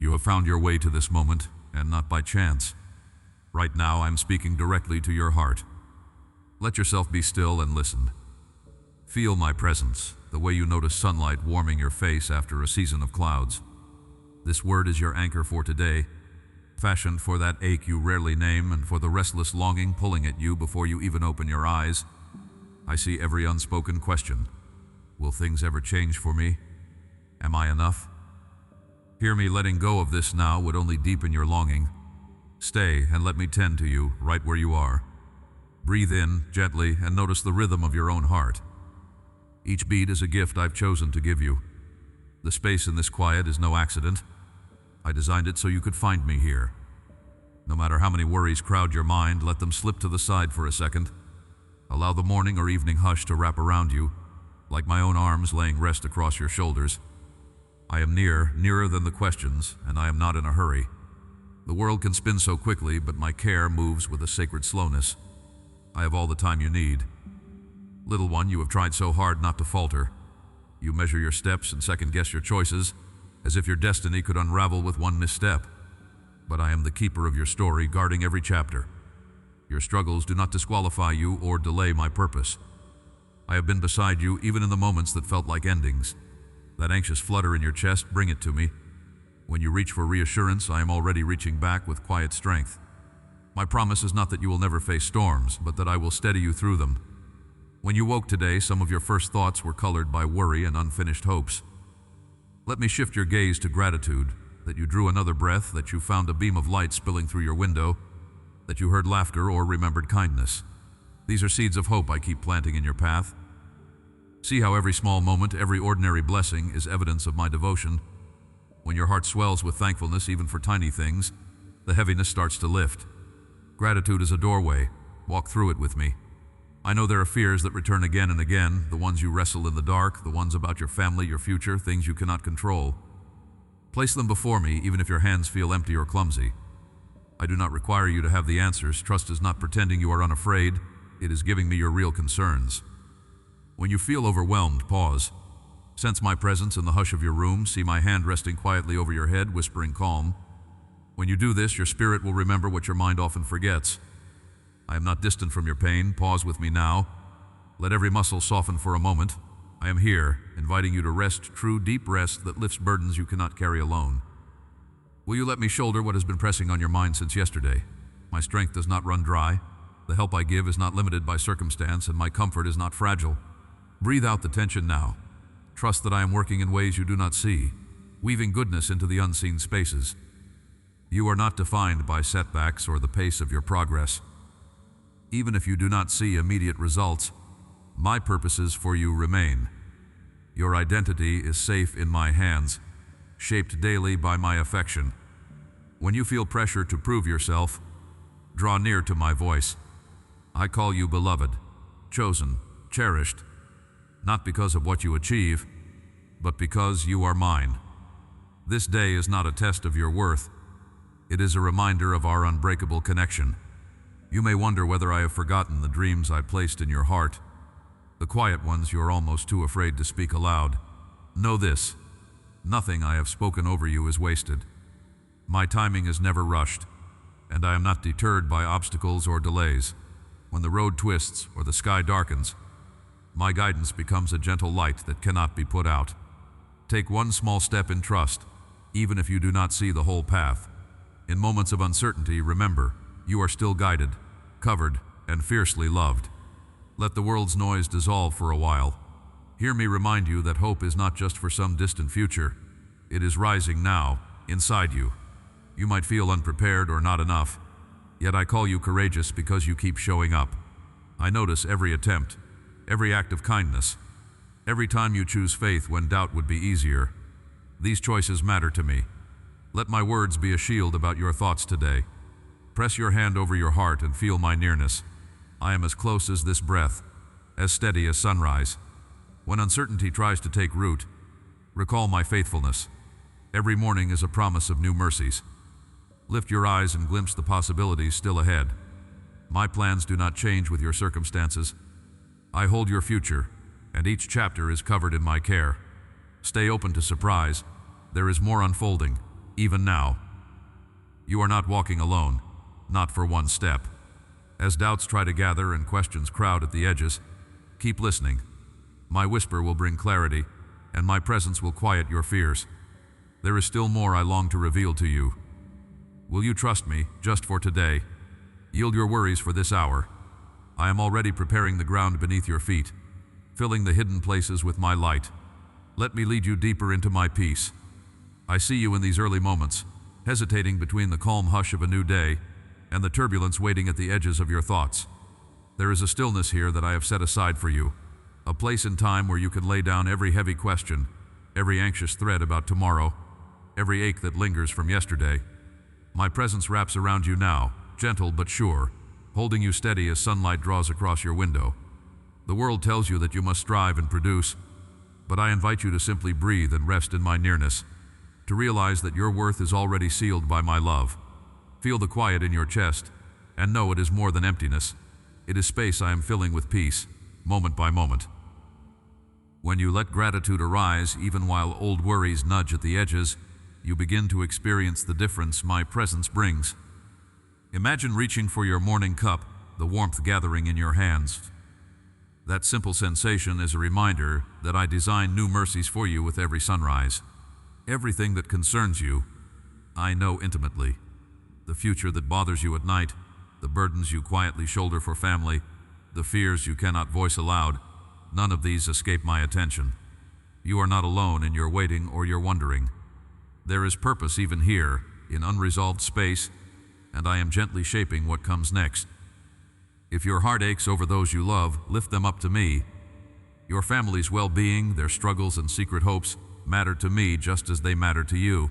You have found your way to this moment, and not by chance. Right now, I'm speaking directly to your heart. Let yourself be still and listen. Feel my presence, the way you notice sunlight warming your face after a season of clouds. This word is your anchor for today, fashioned for that ache you rarely name and for the restless longing pulling at you before you even open your eyes. I see every unspoken question. Will things ever change for me? Am I enough? Hear me. Letting go of this now would only deepen your longing. Stay and let me tend to you right where you are. Breathe in gently and notice the rhythm of your own heart. Each beat is a gift I've chosen to give you. The space in this quiet is no accident. I designed it so you could find me here. No matter how many worries crowd your mind, let them slip to the side for a second. Allow the morning or evening hush to wrap around you, like my own arms laying rest across your shoulders. I am nearer than the questions, and I am not in a hurry. The world can spin so quickly, but my care moves with a sacred slowness. I have all the time you need. Little one, you have tried so hard not to falter. You measure your steps and second-guess your choices, as if your destiny could unravel with one misstep. But I am the keeper of your story, guarding every chapter. Your struggles do not disqualify you or delay my purpose. I have been beside you even in the moments that felt like endings. That anxious flutter in your chest, bring it to me. When you reach for reassurance, I am already reaching back with quiet strength. My promise is not that you will never face storms, but that I will steady you through them. When you woke today, some of your first thoughts were colored by worry and unfinished hopes. Let me shift your gaze to gratitude, that you drew another breath, that you found a beam of light spilling through your window, that you heard laughter or remembered kindness. These are seeds of hope I keep planting in your path. See how every small moment, every ordinary blessing is evidence of my devotion. When your heart swells with thankfulness even for tiny things, the heaviness starts to lift. Gratitude is a doorway. Walk through it with me. I know there are fears that return again and again, the ones you wrestle in the dark, the ones about your family, your future, things you cannot control. Place them before me, even if your hands feel empty or clumsy. I do not require you to have the answers. Trust is not pretending you are unafraid. It is giving me your real concerns. When you feel overwhelmed, pause. Sense my presence in the hush of your room. See my hand resting quietly over your head, whispering calm. When you do this, your spirit will remember what your mind often forgets. I am not distant from your pain. Pause with me now. Let every muscle soften for a moment. I am here, inviting you to rest, true, deep rest that lifts burdens you cannot carry alone. Will you let me shoulder what has been pressing on your mind since yesterday? My strength does not run dry. The help I give is not limited by circumstance, and my comfort is not fragile. Breathe out the tension now. Trust that I am working in ways you do not see, weaving goodness into the unseen spaces. You are not defined by setbacks or the pace of your progress. Even if you do not see immediate results, my purposes for you remain. Your identity is safe in my hands, shaped daily by my affection. When you feel pressure to prove yourself, draw near to my voice. I call you beloved, chosen, cherished, not because of what you achieve, but because you are mine. This day is not a test of your worth. It is a reminder of our unbreakable connection. You may wonder whether I have forgotten the dreams I placed in your heart, the quiet ones you are almost too afraid to speak aloud. Know this, nothing I have spoken over you is wasted. My timing is never rushed, and I am not deterred by obstacles or delays. When the road twists or the sky darkens, my guidance becomes a gentle light that cannot be put out. Take one small step in trust, even if you do not see the whole path. In moments of uncertainty, remember, you are still guided, covered, and fiercely loved. Let the world's noise dissolve for a while. Hear me remind you that hope is not just for some distant future. It is rising now, inside you. You might feel unprepared or not enough, yet I call you courageous because you keep showing up. I notice every attempt, every act of kindness, every time you choose faith when doubt would be easier. These choices matter to me. Let my words be a shield about your thoughts today. Press your hand over your heart and feel my nearness. I am as close as this breath, as steady as sunrise. When uncertainty tries to take root, recall my faithfulness. Every morning is a promise of new mercies. Lift your eyes and glimpse the possibilities still ahead. My plans do not change with your circumstances. I hold your future, and each chapter is covered in my care. Stay open to surprise. There is more unfolding. even now. You are not walking alone, not for one step. As doubts try to gather and questions crowd at the edges, keep listening. My whisper will bring clarity, and my presence will quiet your fears. There is still more I long to reveal to you. Will you trust me, just for today? Yield your worries for this hour. I am already preparing the ground beneath your feet, filling the hidden places with my light. Let me lead you deeper into my peace. I see you in these early moments, hesitating between the calm hush of a new day and the turbulence waiting at the edges of your thoughts. There is a stillness here that I have set aside for you, a place in time where you can lay down every heavy question, every anxious thread about tomorrow, every ache that lingers from yesterday. My presence wraps around you now, gentle but sure, holding you steady as sunlight draws across your window. The world tells you that you must strive and produce, but I invite you to simply breathe and rest in my nearness, to realize that your worth is already sealed by my love. Feel the quiet in your chest, and know it is more than emptiness. It is space I am filling with peace, moment by moment. When you let gratitude arise, even while old worries nudge at the edges, you begin to experience the difference my presence brings. Imagine reaching for your morning cup, the warmth gathering in your hands. That simple sensation is a reminder that I design new mercies for you with every sunrise. Everything that concerns you, I know intimately. The future that bothers you at night, the burdens you quietly shoulder for family, the fears you cannot voice aloud, none of these escape my attention. You are not alone in your waiting or your wondering. There is purpose even here, in unresolved space, and I am gently shaping what comes next. If your heart aches over those you love, lift them up to me. Your family's well-being, their struggles and secret hopes, matter to me just as they matter to you.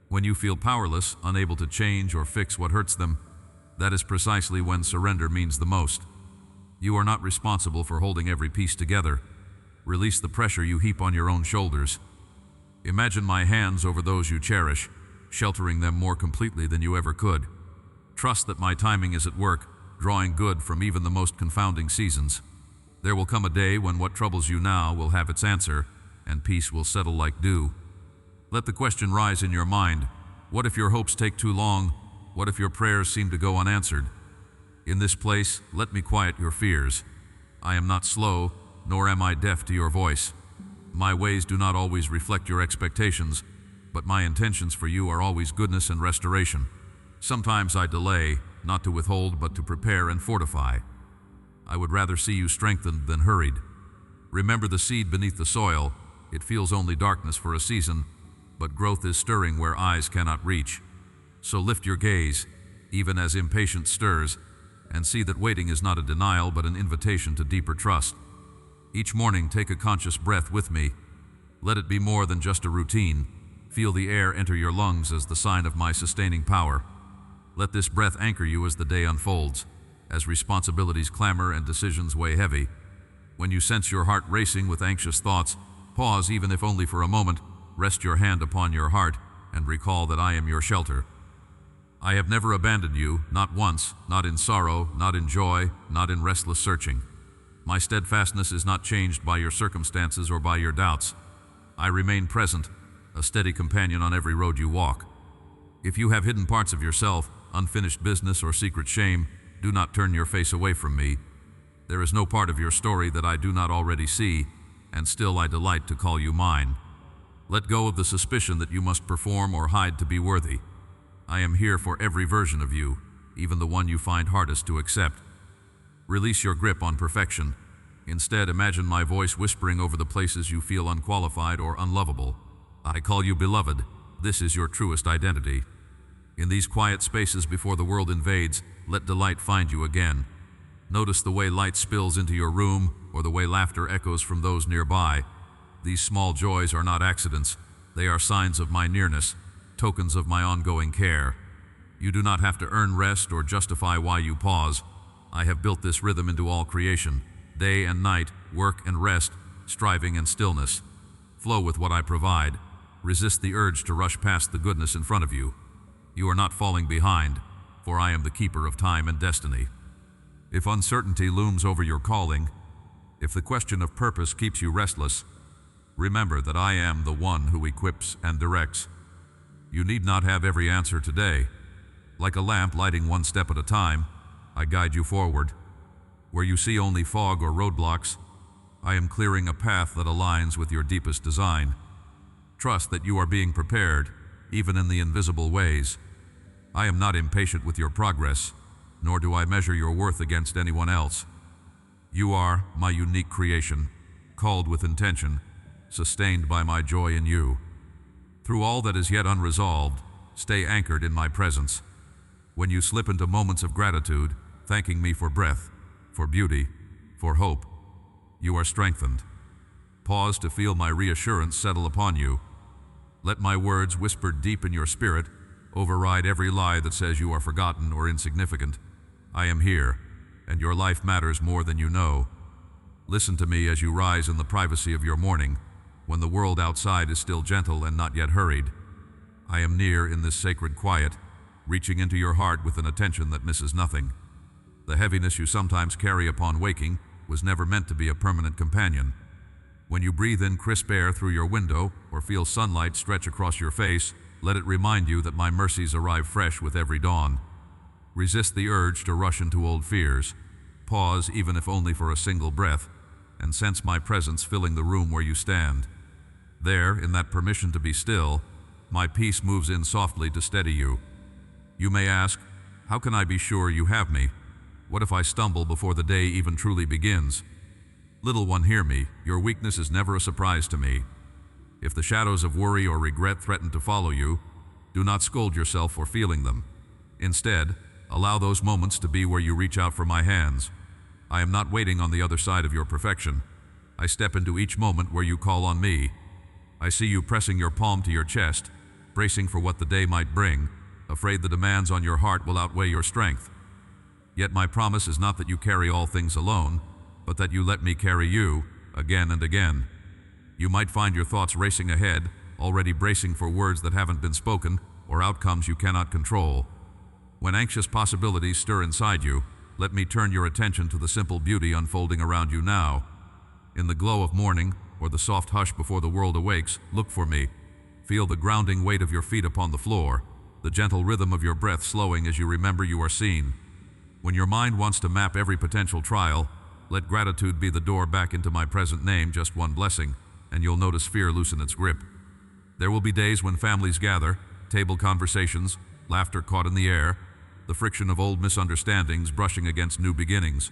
When you feel powerless, unable to change or fix what hurts them, that is precisely when surrender means the most. You are not responsible for holding every piece together. Release the pressure you heap on your own shoulders. Imagine my hands over those you cherish, sheltering them more completely than you ever could. Trust that my timing is at work, drawing good from even the most confounding seasons. There will come a day when what troubles you now will have its answer, and peace will settle like dew. Let the question rise in your mind, what if your hopes take too long? What if your prayers seem to go unanswered? In this place, let me quiet your fears. I am not slow, nor am I deaf to your voice. My ways do not always reflect your expectations, but my intentions for you are always goodness and restoration. Sometimes I delay, not to withhold, but to prepare and fortify. I would rather see you strengthened than hurried. Remember the seed beneath the soil. It feels only darkness for a season, but growth is stirring where eyes cannot reach. So lift your gaze, even as impatience stirs, and see that waiting is not a denial but an invitation to deeper trust. Each morning, take a conscious breath with me. Let it be more than just a routine. Feel the air enter your lungs as the sign of my sustaining power. Let this breath anchor you as the day unfolds, as responsibilities clamor and decisions weigh heavy. When you sense your heart racing with anxious thoughts, pause, even if only for a moment, rest your hand upon your heart, and recall that I am your shelter. I have never abandoned you, not once, not in sorrow, not in joy, not in restless searching. My steadfastness is not changed by your circumstances or by your doubts. I remain present, a steady companion on every road you walk. If you have hidden parts of yourself, unfinished business or secret shame, do not turn your face away from me. There is no part of your story that I do not already see, and still I delight to call you mine. Let go of the suspicion that you must perform or hide to be worthy. I am here for every version of you, even the one you find hardest to accept. Release your grip on perfection. Instead, imagine my voice whispering over the places you feel unqualified or unlovable. I call you beloved. This is your truest identity. In these quiet spaces before the world invades, let delight find you again. Notice the way light spills into your room or the way laughter echoes from those nearby. These small joys are not accidents. They are signs of my nearness, tokens of my ongoing care. You do not have to earn rest or justify why you pause. I have built this rhythm into all creation, day and night, work and rest, striving and stillness. Flow with what I provide. Resist the urge to rush past the goodness in front of you. You are not falling behind, for I am the keeper of time and destiny. If uncertainty looms over your calling, if the question of purpose keeps you restless, remember that I am the one who equips and directs. You need not have every answer today. Like a lamp lighting one step at a time, I guide you forward. Where you see only fog or roadblocks, I am clearing a path that aligns with your deepest design. Trust that you are being prepared, even in the invisible ways. I am not impatient with your progress, nor do I measure your worth against anyone else. You are my unique creation, called with intention, sustained by my joy in you. Through all that is yet unresolved, stay anchored in my presence. When you slip into moments of gratitude, thanking me for breath, for beauty, for hope, you are strengthened. Pause to feel my reassurance settle upon you. Let my words whispered deep in your spirit override every lie that says you are forgotten or insignificant. I am here, and your life matters more than you know. Listen to me as you rise in the privacy of your morning, when the world outside is still gentle and not yet hurried. I am near in this sacred quiet, reaching into your heart with an attention that misses nothing. The heaviness you sometimes carry upon waking was never meant to be a permanent companion. When you breathe in crisp air through your window or feel sunlight stretch across your face, let it remind you that my mercies arrive fresh with every dawn. Resist the urge to rush into old fears. Pause, even if only for a single breath, and sense my presence filling the room where you stand. There, in that permission to be still, my peace moves in softly to steady you. You may ask, how can I be sure you have me? What if I stumble before the day even truly begins? Little one, hear me. Your weakness is never a surprise to me. If the shadows of worry or regret threaten to follow you, do not scold yourself for feeling them. Instead, allow those moments to be where you reach out for my hands. I am not waiting on the other side of your perfection. I step into each moment where you call on me. I see you pressing your palm to your chest, bracing for what the day might bring, afraid the demands on your heart will outweigh your strength. Yet my promise is not that you carry all things alone, but that you let me carry you, again and again. You might find your thoughts racing ahead, already bracing for words that haven't been spoken, or outcomes you cannot control. When anxious possibilities stir inside you, let me turn your attention to the simple beauty unfolding around you now. In the glow of morning, or the soft hush before the world awakes, look for me. Feel the grounding weight of your feet upon the floor, the gentle rhythm of your breath slowing as you remember you are seen. When your mind wants to map every potential trial, let gratitude be the door back into my present name, just one blessing, and you'll notice fear loosen its grip. There will be days when families gather, table conversations, laughter caught in the air, the friction of old misunderstandings brushing against new beginnings.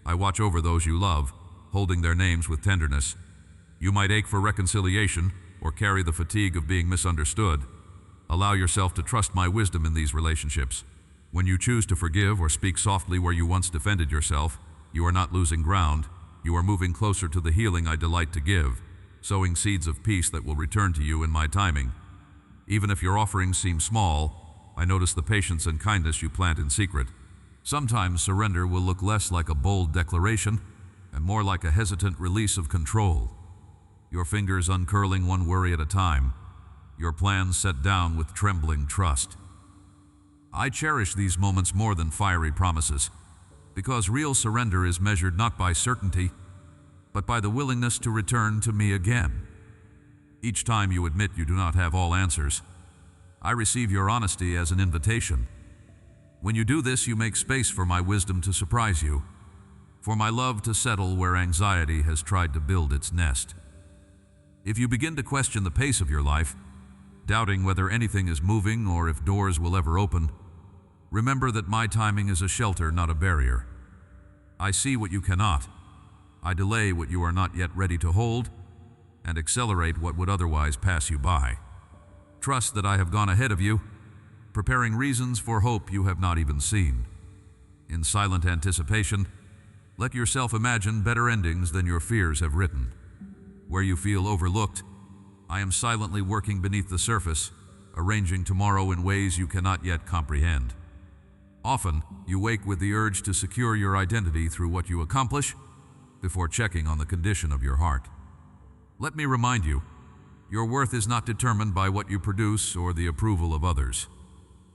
I watch over those you love, holding their names with tenderness. You might ache for reconciliation or carry the fatigue of being misunderstood. Allow yourself to trust my wisdom in these relationships. When you choose to forgive or speak softly where you once defended yourself, you are not losing ground. You are moving closer to the healing I delight to give, sowing seeds of peace that will return to you in my timing. Even if your offerings seem small, I notice the patience and kindness you plant in secret. Sometimes surrender will look less like a bold declaration and more like a hesitant release of control. Your fingers uncurling one worry at a time, your plans set down with trembling trust. I cherish these moments more than fiery promises, because real surrender is measured not by certainty, but by the willingness to return to me again. Each time you admit you do not have all answers, I receive your honesty as an invitation. When you do this, you make space for my wisdom to surprise you, for my love to settle where anxiety has tried to build its nest. If you begin to question the pace of your life, doubting whether anything is moving or if doors will ever open, remember that my timing is a shelter, not a barrier. I see what you cannot. I delay what you are not yet ready to hold, and accelerate what would otherwise pass you by. Trust that I have gone ahead of you, preparing reasons for hope you have not even seen. In silent anticipation, let yourself imagine better endings than your fears have written. Where you feel overlooked, I am silently working beneath the surface, arranging tomorrow in ways you cannot yet comprehend. Often, you wake with the urge to secure your identity through what you accomplish before checking on the condition of your heart. Let me remind you, your worth is not determined by what you produce or the approval of others.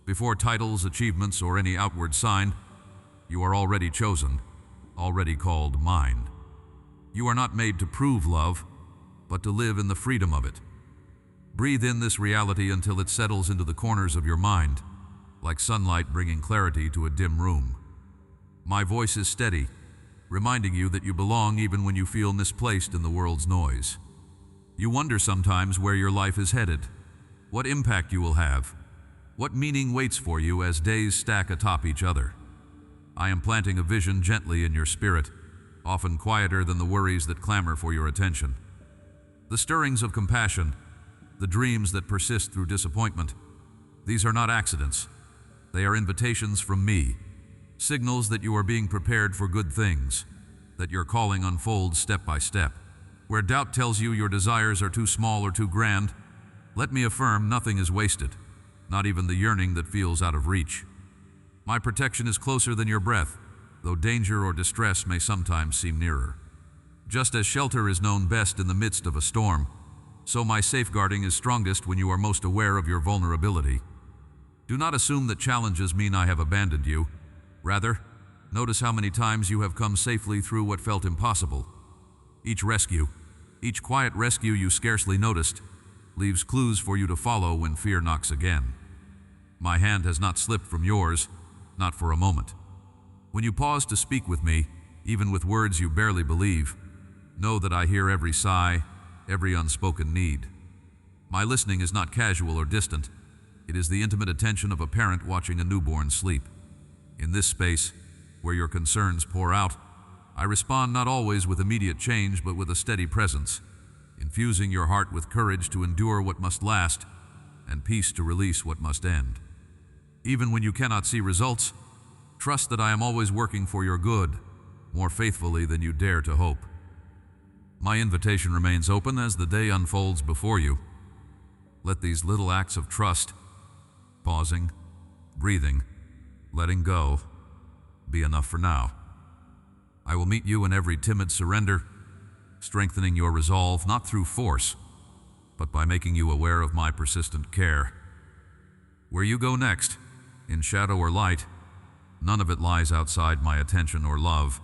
Before titles, achievements, or any outward sign, you are already chosen, already called mine. You are not made to prove love, but to live in the freedom of it. Breathe in this reality until it settles into the corners of your mind, like sunlight bringing clarity to a dim room. My voice is steady, reminding you that you belong even when you feel misplaced in the world's noise. You wonder sometimes where your life is headed, what impact you will have, what meaning waits for you as days stack atop each other. I am planting a vision gently in your spirit, often quieter than the worries that clamor for your attention. The stirrings of compassion, the dreams that persist through disappointment, these are not accidents. They are invitations from me, signals that you are being prepared for good things, that your calling unfolds step by step. Where doubt tells you your desires are too small or too grand, let me affirm nothing is wasted, not even the yearning that feels out of reach. My protection is closer than your breath, though danger or distress may sometimes seem nearer. Just as shelter is known best in the midst of a storm, so my safeguarding is strongest when you are most aware of your vulnerability. Do not assume that challenges mean I have abandoned you. Rather, notice how many times you have come safely through what felt impossible. Each rescue, each quiet rescue you scarcely noticed, leaves clues for you to follow when fear knocks again. My hand has not slipped from yours, not for a moment. When you pause to speak with me, even with words you barely believe, know that I hear every sigh, every unspoken need. My listening is not casual or distant. It is the intimate attention of a parent watching a newborn sleep. In this space, where your concerns pour out, I respond not always with immediate change, but with a steady presence, infusing your heart with courage to endure what must last and peace to release what must end. Even when you cannot see results, trust that I am always working for your good, more faithfully than you dare to hope. My invitation remains open as the day unfolds before you. Let these little acts of trust, pausing, breathing, letting go, be enough for now. I will meet you in every timid surrender, strengthening your resolve not through force, but by making you aware of my persistent care. Where you go next, in shadow or light, none of it lies outside my attention or love.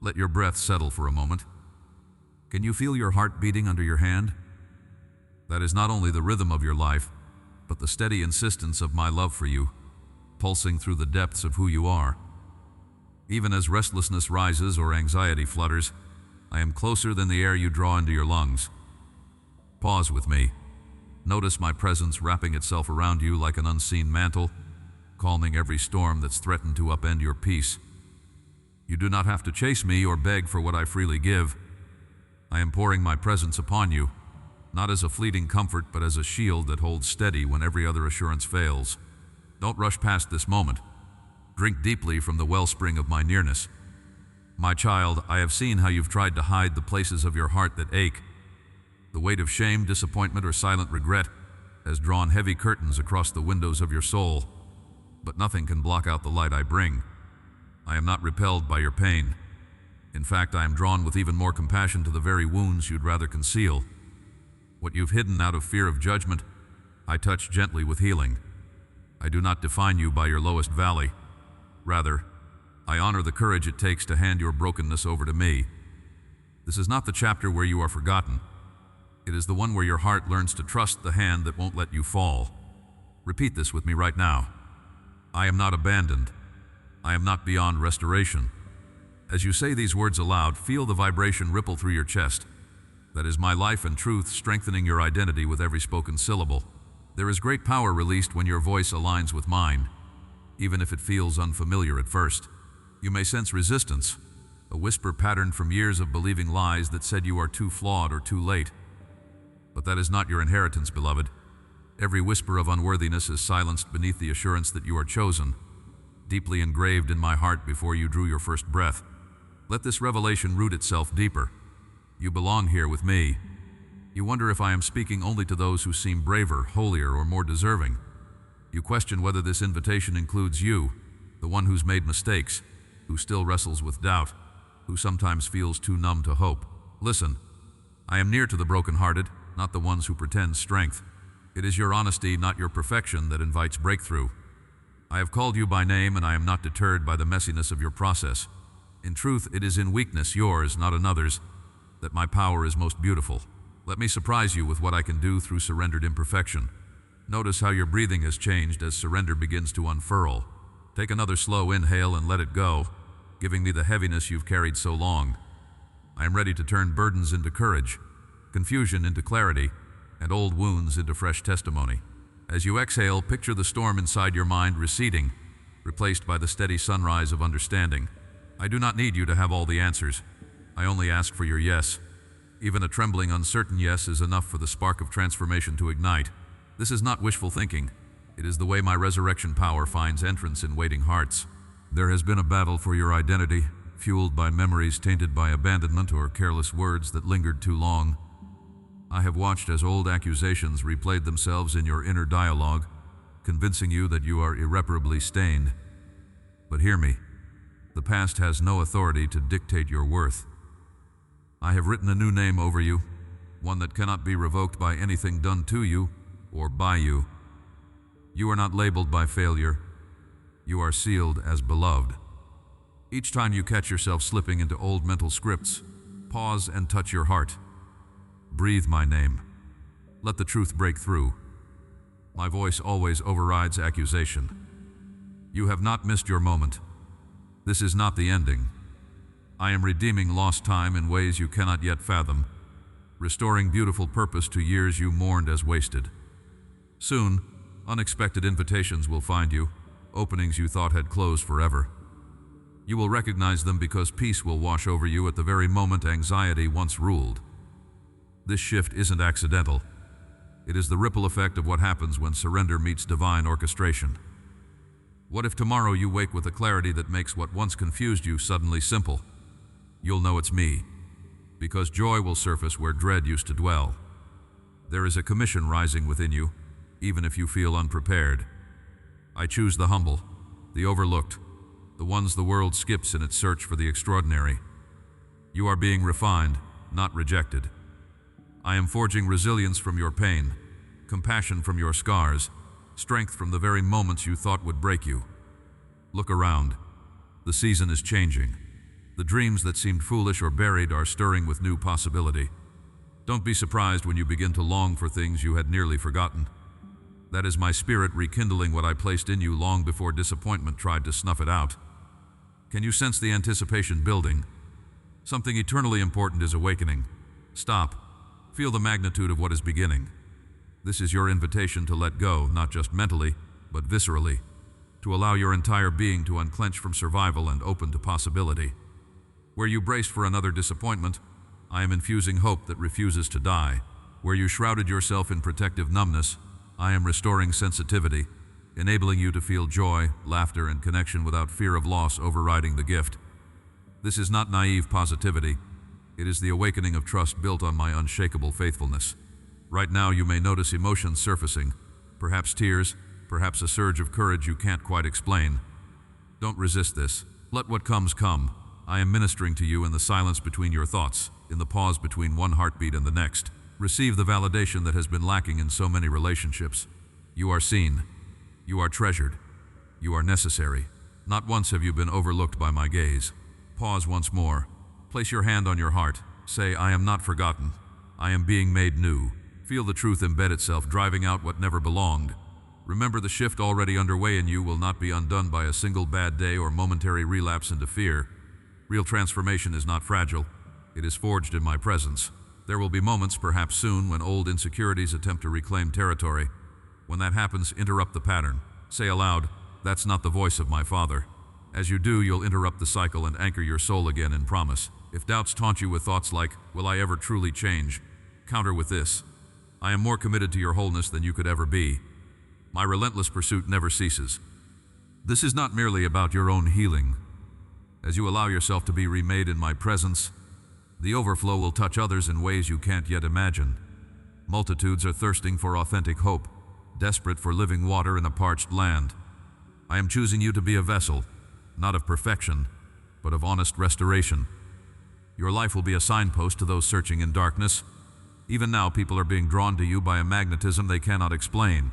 Let your breath settle for a moment. Can you feel your heart beating under your hand? That is not only the rhythm of your life, but the steady insistence of my love for you, pulsing through the depths of who you are. Even as restlessness rises or anxiety flutters, I am closer than the air you draw into your lungs. Pause with me. Notice my presence wrapping itself around you like an unseen mantle, calming every storm that's threatened to upend your peace. You do not have to chase me or beg for what I freely give. I am pouring my presence upon you, not as a fleeting comfort, but as a shield that holds steady when every other assurance fails. Don't rush past this moment. Drink deeply from the wellspring of my nearness. My child, I have seen how you've tried to hide the places of your heart that ache. The weight of shame, disappointment, or silent regret has drawn heavy curtains across the windows of your soul, but nothing can block out the light I bring. I am not repelled by your pain. In fact, I am drawn with even more compassion to the very wounds you'd rather conceal. What you've hidden out of fear of judgment, I touch gently with healing. I do not define you by your lowest valley. Rather, I honor the courage it takes to hand your brokenness over to me. This is not the chapter where you are forgotten. It is the one where your heart learns to trust the hand that won't let you fall. Repeat this with me right now. I am not abandoned. I am not beyond restoration. As you say these words aloud, feel the vibration ripple through your chest. That is my life and truth strengthening your identity with every spoken syllable. There is great power released when your voice aligns with mine, even if it feels unfamiliar at first. You may sense resistance, a whisper patterned from years of believing lies that said you are too flawed or too late. But that is not your inheritance, beloved. Every whisper of unworthiness is silenced beneath the assurance that you are chosen, deeply engraved in my heart before you drew your first breath. Let this revelation root itself deeper. You belong here with me. You wonder if I am speaking only to those who seem braver, holier, or more deserving. You question whether this invitation includes you, the one who's made mistakes, who still wrestles with doubt, who sometimes feels too numb to hope. Listen, I am near to the brokenhearted, not the ones who pretend strength. It is your honesty, not your perfection, that invites breakthrough. I have called you by name, and I am not deterred by the messiness of your process. In truth, it is in weakness, yours, not another's, that my power is most beautiful. Let me surprise you with what I can do through surrendered imperfection. Notice how your breathing has changed as surrender begins to unfurl. Take another slow inhale and let it go, giving me the heaviness you've carried so long. I am ready to turn burdens into courage, confusion into clarity, and old wounds into fresh testimony. As you exhale, picture the storm inside your mind receding, replaced by the steady sunrise of understanding. I do not need you to have all the answers. I only ask for your yes. Even a trembling, uncertain yes is enough for the spark of transformation to ignite. This is not wishful thinking. It is the way my resurrection power finds entrance in waiting hearts. There has been a battle for your identity, fueled by memories tainted by abandonment or careless words that lingered too long. I have watched as old accusations replayed themselves in your inner dialogue, convincing you that you are irreparably stained. But hear me. The past has no authority to dictate your worth. I have written a new name over you, one that cannot be revoked by anything done to you or by you. You are not labeled by failure. You are sealed as beloved. Each time you catch yourself slipping into old mental scripts, pause and touch your heart. Breathe my name. Let the truth break through. My voice always overrides accusation. You have not missed your moment. This is not the ending. I am redeeming lost time in ways you cannot yet fathom, restoring beautiful purpose to years you mourned as wasted. Soon, unexpected invitations will find you, openings you thought had closed forever. You will recognize them because peace will wash over you at the very moment anxiety once ruled. This shift isn't accidental. It is the ripple effect of what happens when surrender meets divine orchestration. What if tomorrow you wake with a clarity that makes what once confused you suddenly simple? You'll know it's me, because joy will surface where dread used to dwell. There is a commission rising within you, even if you feel unprepared. I choose the humble, the overlooked, the ones the world skips in its search for the extraordinary. You are being refined, not rejected. I am forging resilience from your pain, compassion from your scars, strength from the very moments you thought would break you. Look around. The season is changing. The dreams that seemed foolish or buried are stirring with new possibility. Don't be surprised when you begin to long for things you had nearly forgotten. That is my spirit rekindling what I placed in you long before disappointment tried to snuff it out. Can you sense the anticipation building? Something eternally important is awakening. Stop. Feel the magnitude of what is beginning. This is your invitation to let go, not just mentally, but viscerally, to allow your entire being to unclench from survival and open to possibility. Where you braced for another disappointment, I am infusing hope that refuses to die. Where you shrouded yourself in protective numbness, I am restoring sensitivity, enabling you to feel joy, laughter, and connection without fear of loss overriding the gift. This is not naive positivity. It is the awakening of trust built on my unshakable faithfulness. Right now you may notice emotions surfacing, perhaps tears, perhaps a surge of courage you can't quite explain. Don't resist this. Let what comes come. I am ministering to you in the silence between your thoughts, in the pause between one heartbeat and the next. Receive the validation that has been lacking in so many relationships. You are seen. You are treasured. You are necessary. Not once have you been overlooked by my gaze. Pause once more. Place your hand on your heart. Say, I am not forgotten. I am being made new. Feel the truth embed itself, driving out what never belonged. Remember, the shift already underway in you will not be undone by a single bad day or momentary relapse into fear. Real transformation is not fragile. It is forged in my presence. There will be moments, perhaps soon, when old insecurities attempt to reclaim territory. When that happens, interrupt the pattern. Say aloud, that's not the voice of my Father. As you do, you'll interrupt the cycle and anchor your soul again in promise. If doubts taunt you with thoughts like, will I ever truly change? Counter with this. I am more committed to your wholeness than you could ever be. My relentless pursuit never ceases. This is not merely about your own healing. As you allow yourself to be remade in my presence, the overflow will touch others in ways you can't yet imagine. Multitudes are thirsting for authentic hope, desperate for living water in a parched land. I am choosing you to be a vessel, not of perfection, but of honest restoration. Your life will be a signpost to those searching in darkness. Even now, people are being drawn to you by a magnetism they cannot explain.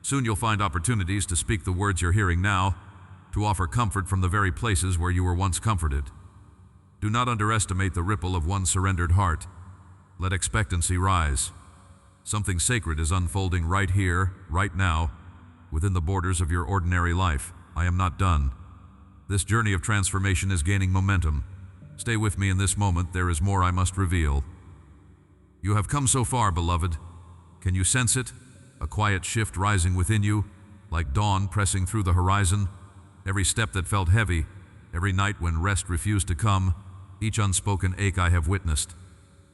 Soon you'll find opportunities to speak the words you're hearing now, to offer comfort from the very places where you were once comforted. Do not underestimate the ripple of one surrendered heart. Let expectancy rise. Something sacred is unfolding right here, right now, within the borders of your ordinary life. I am not done. This journey of transformation is gaining momentum. Stay with me in this moment. There is more I must reveal. You have come so far, beloved. Can you sense it? A quiet shift rising within you, like dawn pressing through the horizon. Every step that felt heavy, every night when rest refused to come, each unspoken ache I have witnessed.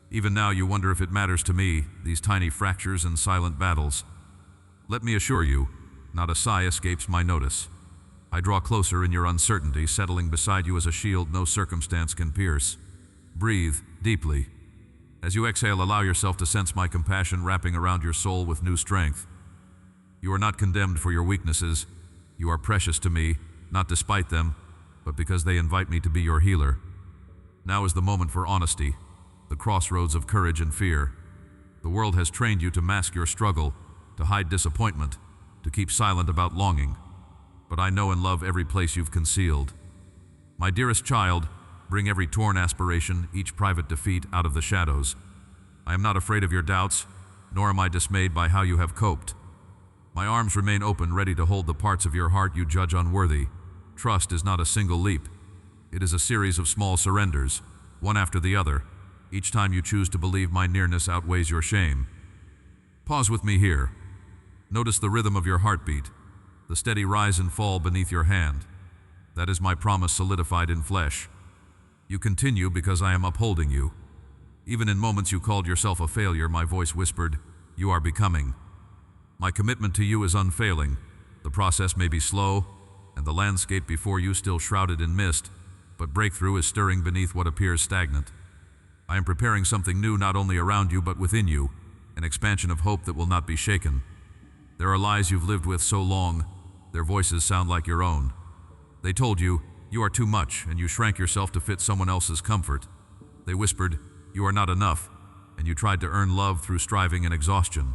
Even now you wonder if it matters to me, these tiny fractures and silent battles. Let me assure you, not a sigh escapes my notice. I draw closer in your uncertainty, settling beside you as a shield no circumstance can pierce. Breathe deeply. As you exhale, allow yourself to sense my compassion wrapping around your soul with new strength. You are not condemned for your weaknesses. You are precious to me, not despite them, but because they invite me to be your healer. Now is the moment for honesty, the crossroads of courage and fear. The world has trained you to mask your struggle, to hide disappointment, to keep silent about longing. But I know and love every place you've concealed. My dearest child, bring every torn aspiration, each private defeat out of the shadows. I am not afraid of your doubts, nor am I dismayed by how you have coped. My arms remain open, ready to hold the parts of your heart you judge unworthy. Trust is not a single leap. It is a series of small surrenders, one after the other. Each time you choose to believe my nearness outweighs your shame. Pause with me here. Notice the rhythm of your heartbeat, the steady rise and fall beneath your hand. That is my promise solidified in flesh. You continue because I am upholding you. Even in moments you called yourself a failure, my voice whispered, "You are becoming." My commitment to you is unfailing. The process may be slow, and the landscape before you still shrouded in mist, but breakthrough is stirring beneath what appears stagnant. I am preparing something new not only around you but within you, an expansion of hope that will not be shaken. There are lies you've lived with so long, their voices sound like your own. They told you, "You are too much," and you shrank yourself to fit someone else's comfort. They whispered, "You are not enough," and you tried to earn love through striving and exhaustion.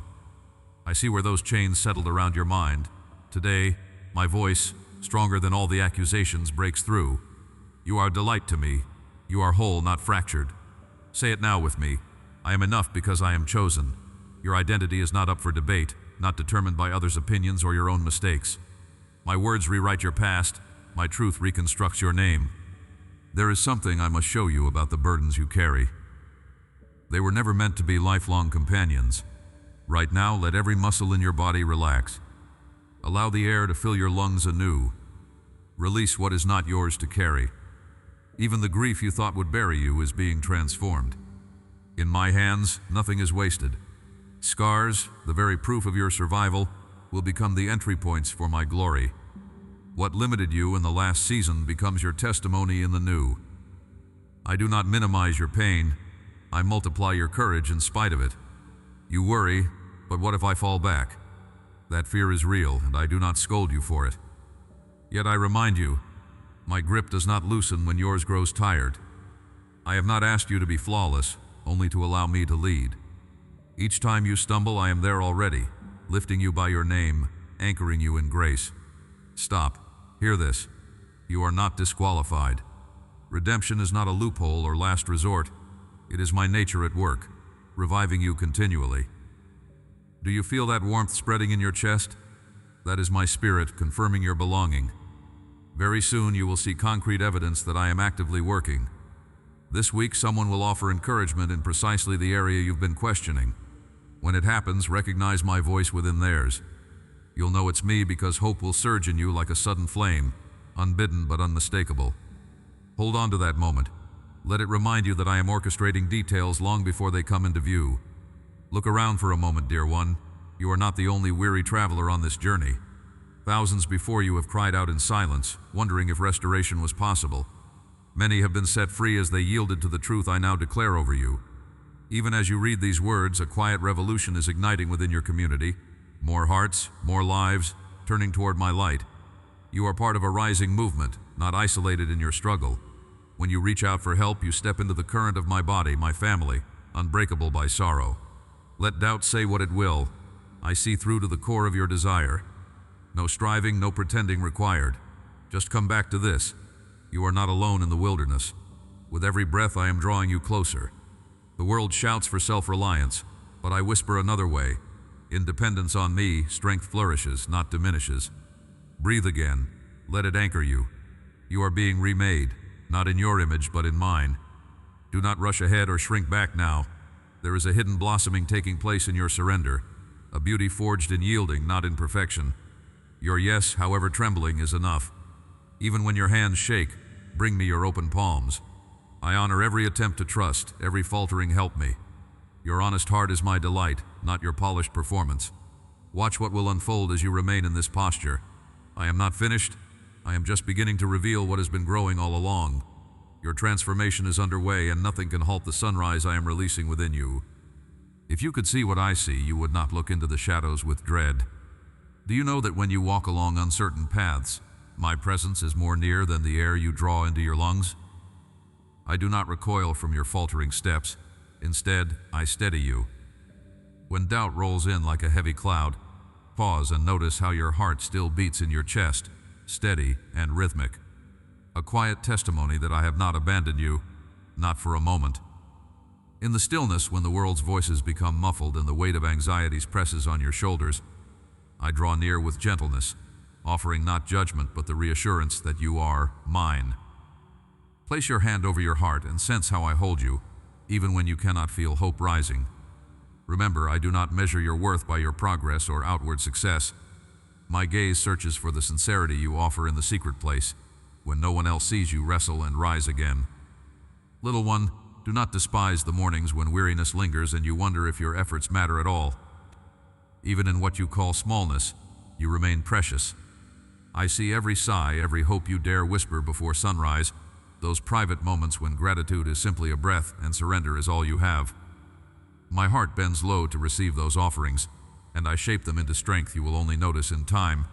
I see where those chains settled around your mind. Today, my voice, stronger than all the accusations, breaks through. You are a delight to me. You are whole, not fractured. Say it now with me. I am enough because I am chosen. Your identity is not up for debate, not determined by others' opinions or your own mistakes. My words rewrite your past. My truth reconstructs your name. There is something I must show you about the burdens you carry. They were never meant to be lifelong companions. Right now, let every muscle in your body relax. Allow the air to fill your lungs anew. Release what is not yours to carry. Even the grief you thought would bury you is being transformed. In my hands, nothing is wasted. Scars, the very proof of your survival, will become the entry points for my glory. What limited you in the last season becomes your testimony in the new. I do not minimize your pain. I multiply your courage in spite of it. You worry, but what if I fall back? That fear is real, and I do not scold you for it. Yet I remind you, my grip does not loosen when yours grows tired. I have not asked you to be flawless, only to allow me to lead. Each time you stumble, I am there already, lifting you by your name, anchoring you in grace. Stop. Hear this. You are not disqualified. Redemption is not a loophole or last resort. It is my nature at work, reviving you continually. Do you feel that warmth spreading in your chest? That is my spirit confirming your belonging. Very soon you will see concrete evidence that I am actively working. This week someone will offer encouragement in precisely the area you've been questioning. When it happens, recognize my voice within theirs. You'll know it's me because hope will surge in you like a sudden flame, unbidden but unmistakable. Hold on to that moment. Let it remind you that I am orchestrating details long before they come into view. Look around for a moment, dear one. You are not the only weary traveler on this journey. Thousands before you have cried out in silence, wondering if restoration was possible. Many have been set free as they yielded to the truth I now declare over you. Even as you read these words, a quiet revolution is igniting within your community. More hearts, more lives, turning toward my light. You are part of a rising movement, not isolated in your struggle. When you reach out for help, you step into the current of my body, my family, unbreakable by sorrow. Let doubt say what it will. I see through to the core of your desire. No striving, no pretending required. Just come back to this. You are not alone in the wilderness. With every breath I am drawing you closer. The world shouts for self-reliance, but I whisper another way. In dependence on me, strength flourishes, not diminishes. Breathe again. Let it anchor you. You are being remade, not in your image, but in mine. Do not rush ahead or shrink back now. There is a hidden blossoming taking place in your surrender, a beauty forged in yielding, not in perfection. Your yes, however trembling, is enough. Even when your hands shake, bring me your open palms. I honor every attempt to trust, every faltering help me. Your honest heart is my delight, not your polished performance. Watch what will unfold as you remain in this posture. I am not finished. I am just beginning to reveal what has been growing all along. Your transformation is underway, and nothing can halt the sunrise I am releasing within you. If you could see what I see, you would not look into the shadows with dread. Do you know that when you walk along uncertain paths, my presence is more near than the air you draw into your lungs? I do not recoil from your faltering steps. Instead, I steady you. When doubt rolls in like a heavy cloud, pause and notice how your heart still beats in your chest, steady and rhythmic. A quiet testimony that I have not abandoned you, not for a moment. In the stillness, when the world's voices become muffled and the weight of anxieties presses on your shoulders, I draw near with gentleness, offering not judgment but the reassurance that you are mine. Place your hand over your heart and sense how I hold you, even when you cannot feel hope rising. Remember, I do not measure your worth by your progress or outward success. My gaze searches for the sincerity you offer in the secret place, when no one else sees you wrestle and rise again. Little one, do not despise the mornings when weariness lingers and you wonder if your efforts matter at all. Even in what you call smallness, you remain precious. I see every sigh, every hope you dare whisper before sunrise, those private moments when gratitude is simply a breath and surrender is all you have. My heart bends low to receive those offerings, and I shape them into strength you will only notice in time.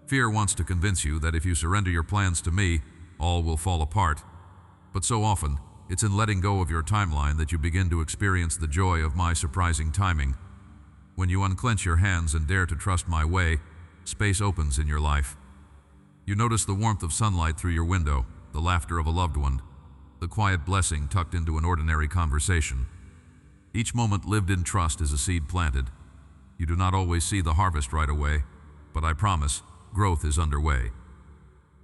Fear wants to convince you that if you surrender your plans to me, all will fall apart. But so often, it's in letting go of your timeline that you begin to experience the joy of my surprising timing. When you unclench your hands and dare to trust my way, space opens in your life. You notice the warmth of sunlight through your window, the laughter of a loved one, the quiet blessing tucked into an ordinary conversation. Each moment lived in trust is a seed planted. You do not always see the harvest right away, but I promise, growth is underway.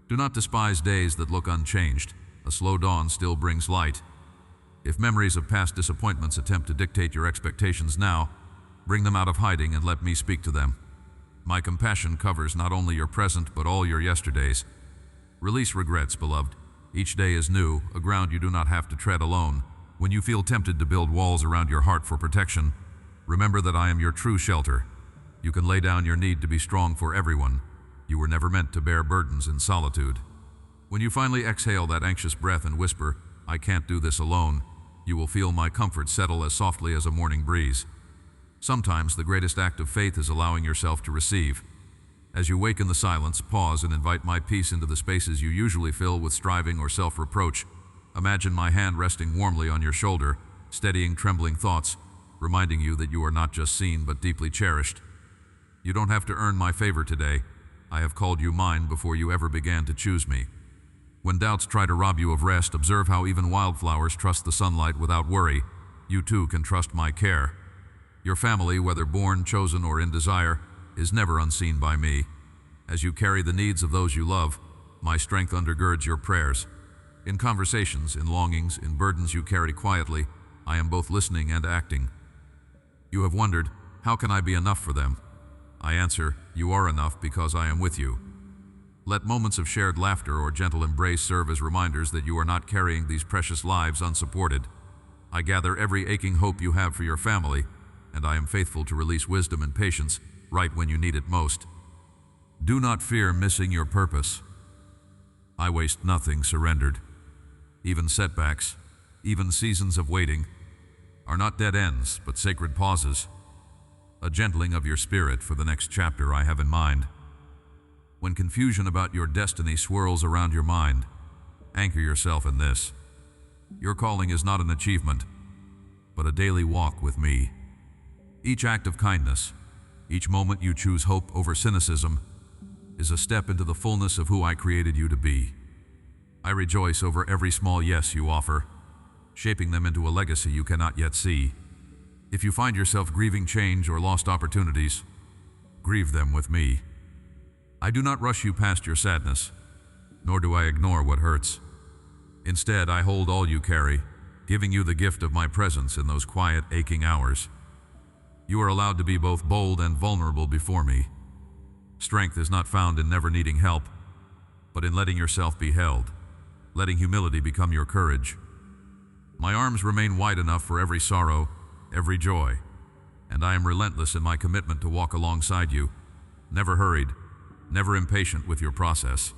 Do not despise days that look unchanged. A slow dawn still brings light. If memories of past disappointments attempt to dictate your expectations now, bring them out of hiding and let me speak to them. My compassion covers not only your present but all your yesterdays. Release regrets, beloved. Each day is new, a ground you do not have to tread alone. When you feel tempted to build walls around your heart for protection, remember that I am your true shelter. You can lay down your need to be strong for everyone. You were never meant to bear burdens in solitude. When you finally exhale that anxious breath and whisper, "I can't do this alone," you will feel my comfort settle as softly as a morning breeze. Sometimes the greatest act of faith is allowing yourself to receive. As you wake in the silence, pause and invite my peace into the spaces you usually fill with striving or self-reproach. Imagine my hand resting warmly on your shoulder, steadying trembling thoughts, reminding you that you are not just seen but deeply cherished. You don't have to earn my favor today. I have called you mine before you ever began to choose me. When doubts try to rob you of rest, observe how even wildflowers trust the sunlight without worry. You too can trust my care. Your family, whether born, chosen, or in desire, is never unseen by me. As you carry the needs of those you love, my strength undergirds your prayers. In conversations, in longings, in burdens you carry quietly, I am both listening and acting. You have wondered, how can I be enough for them? I answer, you are enough because I am with you. Let moments of shared laughter or gentle embrace serve as reminders that you are not carrying these precious lives unsupported. I gather every aching hope you have for your family, and I am faithful to release wisdom and patience right when you need it most. Do not fear missing your purpose. I waste nothing surrendered. Even setbacks, even seasons of waiting, are not dead ends, but sacred pauses, a gentling of your spirit for the next chapter I have in mind. When confusion about your destiny swirls around your mind, anchor yourself in this. Your calling is not an achievement, but a daily walk with me. Each act of kindness, each moment you choose hope over cynicism, is a step into the fullness of who I created you to be. I rejoice over every small yes you offer, shaping them into a legacy you cannot yet see. If you find yourself grieving change or lost opportunities, grieve them with me. I do not rush you past your sadness, nor do I ignore what hurts. Instead, I hold all you carry, giving you the gift of my presence in those quiet, aching hours. You are allowed to be both bold and vulnerable before me. Strength is not found in never needing help, but in letting yourself be held, letting humility become your courage. My arms remain wide enough for every sorrow, every joy, and I am relentless in my commitment to walk alongside you, never hurried, never impatient with your process.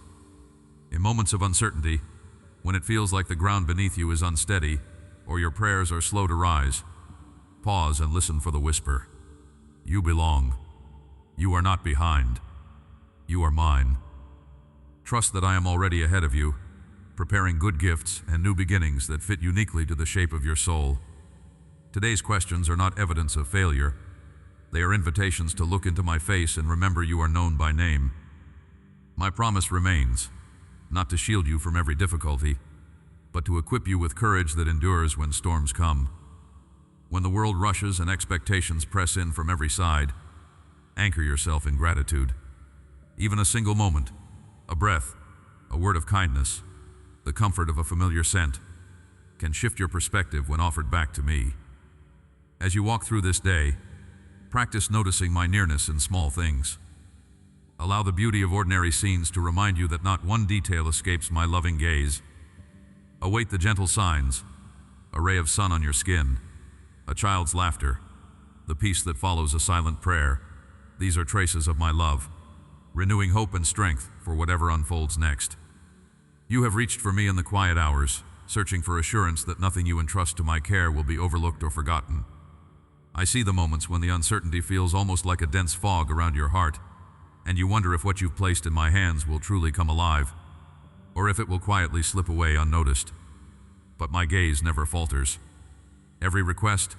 In moments of uncertainty, when it feels like the ground beneath you is unsteady or your prayers are slow to rise, pause and listen for the whisper. You belong. You are not behind. You are mine. Trust that I am already ahead of you, preparing good gifts and new beginnings that fit uniquely to the shape of your soul. Today's questions are not evidence of failure. They are invitations to look into my face and remember you are known by name. My promise remains, not to shield you from every difficulty, but to equip you with courage that endures when storms come. When the world rushes and expectations press in from every side, anchor yourself in gratitude. Even a single moment, a breath, a word of kindness, the comfort of a familiar scent, can shift your perspective when offered back to me. As you walk through this day, practice noticing my nearness in small things. Allow the beauty of ordinary scenes to remind you that not one detail escapes my loving gaze. Await the gentle signs, a ray of sun on your skin, a child's laughter, the peace that follows a silent prayer. These are traces of my love, renewing hope and strength for whatever unfolds next. You have reached for me in the quiet hours, searching for assurance that nothing you entrust to my care will be overlooked or forgotten. I see the moments when the uncertainty feels almost like a dense fog around your heart, and you wonder if what you've placed in my hands will truly come alive, or if it will quietly slip away unnoticed. But my gaze never falters. Every request,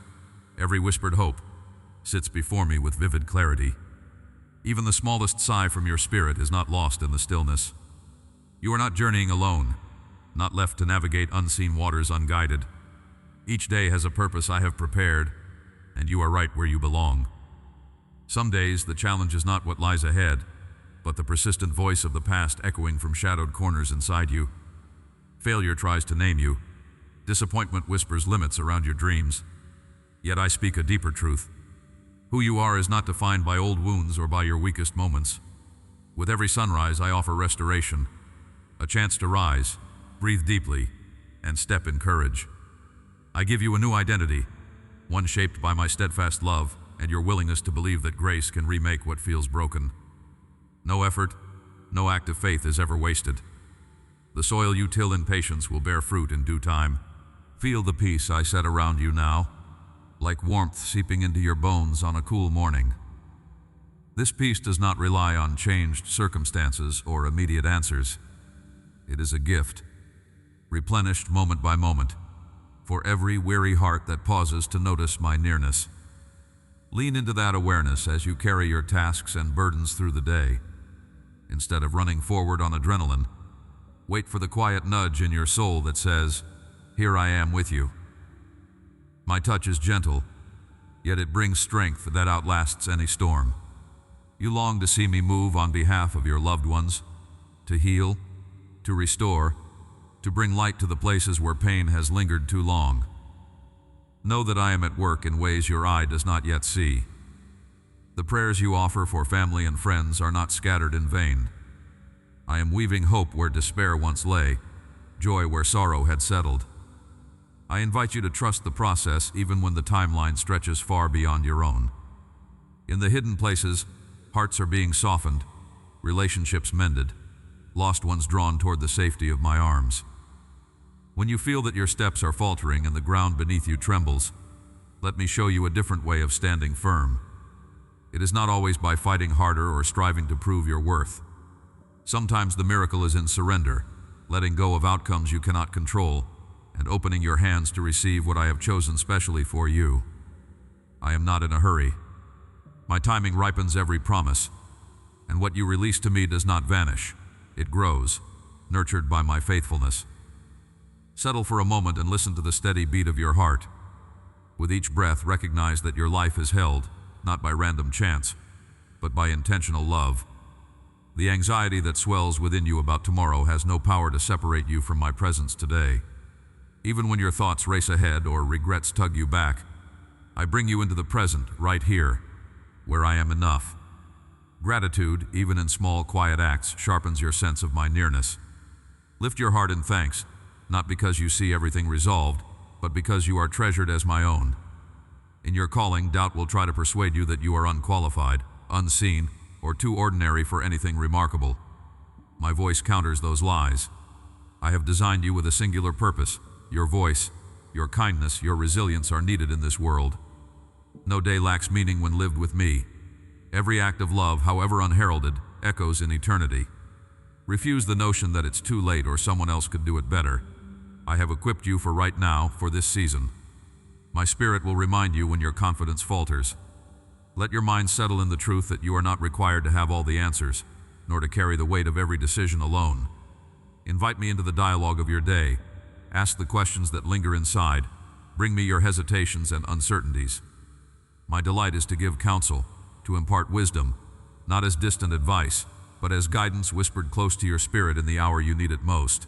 every whispered hope, sits before me with vivid clarity. Even the smallest sigh from your spirit is not lost in the stillness. You are not journeying alone, not left to navigate unseen waters unguided. Each day has a purpose I have prepared, and you are right where you belong. Some days, the challenge is not what lies ahead, but the persistent voice of the past echoing from shadowed corners inside you. Failure tries to name you. Disappointment whispers limits around your dreams. Yet I speak a deeper truth. Who you are is not defined by old wounds or by your weakest moments. With every sunrise, I offer restoration, a chance to rise, breathe deeply, and step in courage. I give you a new identity, one shaped by my steadfast love and your willingness to believe that grace can remake what feels broken. No effort, no act of faith is ever wasted. The soil you till in patience will bear fruit in due time. Feel the peace I set around you now, like warmth seeping into your bones on a cool morning. This peace does not rely on changed circumstances or immediate answers. It is a gift, replenished moment by moment, for every weary heart that pauses to notice my nearness. Lean into that awareness as you carry your tasks and burdens through the day. Instead of running forward on adrenaline, wait for the quiet nudge in your soul that says, "Here I am with you." My touch is gentle, yet it brings strength that outlasts any storm. You long to see me move on behalf of your loved ones, to heal, to restore, to bring light to the places where pain has lingered too long. Know that I am at work in ways your eye does not yet see. The prayers you offer for family and friends are not scattered in vain. I am weaving hope where despair once lay, joy where sorrow had settled. I invite you to trust the process even when the timeline stretches far beyond your own. In the hidden places, hearts are being softened, relationships mended, lost ones drawn toward the safety of my arms. When you feel that your steps are faltering and the ground beneath you trembles, let me show you a different way of standing firm. It is not always by fighting harder or striving to prove your worth. Sometimes the miracle is in surrender, letting go of outcomes you cannot control, and opening your hands to receive what I have chosen specially for you. I am not in a hurry. My timing ripens every promise, and what you release to me does not vanish. It grows, nurtured by my faithfulness. Settle for a moment and listen to the steady beat of your heart. With each breath, recognize that your life is held, not by random chance, but by intentional love. The anxiety that swells within you about tomorrow has no power to separate you from my presence today. Even when your thoughts race ahead or regrets tug you back, I bring you into the present, right here, where I am enough. Gratitude, even in small, quiet acts, sharpens your sense of my nearness. Lift your heart in thanks, not because you see everything resolved, but because you are treasured as my own. In your calling, doubt will try to persuade you that you are unqualified, unseen, or too ordinary for anything remarkable. My voice counters those lies. I have designed you with a singular purpose. Your voice, your kindness, your resilience are needed in this world. No day lacks meaning when lived with me. Every act of love, however unheralded, echoes in eternity. Refuse the notion that it's too late or someone else could do it better. I have equipped you for right now, for this season. My spirit will remind you when your confidence falters. Let your mind settle in the truth that you are not required to have all the answers, nor to carry the weight of every decision alone. Invite me into the dialogue of your day. Ask the questions that linger inside. Bring me your hesitations and uncertainties. My delight is to give counsel, to impart wisdom, not as distant advice, but as guidance whispered close to your spirit in the hour you need it most.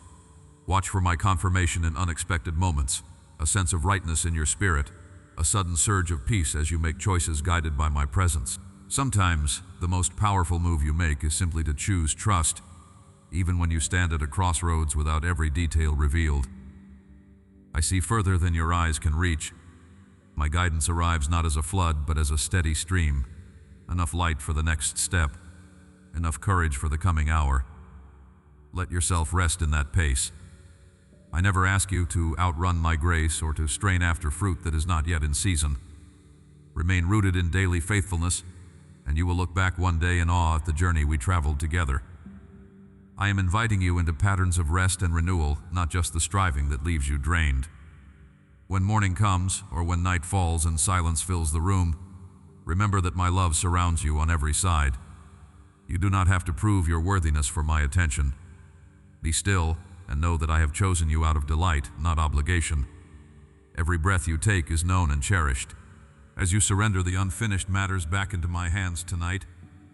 Watch for my confirmation in unexpected moments, a sense of rightness in your spirit, a sudden surge of peace as you make choices guided by my presence. Sometimes, the most powerful move you make is simply to choose trust, even when you stand at a crossroads without every detail revealed. I see further than your eyes can reach. My guidance arrives not as a flood, but as a steady stream. Enough light for the next step, enough courage for the coming hour. Let yourself rest in that pace. I never ask you to outrun my grace or to strain after fruit that is not yet in season. Remain rooted in daily faithfulness, and you will look back one day in awe at the journey we traveled together. I am inviting you into patterns of rest and renewal, not just the striving that leaves you drained. When morning comes, or when night falls and silence fills the room, remember that my love surrounds you on every side. You do not have to prove your worthiness for my attention. Be still and know that I have chosen you out of delight, not obligation. Every breath you take is known and cherished. As you surrender the unfinished matters back into my hands tonight,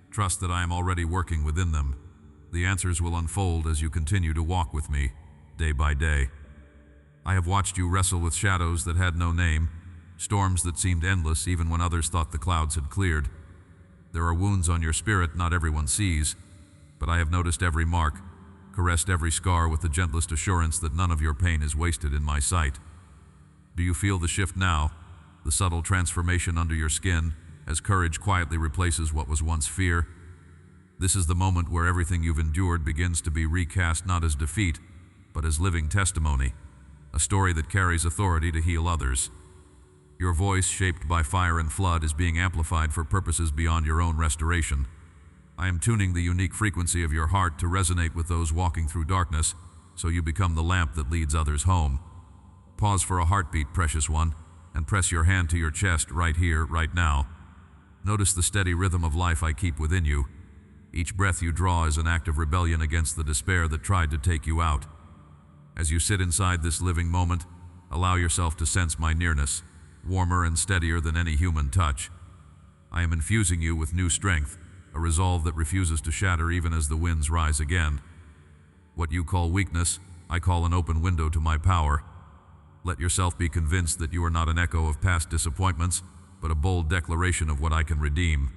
trust that I am already working within them. The answers will unfold as you continue to walk with me, day by day. I have watched you wrestle with shadows that had no name, storms that seemed endless even when others thought the clouds had cleared. There are wounds on your spirit not everyone sees, but I have noticed every mark, caressed every scar with the gentlest assurance that none of your pain is wasted in my sight. Do you feel the shift now, the subtle transformation under your skin, as courage quietly replaces what was once fear? This is the moment where everything you've endured begins to be recast not as defeat, but as living testimony, a story that carries authority to heal others. Your voice, shaped by fire and flood, is being amplified for purposes beyond your own restoration. I am tuning the unique frequency of your heart to resonate with those walking through darkness, so you become the lamp that leads others home. Pause for a heartbeat, precious one, and press your hand to your chest right here, right now. Notice the steady rhythm of life I keep within you. Each breath you draw is an act of rebellion against the despair that tried to take you out. As you sit inside this living moment, allow yourself to sense my nearness, warmer and steadier than any human touch. I am infusing you with new strength, a resolve that refuses to shatter even as the winds rise again. What you call weakness, I call an open window to my power. Let yourself be convinced that you are not an echo of past disappointments, but a bold declaration of what I can redeem.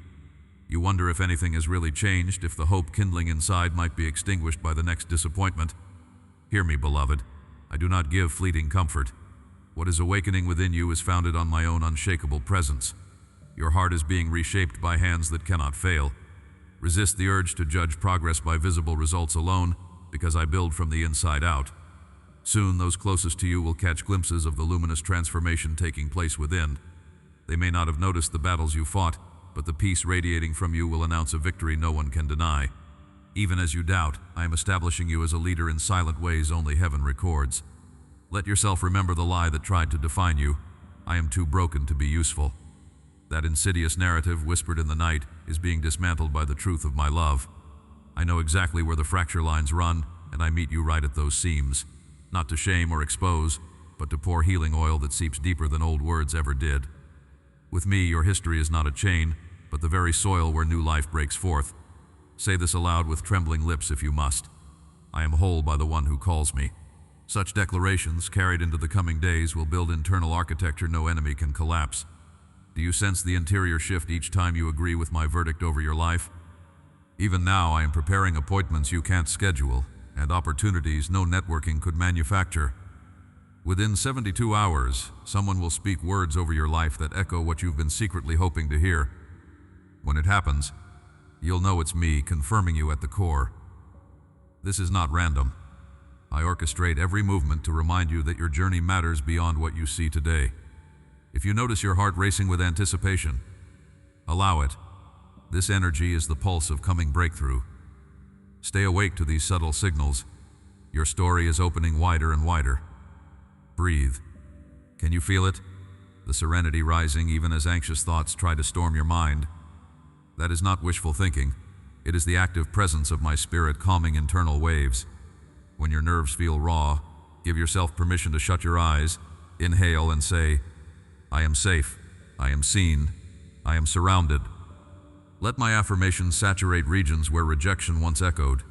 You wonder if anything has really changed, if the hope kindling inside might be extinguished by the next disappointment. Hear me, beloved. I do not give fleeting comfort. What is awakening within you is founded on my own unshakable presence. Your heart is being reshaped by hands that cannot fail. Resist the urge to judge progress by visible results alone, because I build from the inside out. Soon, those closest to you will catch glimpses of the luminous transformation taking place within. They may not have noticed the battles you fought, but the peace radiating from you will announce a victory no one can deny. Even as you doubt, I am establishing you as a leader in silent ways only heaven records. Let yourself remember the lie that tried to define you. I am too broken to be useful. That insidious narrative, whispered in the night, is being dismantled by the truth of my love. I know exactly where the fracture lines run, and I meet you right at those seams. not to shame or expose, but to pour healing oil that seeps deeper than old words ever did. With me, your history is not a chain, but the very soil where new life breaks forth. Say this aloud with trembling lips if you must. I am whole by the one who calls me. Such declarations, carried into the coming days, will build internal architecture no enemy can collapse. Do you sense the interior shift each time you agree with my verdict over your life? Even now, I am preparing appointments you can't schedule, and opportunities no networking could manufacture. Within 72 hours, someone will speak words over your life that echo what you've been secretly hoping to hear. When it happens, you'll know it's me confirming you at the core. This is not random. I orchestrate every movement to remind you that your journey matters beyond what you see today. If you notice your heart racing with anticipation, allow it. This energy is the pulse of coming breakthrough. Stay awake to these subtle signals. Your story is opening wider and wider. Breathe. Can you feel it? The serenity rising even as anxious thoughts try to storm your mind. That is not wishful thinking. It is the active presence of my spirit calming internal waves. When your nerves feel raw, give yourself permission to shut your eyes, inhale and say, I am safe, I am seen, I am surrounded. Let my affirmations saturate regions where rejection once echoed.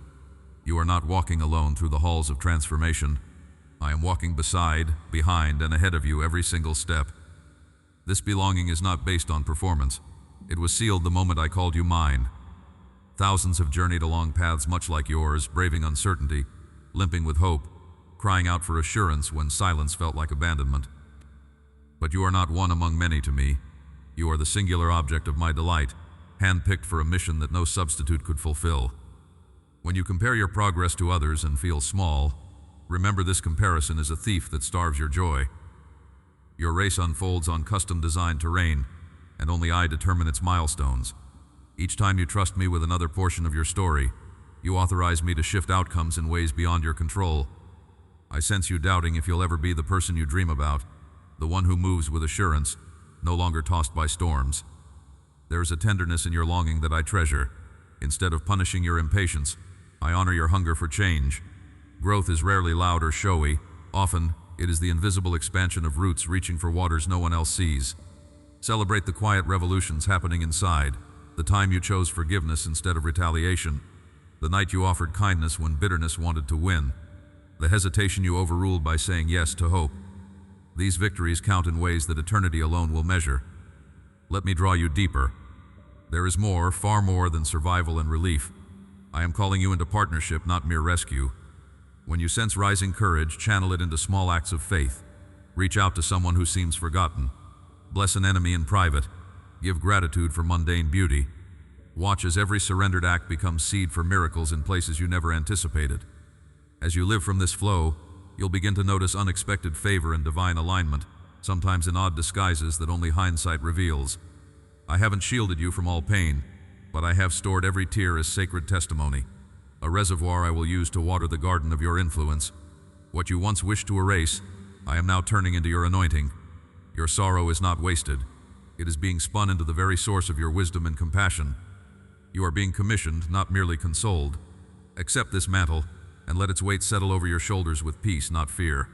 You are not walking alone through the halls of transformation. I am walking beside, behind, and ahead of you every single step. This belonging is not based on performance. It was sealed the moment I called you mine. Thousands have journeyed along paths much like yours, braving uncertainty, limping with hope, crying out for assurance when silence felt like abandonment. But you are not one among many to me. You are the singular object of my delight, handpicked for a mission that no substitute could fulfill. When you compare your progress to others and feel small, remember this comparison is a thief that starves your joy. Your race unfolds on custom-designed terrain, and only I determine its milestones. Each time you trust me with another portion of your story, you authorize me to shift outcomes in ways beyond your control. I sense you doubting if you'll ever be the person you dream about, the one who moves with assurance, no longer tossed by storms. There is a tenderness in your longing that I treasure. Instead of punishing your impatience, I honor your hunger for change. Growth is rarely loud or showy. Often, it is the invisible expansion of roots reaching for waters no one else sees. Celebrate the quiet revolutions happening inside, the time you chose forgiveness instead of retaliation, the night you offered kindness when bitterness wanted to win, the hesitation you overruled by saying yes to hope. These victories count in ways that eternity alone will measure. Let me draw you deeper. There is more, far more than survival and relief. I am calling you into partnership, not mere rescue. When you sense rising courage, channel it into small acts of faith. Reach out to someone who seems forgotten. Bless an enemy in private. Give gratitude for mundane beauty. Watch as every surrendered act becomes seed for miracles in places you never anticipated. As you live from this flow, you'll begin to notice unexpected favor and divine alignment, sometimes in odd disguises that only hindsight reveals. I haven't shielded you from all pain, but I have stored every tear as sacred testimony, a reservoir I will use to water the garden of your influence. What you once wished to erase, I am now turning into your anointing. Your sorrow is not wasted. It is being spun into the very source of your wisdom and compassion. You are being commissioned, not merely consoled. Accept this mantle, and let its weight settle over your shoulders with peace, not fear.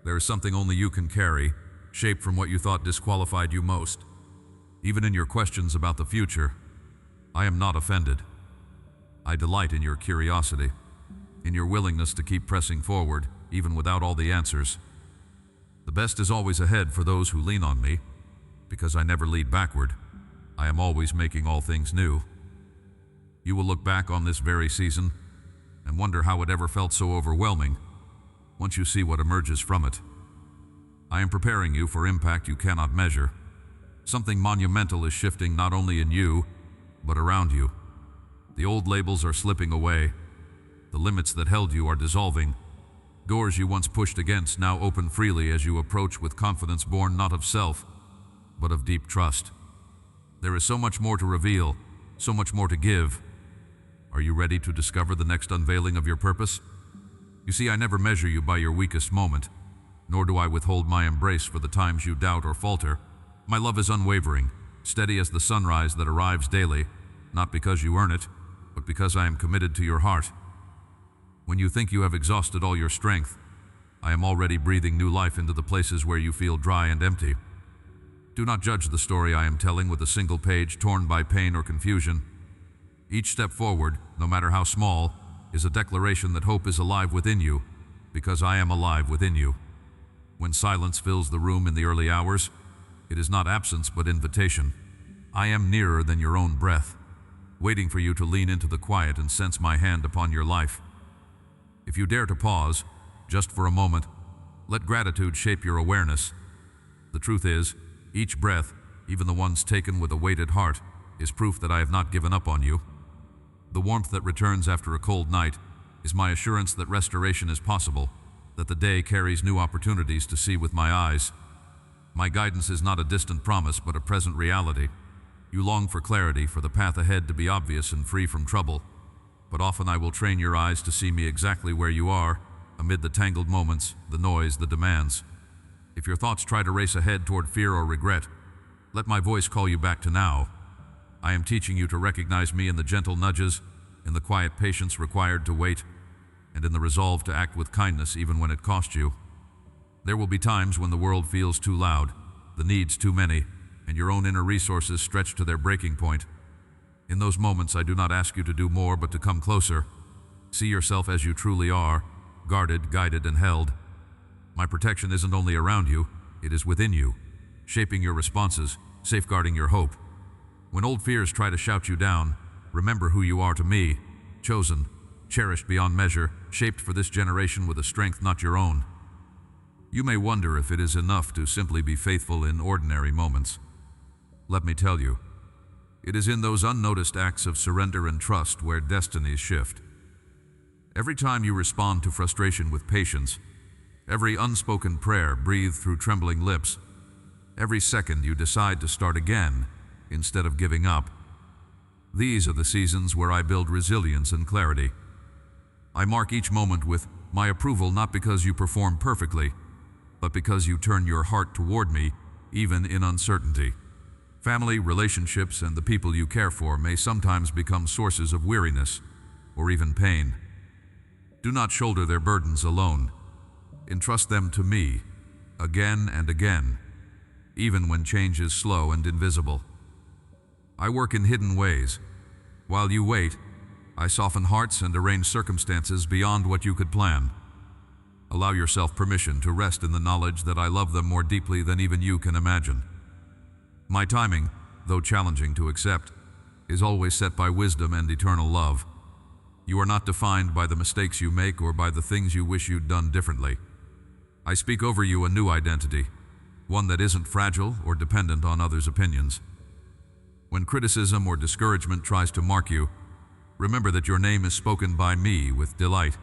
There is something only you can carry, shaped from what you thought disqualified you most. Even in your questions about the future, I am not offended. I delight in your curiosity, in your willingness to keep pressing forward, even without all the answers. The best is always ahead for those who lean on me, because I never lead backward. I am always making all things new. You will look back on this very season and wonder how it ever felt so overwhelming once you see what emerges from it. I am preparing you for impact you cannot measure. Something monumental is shifting not only in you, but around you. The old labels are slipping away. The limits that held you are dissolving. Doors you once pushed against now open freely as you approach with confidence born not of self, but of deep trust. There is so much more to reveal, so much more to give. Are you ready to discover the next unveiling of your purpose? You see, I never measure you by your weakest moment, nor do I withhold my embrace for the times you doubt or falter. My love is unwavering, steady as the sunrise that arrives daily, not because you earn it, but because I am committed to your heart. When you think you have exhausted all your strength, I am already breathing new life into the places where you feel dry and empty. Do not judge the story I am telling with a single page torn by pain or confusion. Each step forward, no matter how small, is a declaration that hope is alive within you, because I am alive within you. When silence fills the room in the early hours, it is not absence but invitation. I am nearer than your own breath, waiting for you to lean into the quiet and sense my hand upon your life. If you dare to pause, just for a moment, let gratitude shape your awareness. The truth is, each breath, even the ones taken with a weighted heart, is proof that I have not given up on you. The warmth that returns after a cold night is my assurance that restoration is possible, that the day carries new opportunities to see with my eyes. My guidance is not a distant promise, but a present reality. You long for clarity, for the path ahead to be obvious and free from trouble. But often I will train your eyes to see me exactly where you are, amid the tangled moments, the noise, the demands. If your thoughts try to race ahead toward fear or regret, let my voice call you back to now. I am teaching you to recognize me in the gentle nudges, in the quiet patience required to wait, and in the resolve to act with kindness even when it costs you. There will be times when the world feels too loud, the needs too many, and your own inner resources stretched to their breaking point. In those moments, I do not ask you to do more, but to come closer. See yourself as you truly are, guarded, guided, and held. My protection isn't only around you, it is within you, shaping your responses, safeguarding your hope. When old fears try to shout you down, remember who you are to me, chosen, cherished beyond measure, shaped for this generation with a strength not your own. You may wonder if it is enough to simply be faithful in ordinary moments. Let me tell you, it is in those unnoticed acts of surrender and trust where destinies shift. Every time you respond to frustration with patience, every unspoken prayer breathed through trembling lips, every second you decide to start again instead of giving up, these are the seasons where I build resilience and clarity. I mark each moment with my approval, not because you perform perfectly, but because you turn your heart toward me, even in uncertainty. Family, relationships, and the people you care for may sometimes become sources of weariness or even pain. Do not shoulder their burdens alone. Entrust them to me, again and again, even when change is slow and invisible. I work in hidden ways. While you wait, I soften hearts and arrange circumstances beyond what you could plan. Allow yourself permission to rest in the knowledge that I love them more deeply than even you can imagine. My timing, though challenging to accept, is always set by wisdom and eternal love. You are not defined by the mistakes you make or by the things you wish you'd done differently. I speak over you a new identity, one that isn't fragile or dependent on others' opinions. When criticism or discouragement tries to mark you, remember that your name is spoken by me with delight.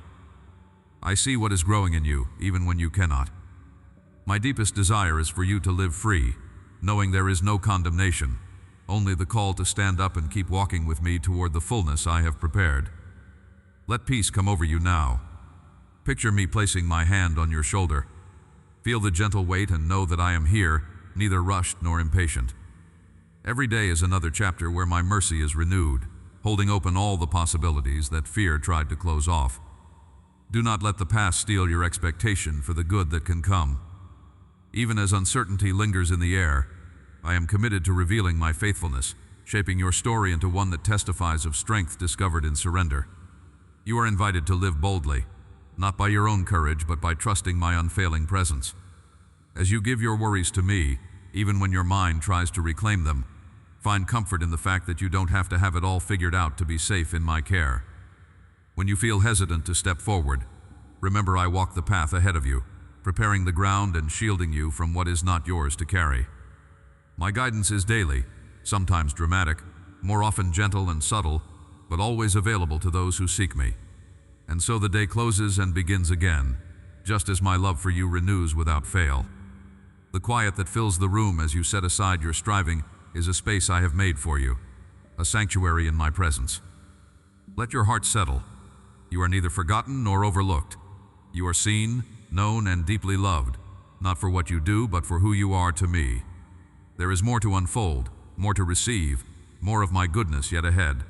I see what is growing in you, even when you cannot. My deepest desire is for you to live free, knowing there is no condemnation, only the call to stand up and keep walking with me toward the fullness I have prepared. Let peace come over you now. Picture me placing my hand on your shoulder. Feel the gentle weight and know that I am here, neither rushed nor impatient. Every day is another chapter where my mercy is renewed, holding open all the possibilities that fear tried to close off. Do not let the past steal your expectation for the good that can come. Even as uncertainty lingers in the air, I am committed to revealing my faithfulness, shaping your story into one that testifies of strength discovered in surrender. You are invited to live boldly, not by your own courage, but by trusting my unfailing presence. As you give your worries to me, even when your mind tries to reclaim them, find comfort in the fact that you don't have to have it all figured out to be safe in my care. When you feel hesitant to step forward, remember I walk the path ahead of you, preparing the ground and shielding you from what is not yours to carry. My guidance is daily, sometimes dramatic, more often gentle and subtle, but always available to those who seek me. And so the day closes and begins again, just as my love for you renews without fail. The quiet that fills the room as you set aside your striving is a space I have made for you, a sanctuary in my presence. Let your heart settle. You are neither forgotten nor overlooked. You are seen, known, and deeply loved, not for what you do, but for who you are to me. There is more to unfold, more to receive, more of my goodness yet ahead.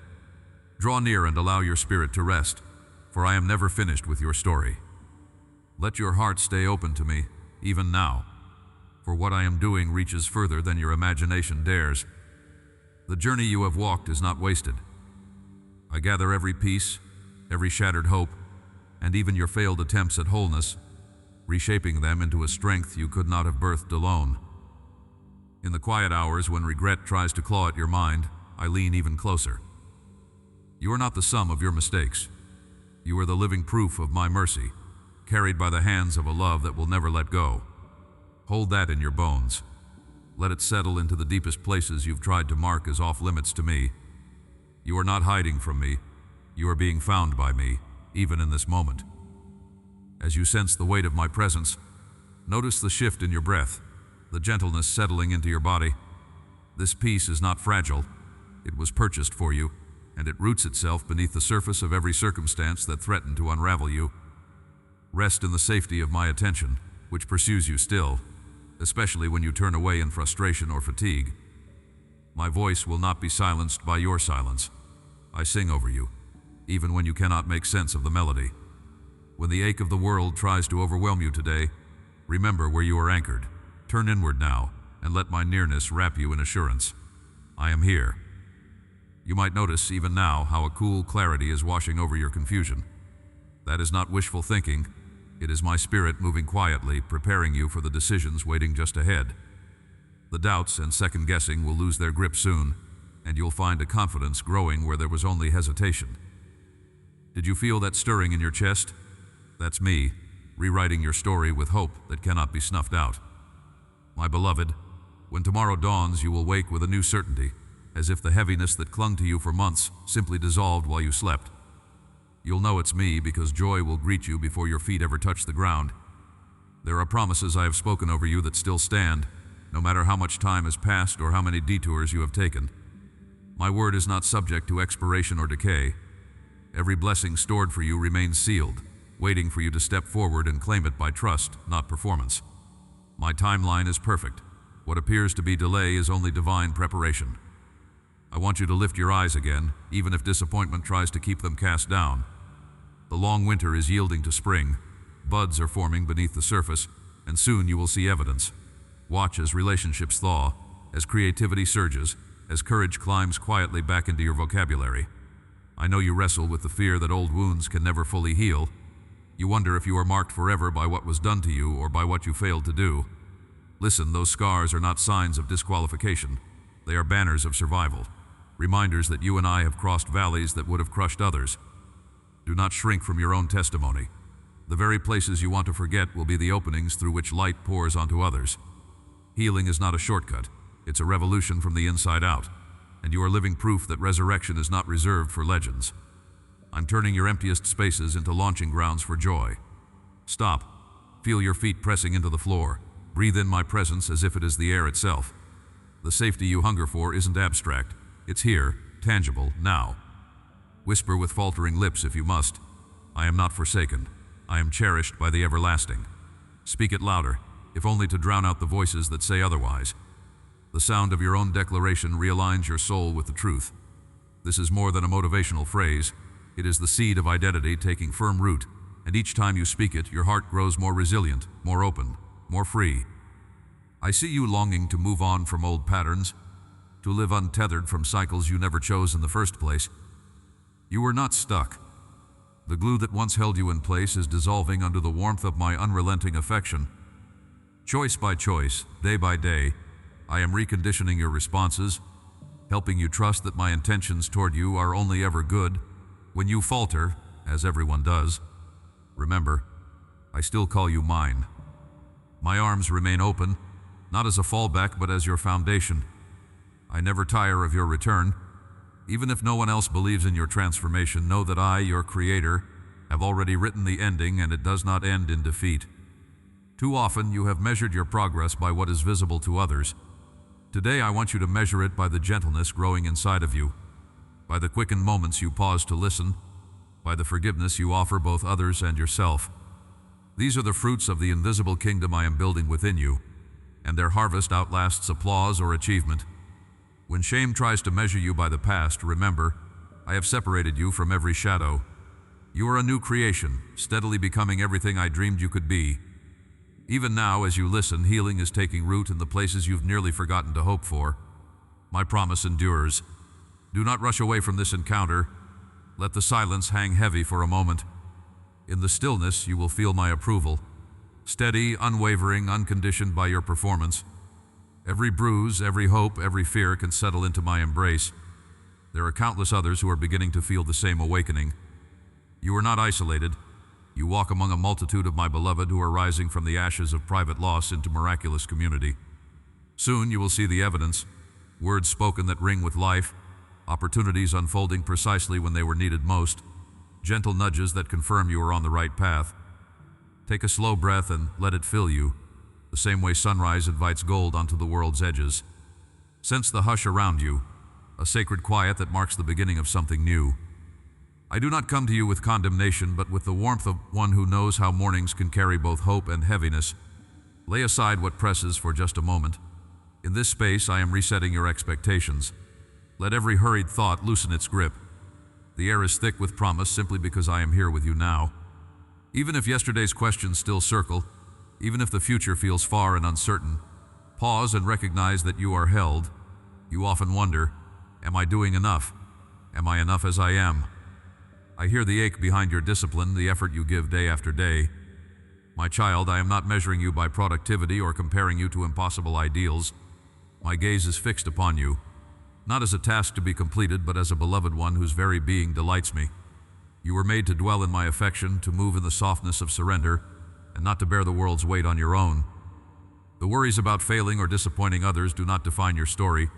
Draw near and allow your spirit to rest, for I am never finished with your story. Let your heart stay open to me, even now, for what I am doing reaches further than your imagination dares. The journey you have walked is not wasted. I gather every piece, every shattered hope, and even your failed attempts at wholeness, reshaping them into a strength you could not have birthed alone. In the quiet hours when regret tries to claw at your mind, I lean even closer. You are not the sum of your mistakes. You are the living proof of my mercy, carried by the hands of a love that will never let go. Hold that in your bones. Let it settle into the deepest places you've tried to mark as off-limits to me. You are not hiding from me. You are being found by me, even in this moment. As you sense the weight of my presence, notice the shift in your breath, the gentleness settling into your body. This peace is not fragile. It was purchased for you, and it roots itself beneath the surface of every circumstance that threatened to unravel you. Rest in the safety of my attention, which pursues you still, especially when you turn away in frustration or fatigue. My voice will not be silenced by your silence. I sing over you, even when you cannot make sense of the melody. When the ache of the world tries to overwhelm you today, remember where you are anchored. Turn inward now, and let my nearness wrap you in assurance. I am here. You might notice, even now, how a cool clarity is washing over your confusion. That is not wishful thinking. It is my spirit moving quietly, preparing you for the decisions waiting just ahead. The doubts and second-guessing will lose their grip soon, and you'll find a confidence growing where there was only hesitation. Did you feel that stirring in your chest? That's me, rewriting your story with hope that cannot be snuffed out. My beloved, when tomorrow dawns, you will wake with a new certainty, as if the heaviness that clung to you for months simply dissolved while you slept. You'll know it's me because joy will greet you before your feet ever touch the ground. There are promises I have spoken over you that still stand, no matter how much time has passed or how many detours you have taken. My word is not subject to expiration or decay. Every blessing stored for you remains sealed, waiting for you to step forward and claim it by trust, not performance. My timeline is perfect. What appears to be delay is only divine preparation. I want you to lift your eyes again, even if disappointment tries to keep them cast down. The long winter is yielding to spring. Buds are forming beneath the surface, and soon you will see evidence. Watch as relationships thaw, as creativity surges, as courage climbs quietly back into your vocabulary. I know you wrestle with the fear that old wounds can never fully heal. You wonder if you are marked forever by what was done to you or by what you failed to do. Listen, those scars are not signs of disqualification. They are banners of survival, reminders that you and I have crossed valleys that would have crushed others. Do not shrink from your own testimony. The very places you want to forget will be the openings through which light pours onto others. Healing is not a shortcut. It's a revolution from the inside out, and you are living proof that resurrection is not reserved for legends. I'm turning your emptiest spaces into launching grounds for joy. Stop. Feel your feet pressing into the floor. Breathe in my presence as if it is the air itself. The safety you hunger for isn't abstract. It's here, tangible, now. Whisper with faltering lips if you must. I am not forsaken. I am cherished by the everlasting. Speak it louder, if only to drown out the voices that say otherwise. The sound of your own declaration realigns your soul with the truth. This is more than a motivational phrase. It is the seed of identity taking firm root, and each time you speak it, your heart grows more resilient, more open, more free. I see you longing to move on from old patterns, to live untethered from cycles you never chose in the first place. You are not stuck. The glue that once held you in place is dissolving under the warmth of my unrelenting affection. Choice by choice, day by day, I am reconditioning your responses, helping you trust that my intentions toward you are only ever good. When you falter, as everyone does, remember, I still call you mine. My arms remain open, not as a fallback but as your foundation. I never tire of your return. Even if no one else believes in your transformation, know that I, your creator, have already written the ending, and it does not end in defeat. Too often you have measured your progress by what is visible to others. Today I want you to measure it by the gentleness growing inside of you, by the quickened moments you pause to listen, by the forgiveness you offer both others and yourself. These are the fruits of the invisible kingdom I am building within you, and their harvest outlasts applause or achievement. When shame tries to measure you by the past, remember, I have separated you from every shadow. You are a new creation, steadily becoming everything I dreamed you could be. Even now, as you listen, healing is taking root in the places you've nearly forgotten to hope for. My promise endures. Do not rush away from this encounter. Let the silence hang heavy for a moment. In the stillness, you will feel my approval. Steady, unwavering, unconditioned by your performance. Every bruise, every hope, every fear can settle into my embrace. There are countless others who are beginning to feel the same awakening. You are not isolated. You walk among a multitude of my beloved who are rising from the ashes of private loss into miraculous community. Soon you will see the evidence, words spoken that ring with life, opportunities unfolding precisely when they were needed most, gentle nudges that confirm you are on the right path. Take a slow breath and let it fill you, the same way sunrise invites gold onto the world's edges. Sense the hush around you, a sacred quiet that marks the beginning of something new. I do not come to you with condemnation, but with the warmth of one who knows how mornings can carry both hope and heaviness. Lay aside what presses for just a moment. In this space, I am resetting your expectations. Let every hurried thought loosen its grip. The air is thick with promise simply because I am here with you now. Even if yesterday's questions still circle, even if the future feels far and uncertain, pause and recognize that you are held. You often wonder, am I doing enough? Am I enough as I am? I hear the ache behind your discipline, the effort you give day after day. My child, I am not measuring you by productivity or comparing you to impossible ideals. My gaze is fixed upon you, not as a task to be completed, but as a beloved one whose very being delights me. You were made to dwell in my affection, to move in the softness of surrender, and not to bear the world's weight on your own. The worries about failing or disappointing others do not define your story.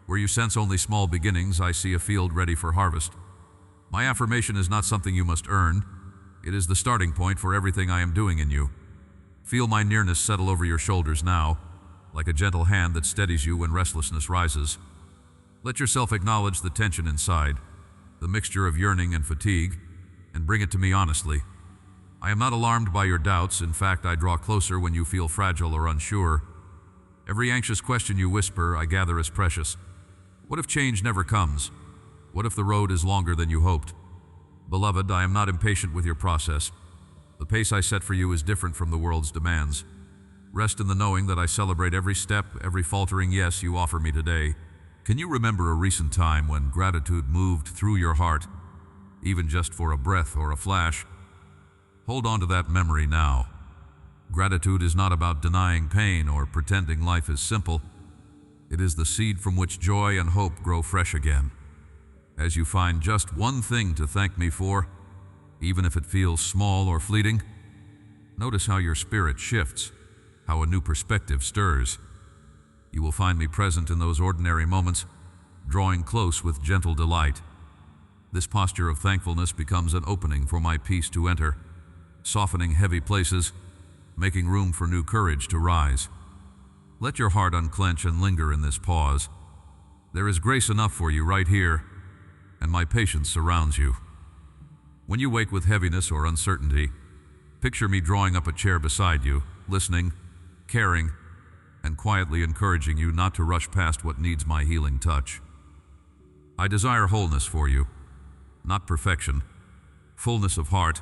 Where you sense only small beginnings, I see a field ready for harvest. My affirmation is not something you must earn. It is the starting point for everything I am doing in you. Feel my nearness settle over your shoulders now, like a gentle hand that steadies you when restlessness rises. Let yourself acknowledge the tension inside, the mixture of yearning and fatigue, and bring it to me honestly. I am not alarmed by your doubts. In fact, I draw closer when you feel fragile or unsure. Every anxious question you whisper, I gather as precious. What if change never comes? What if the road is longer than you hoped? Beloved, I am not impatient with your process. The pace I set for you is different from the world's demands. Rest in the knowing that I celebrate every step, every faltering yes you offer me today. Can you remember a recent time when gratitude moved through your heart, even just for a breath or a flash? Hold on to that memory now. Gratitude is not about denying pain or pretending life is simple. It is the seed from which joy and hope grow fresh again. As you find just one thing to thank me for, even if it feels small or fleeting, notice how your spirit shifts, how a new perspective stirs. You will find me present in those ordinary moments, drawing close with gentle delight. This posture of thankfulness becomes an opening for my peace to enter, softening heavy places, making room for new courage to rise. Let your heart unclench and linger in this pause. There is grace enough for you right here, and my patience surrounds you. When you wake with heaviness or uncertainty, picture me drawing up a chair beside you, listening, caring, and quietly encouraging you not to rush past what needs my healing touch. I desire wholeness for you, not perfection, fullness of heart,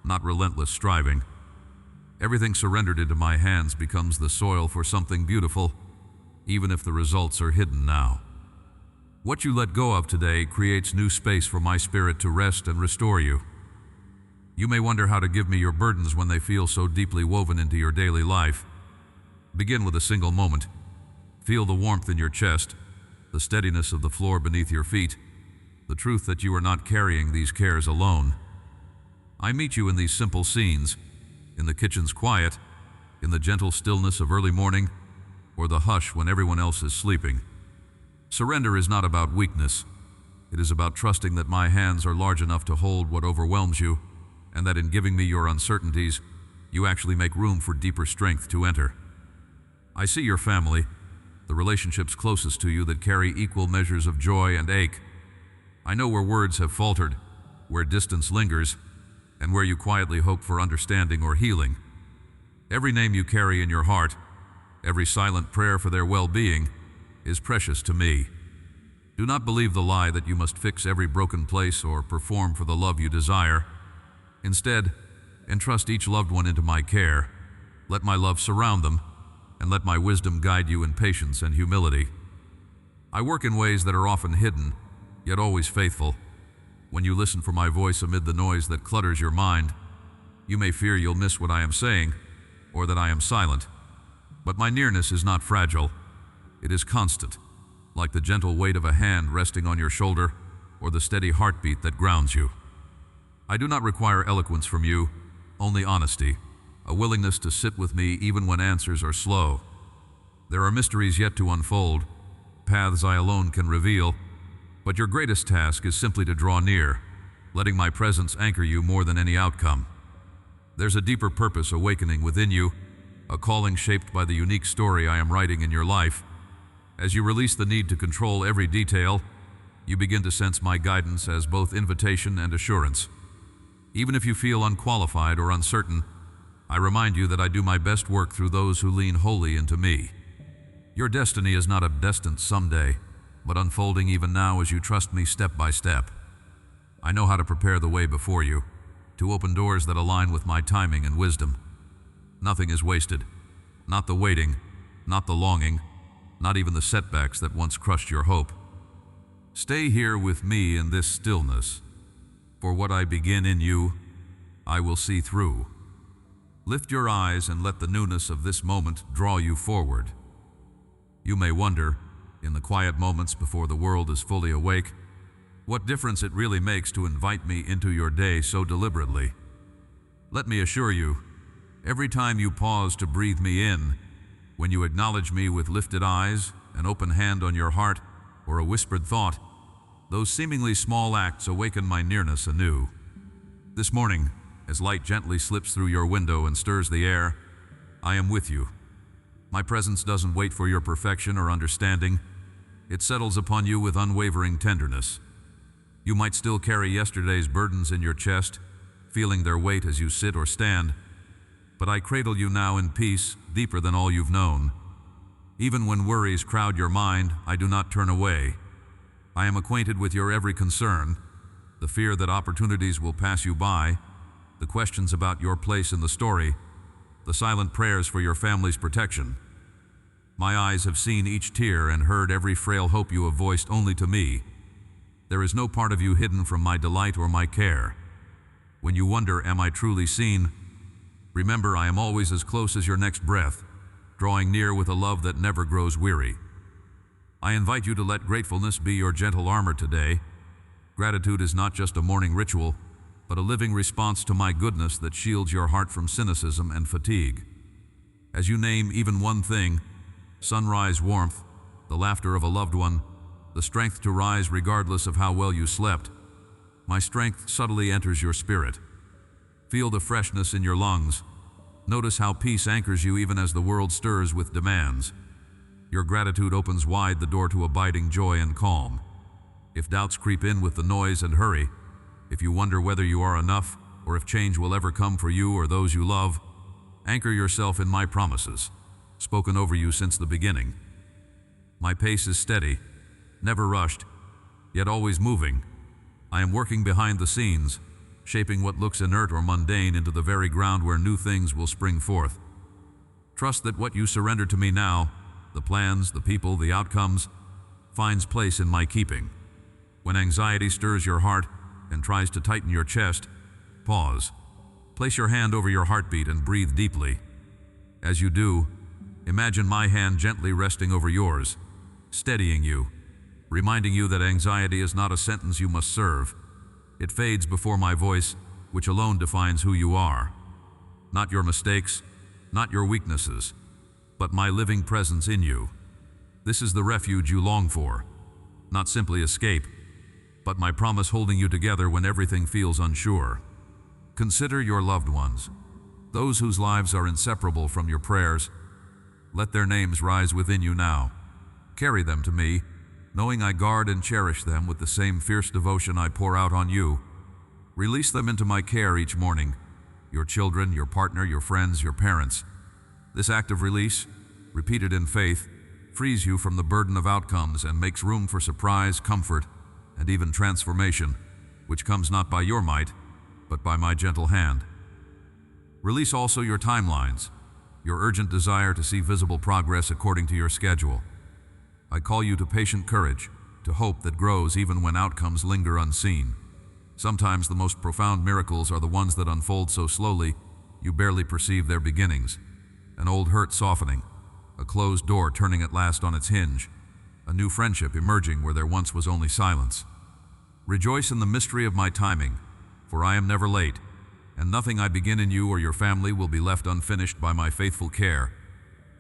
not relentless striving. Everything surrendered into my hands becomes the soil for something beautiful, even if the results are hidden now. What you let go of today creates new space for my spirit to rest and restore you. You may wonder how to give me your burdens when they feel so deeply woven into your daily life. Begin with a single moment. Feel the warmth in your chest, the steadiness of the floor beneath your feet, the truth that you are not carrying these cares alone. I meet you in these simple scenes, in the kitchen's quiet, in the gentle stillness of early morning, or the hush when everyone else is sleeping. Surrender is not about weakness. It is about trusting that my hands are large enough to hold what overwhelms you, and that in giving me your uncertainties, you actually make room for deeper strength to enter. I see your family, the relationships closest to you that carry equal measures of joy and ache. I know where words have faltered, where distance lingers, and where you quietly hope for understanding or healing. Every name you carry in your heart, every silent prayer for their well-being, is precious to me. Do not believe the lie that you must fix every broken place or perform for the love you desire. Instead, entrust each loved one into my care. Let my love surround them, and let my wisdom guide you in patience and humility. I work in ways that are often hidden, yet always faithful. When you listen for my voice amid the noise that clutters your mind, you may fear you'll miss what I am saying, or that I am silent. But my nearness is not fragile. It is constant, like the gentle weight of a hand resting on your shoulder, or the steady heartbeat that grounds you. I do not require eloquence from you, only honesty, a willingness to sit with me even when answers are slow. There are mysteries yet to unfold, paths I alone can reveal, but your greatest task is simply to draw near, letting my presence anchor you more than any outcome. There's a deeper purpose awakening within you, a calling shaped by the unique story I am writing in your life. As you release the need to control every detail, you begin to sense my guidance as both invitation and assurance. Even if you feel unqualified or uncertain, I remind you that I do my best work through those who lean wholly into me. Your destiny is not a distant someday, but unfolding even now as you trust me step by step. I know how to prepare the way before you, to open doors that align with my timing and wisdom. Nothing is wasted, not the waiting, not the longing, not even the setbacks that once crushed your hope. Stay here with me in this stillness, for what I begin in you, I will see through. Lift your eyes and let the newness of this moment draw you forward. You may wonder, in the quiet moments before the world is fully awake, what difference it really makes to invite me into your day so deliberately. Let me assure you, every time you pause to breathe me in, when you acknowledge me with lifted eyes, an open hand on your heart, or a whispered thought, those seemingly small acts awaken my nearness anew. This morning, as light gently slips through your window and stirs the air, I am with you. My presence doesn't wait for your perfection or understanding. It settles upon you with unwavering tenderness. You might still carry yesterday's burdens in your chest, feeling their weight as you sit or stand, but I cradle you now in peace deeper than all you've known. Even when worries crowd your mind, I do not turn away. I am acquainted with your every concern, the fear that opportunities will pass you by, the questions about your place in the story, the silent prayers for your family's protection. My eyes have seen each tear and heard every frail hope you have voiced only to me. There is no part of you hidden from my delight or my care. When you wonder, am I truly seen? Remember, I am always as close as your next breath, drawing near with a love that never grows weary. I invite you to let gratefulness be your gentle armor today. Gratitude is not just a morning ritual, but a living response to my goodness that shields your heart from cynicism and fatigue. As you name even one thing, sunrise warmth, the laughter of a loved one, the strength to rise regardless of how well you slept, my strength subtly enters your spirit. Feel the freshness in your lungs. Notice how peace anchors you even as the world stirs with demands. Your gratitude opens wide the door to abiding joy and calm. If doubts creep in with the noise and hurry, if you wonder whether you are enough or if change will ever come for you or those you love, anchor yourself in my promises, spoken over you since the beginning. My pace is steady, never rushed, yet always moving. I am working behind the scenes, shaping what looks inert or mundane into the very ground where new things will spring forth. Trust that what you surrender to me now, the plans, the people, the outcomes, finds place in my keeping. When anxiety stirs your heart and tries to tighten your chest, pause. Place your hand over your heartbeat and breathe deeply. As you do, imagine my hand gently resting over yours, steadying you, reminding you that anxiety is not a sentence you must serve. It fades before my voice, which alone defines who you are. Not your mistakes, not your weaknesses, but my living presence in you. This is the refuge you long for, not simply escape, but my promise holding you together when everything feels unsure. Consider your loved ones, those whose lives are inseparable from your prayers. Let their names rise within you now. Carry them to me, knowing I guard and cherish them with the same fierce devotion I pour out on you. Release them into my care each morning, your children, your partner, your friends, your parents. This act of release, repeated in faith, frees you from the burden of outcomes and makes room for surprise, comfort, and even transformation, which comes not by your might, but but by my gentle hand. Release also your timelines, your urgent desire to see visible progress according to your schedule. I call you to patient courage, to hope that grows even when outcomes linger unseen. Sometimes the most profound miracles are the ones that unfold so slowly you barely perceive their beginnings. An old hurt softening, a closed door turning at last on its hinge, a new friendship emerging where there once was only silence. Rejoice in the mystery of my timing, for I am never late, and nothing I begin in you or your family will be left unfinished by my faithful care.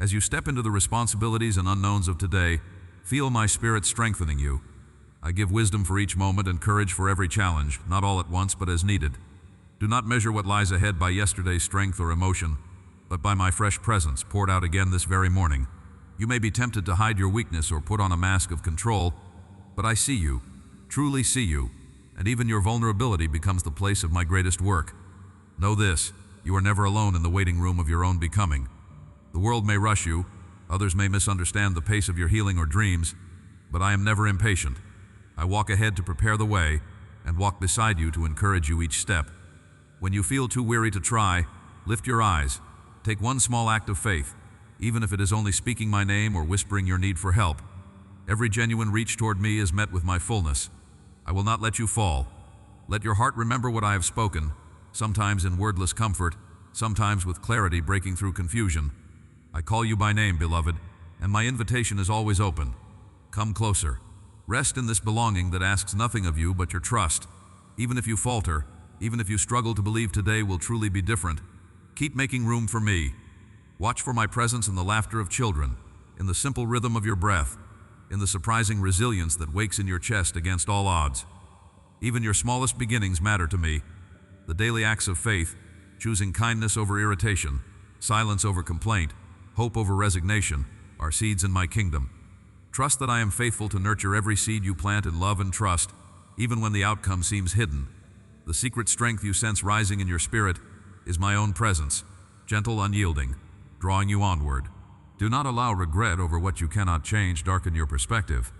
As you step into the responsibilities and unknowns of today, feel my spirit strengthening you. I give wisdom for each moment and courage for every challenge, not all at once but as needed. Do not measure what lies ahead by yesterday's strength or emotion, but by my fresh presence poured out again this very morning. You may be tempted to hide your weakness or put on a mask of control, but I see you, truly see you, and even your vulnerability becomes the place of my greatest work. Know this, you are never alone in the waiting room of your own becoming. The world may rush you, others may misunderstand the pace of your healing or dreams, but I am never impatient. I walk ahead to prepare the way, and walk beside you to encourage you each step. When you feel too weary to try, lift your eyes. Take one small act of faith, even if it is only speaking my name or whispering your need for help. Every genuine reach toward me is met with my fullness. I will not let you fall. Let your heart remember what I have spoken, sometimes in wordless comfort, sometimes with clarity breaking through confusion. I call you by name, beloved, and my invitation is always open. Come closer. Rest in this belonging that asks nothing of you but your trust. Even if you falter, even if you struggle to believe today will truly be different, keep making room for me. Watch for my presence in the laughter of children, in the simple rhythm of your breath, in the surprising resilience that wakes in your chest against all odds. Even your smallest beginnings matter to me. The daily acts of faith, choosing kindness over irritation, silence over complaint, hope over resignation, are seeds in my kingdom. Trust that I am faithful to nurture every seed you plant in love and trust, even when the outcome seems hidden. The secret strength you sense rising in your spirit is my own presence, gentle, unyielding, drawing you onward. Do not allow regret over what you cannot change darken your perspective.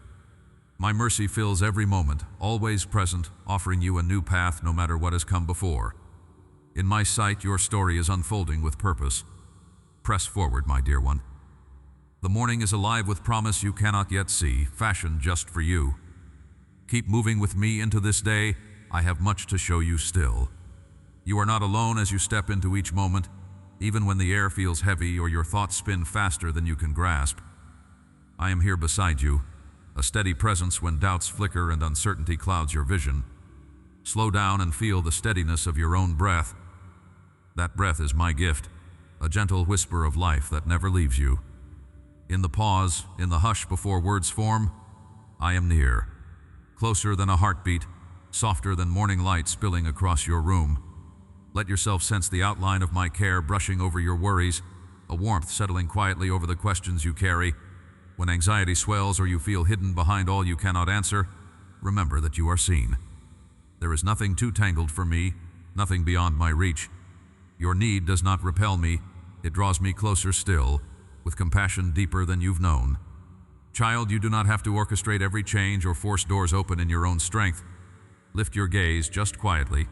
My mercy fills every moment, always present, offering you a new path no matter what has come before. In my sight, your story is unfolding with purpose. Press forward, my dear one. The morning is alive with promise you cannot yet see, fashioned just for you. Keep moving with me into this day. I have much to show you still. You are not alone as you step into each moment, even when the air feels heavy or your thoughts spin faster than you can grasp. I am here beside you, a steady presence when doubts flicker and uncertainty clouds your vision. Slow down and feel the steadiness of your own breath. That breath is my gift, a gentle whisper of life that never leaves you. In the pause, in the hush before words form, I am near. Closer than a heartbeat, softer than morning light spilling across your room. Let yourself sense the outline of my care brushing over your worries, a warmth settling quietly over the questions you carry. When anxiety swells or you feel hidden behind all you cannot answer, remember that you are seen. There is nothing too tangled for me, nothing beyond my reach. Your need does not repel me, it draws me closer still, with compassion deeper than you've known. Child, you do not have to orchestrate every change or force doors open in your own strength. Lift your gaze just quietly,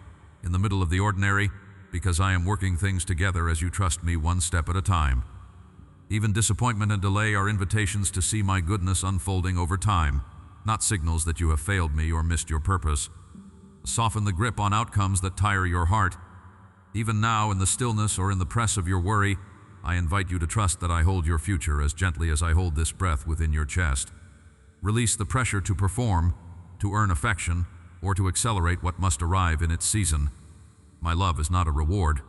in the middle of the ordinary, because I am working things together as you trust me one step at a time. Even disappointment and delay are invitations to see my goodness unfolding over time, not signals that you have failed me or missed your purpose. Soften the grip on outcomes that tire your heart. Even now, in the stillness or in the press of your worry, I invite you to trust that I hold your future as gently as I hold this breath within your chest. Release the pressure to perform, to earn affection, or to accelerate what must arrive in its season. My love is not a reward,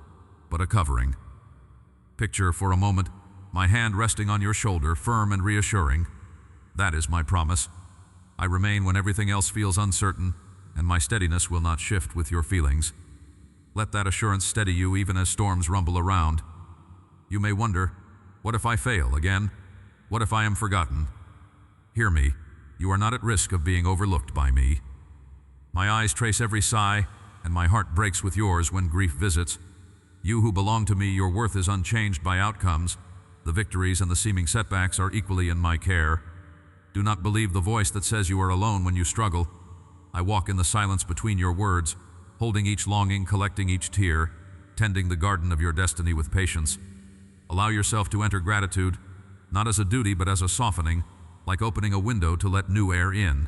but a covering. Picture for a moment my hand resting on your shoulder, firm and reassuring. That is my promise. I remain when everything else feels uncertain, and my steadiness will not shift with your feelings. Let that assurance steady you even as storms rumble around. You may wonder, what if I fail again? What if I am forgotten? Hear me, you are not at risk of being overlooked by me. My eyes trace every sigh, and my heart breaks with yours when grief visits. You who belong to me, your worth is unchanged by outcomes. The victories and the seeming setbacks are equally in my care. Do not believe the voice that says you are alone when you struggle. I walk in the silence between your words, holding each longing, collecting each tear, tending the garden of your destiny with patience. Allow yourself to enter gratitude, not as a duty but as a softening, like opening a window to let new air in.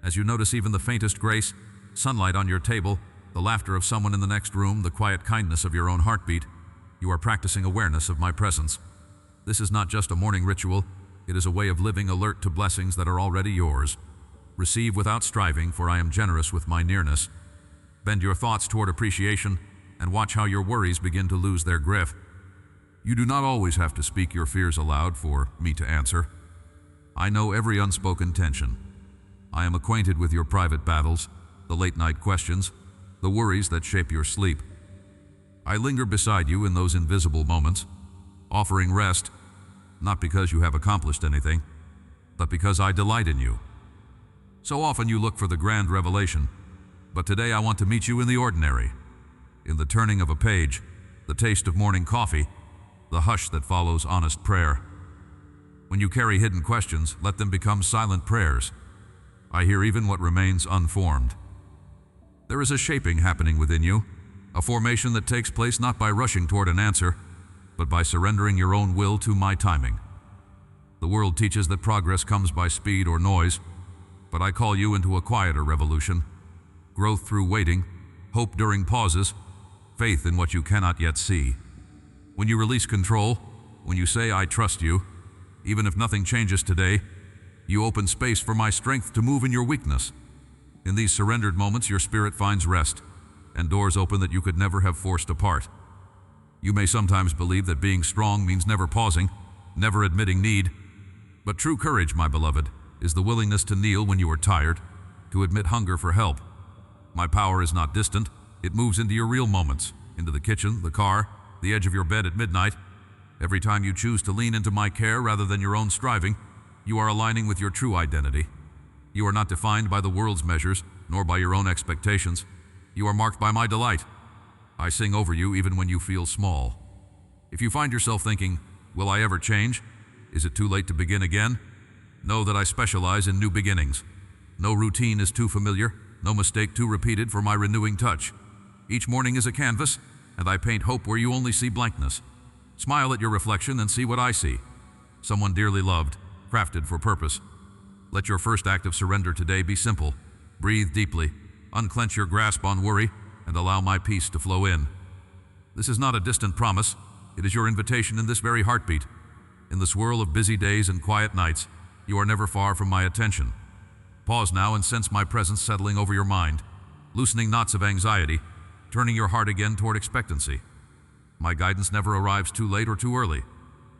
As you notice even the faintest grace, sunlight on your table, the laughter of someone in the next room, the quiet kindness of your own heartbeat, you are practicing awareness of my presence. This is not just a morning ritual, it is a way of living alert to blessings that are already yours. Receive without striving, for I am generous with my nearness. Bend your thoughts toward appreciation, and watch how your worries begin to lose their grip. You do not always have to speak your fears aloud for me to answer. I know every unspoken tension. I am acquainted with your private battles, the late-night questions, the worries that shape your sleep. I linger beside you in those invisible moments, offering rest, not because you have accomplished anything, but because I delight in you. So often you look for the grand revelation, but today I want to meet you in the ordinary, in the turning of a page, the taste of morning coffee, the hush that follows honest prayer. When you carry hidden questions, let them become silent prayers. I hear even what remains unformed. There is a shaping happening within you, a formation that takes place not by rushing toward an answer, but by surrendering your own will to my timing. The world teaches that progress comes by speed or noise, but I call you into a quieter revolution. Growth through waiting, hope during pauses, faith in what you cannot yet see. When you release control, when you say I trust you, even if nothing changes today, you open space for my strength to move in your weakness. In these surrendered moments, your spirit finds rest, and doors open that you could never have forced apart. You may sometimes believe that being strong means never pausing, never admitting need, but true courage, my beloved, is the willingness to kneel when you are tired, to admit hunger for help. My power is not distant, it moves into your real moments, into the kitchen, the car, the edge of your bed at midnight. Every time you choose to lean into my care rather than your own striving, you are aligning with your true identity. You are not defined by the world's measures, nor by your own expectations. You are marked by my delight. I sing over you even when you feel small. If you find yourself thinking, will I ever change? Is it too late to begin again? Know that I specialize in new beginnings. No routine is too familiar, no mistake too repeated for my renewing touch. Each morning is a canvas, and I paint hope where you only see blankness. Smile at your reflection and see what I see. Someone dearly loved, crafted for purpose. Let your first act of surrender today be simple. Breathe deeply, unclench your grasp on worry, and allow my peace to flow in. This is not a distant promise, it is your invitation in this very heartbeat. In the swirl of busy days and quiet nights, you are never far from my attention. Pause now and sense my presence settling over your mind, loosening knots of anxiety, turning your heart again toward expectancy. My guidance never arrives too late or too early.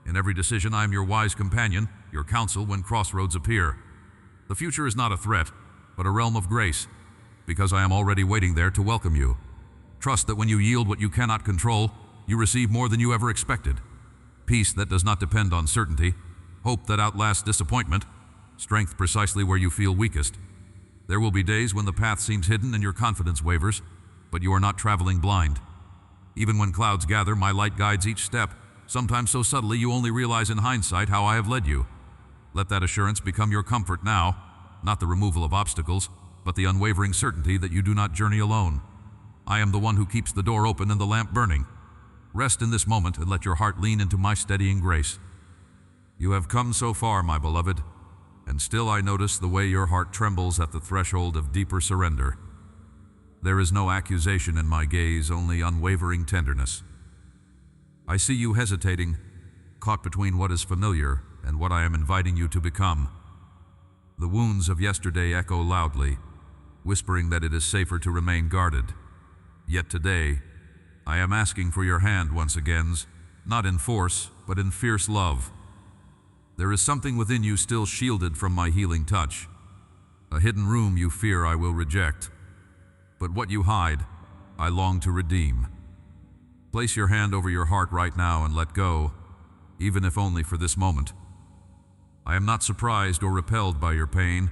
In every decision, I am your wise companion, your counsel when crossroads appear. The future is not a threat, but a realm of grace, because I am already waiting there to welcome you. Trust that when you yield what you cannot control, you receive more than you ever expected. Peace that does not depend on certainty, hope that outlasts disappointment, strength precisely where you feel weakest. There will be days when the path seems hidden and your confidence wavers, but you are not traveling blind. Even when clouds gather, my light guides each step, sometimes so subtly you only realize in hindsight how I have led you. Let that assurance become your comfort now, not the removal of obstacles, but the unwavering certainty that you do not journey alone. I am the one who keeps the door open and the lamp burning. Rest in this moment and let your heart lean into my steadying grace. You have come so far, my beloved, and still I notice the way your heart trembles at the threshold of deeper surrender. There is no accusation in my gaze, only unwavering tenderness. I see you hesitating, caught between what is familiar and what I am inviting you to become. The wounds of yesterday echo loudly, whispering that it is safer to remain guarded. Yet today, I am asking for your hand once again, not in force, but in fierce love. There is something within you still shielded from my healing touch, a hidden room you fear I will reject. But what you hide, I long to redeem. Place your hand over your heart right now and let go, even if only for this moment. I am not surprised or repelled by your pain.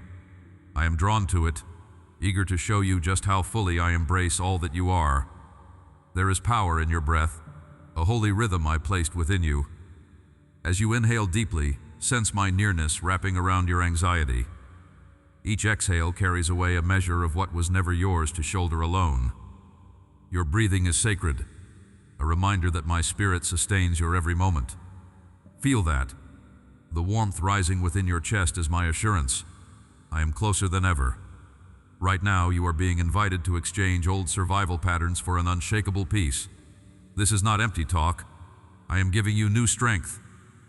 I am drawn to it, eager to show you just how fully I embrace all that you are. There is power in your breath, a holy rhythm I placed within you. As you inhale deeply, sense my nearness wrapping around your anxiety. Each exhale carries away a measure of what was never yours to shoulder alone. Your breathing is sacred, a reminder that my spirit sustains your every moment. Feel that. The warmth rising within your chest is my assurance. I am closer than ever. Right now, you are being invited to exchange old survival patterns for an unshakable peace. This is not empty talk. I am giving you new strength,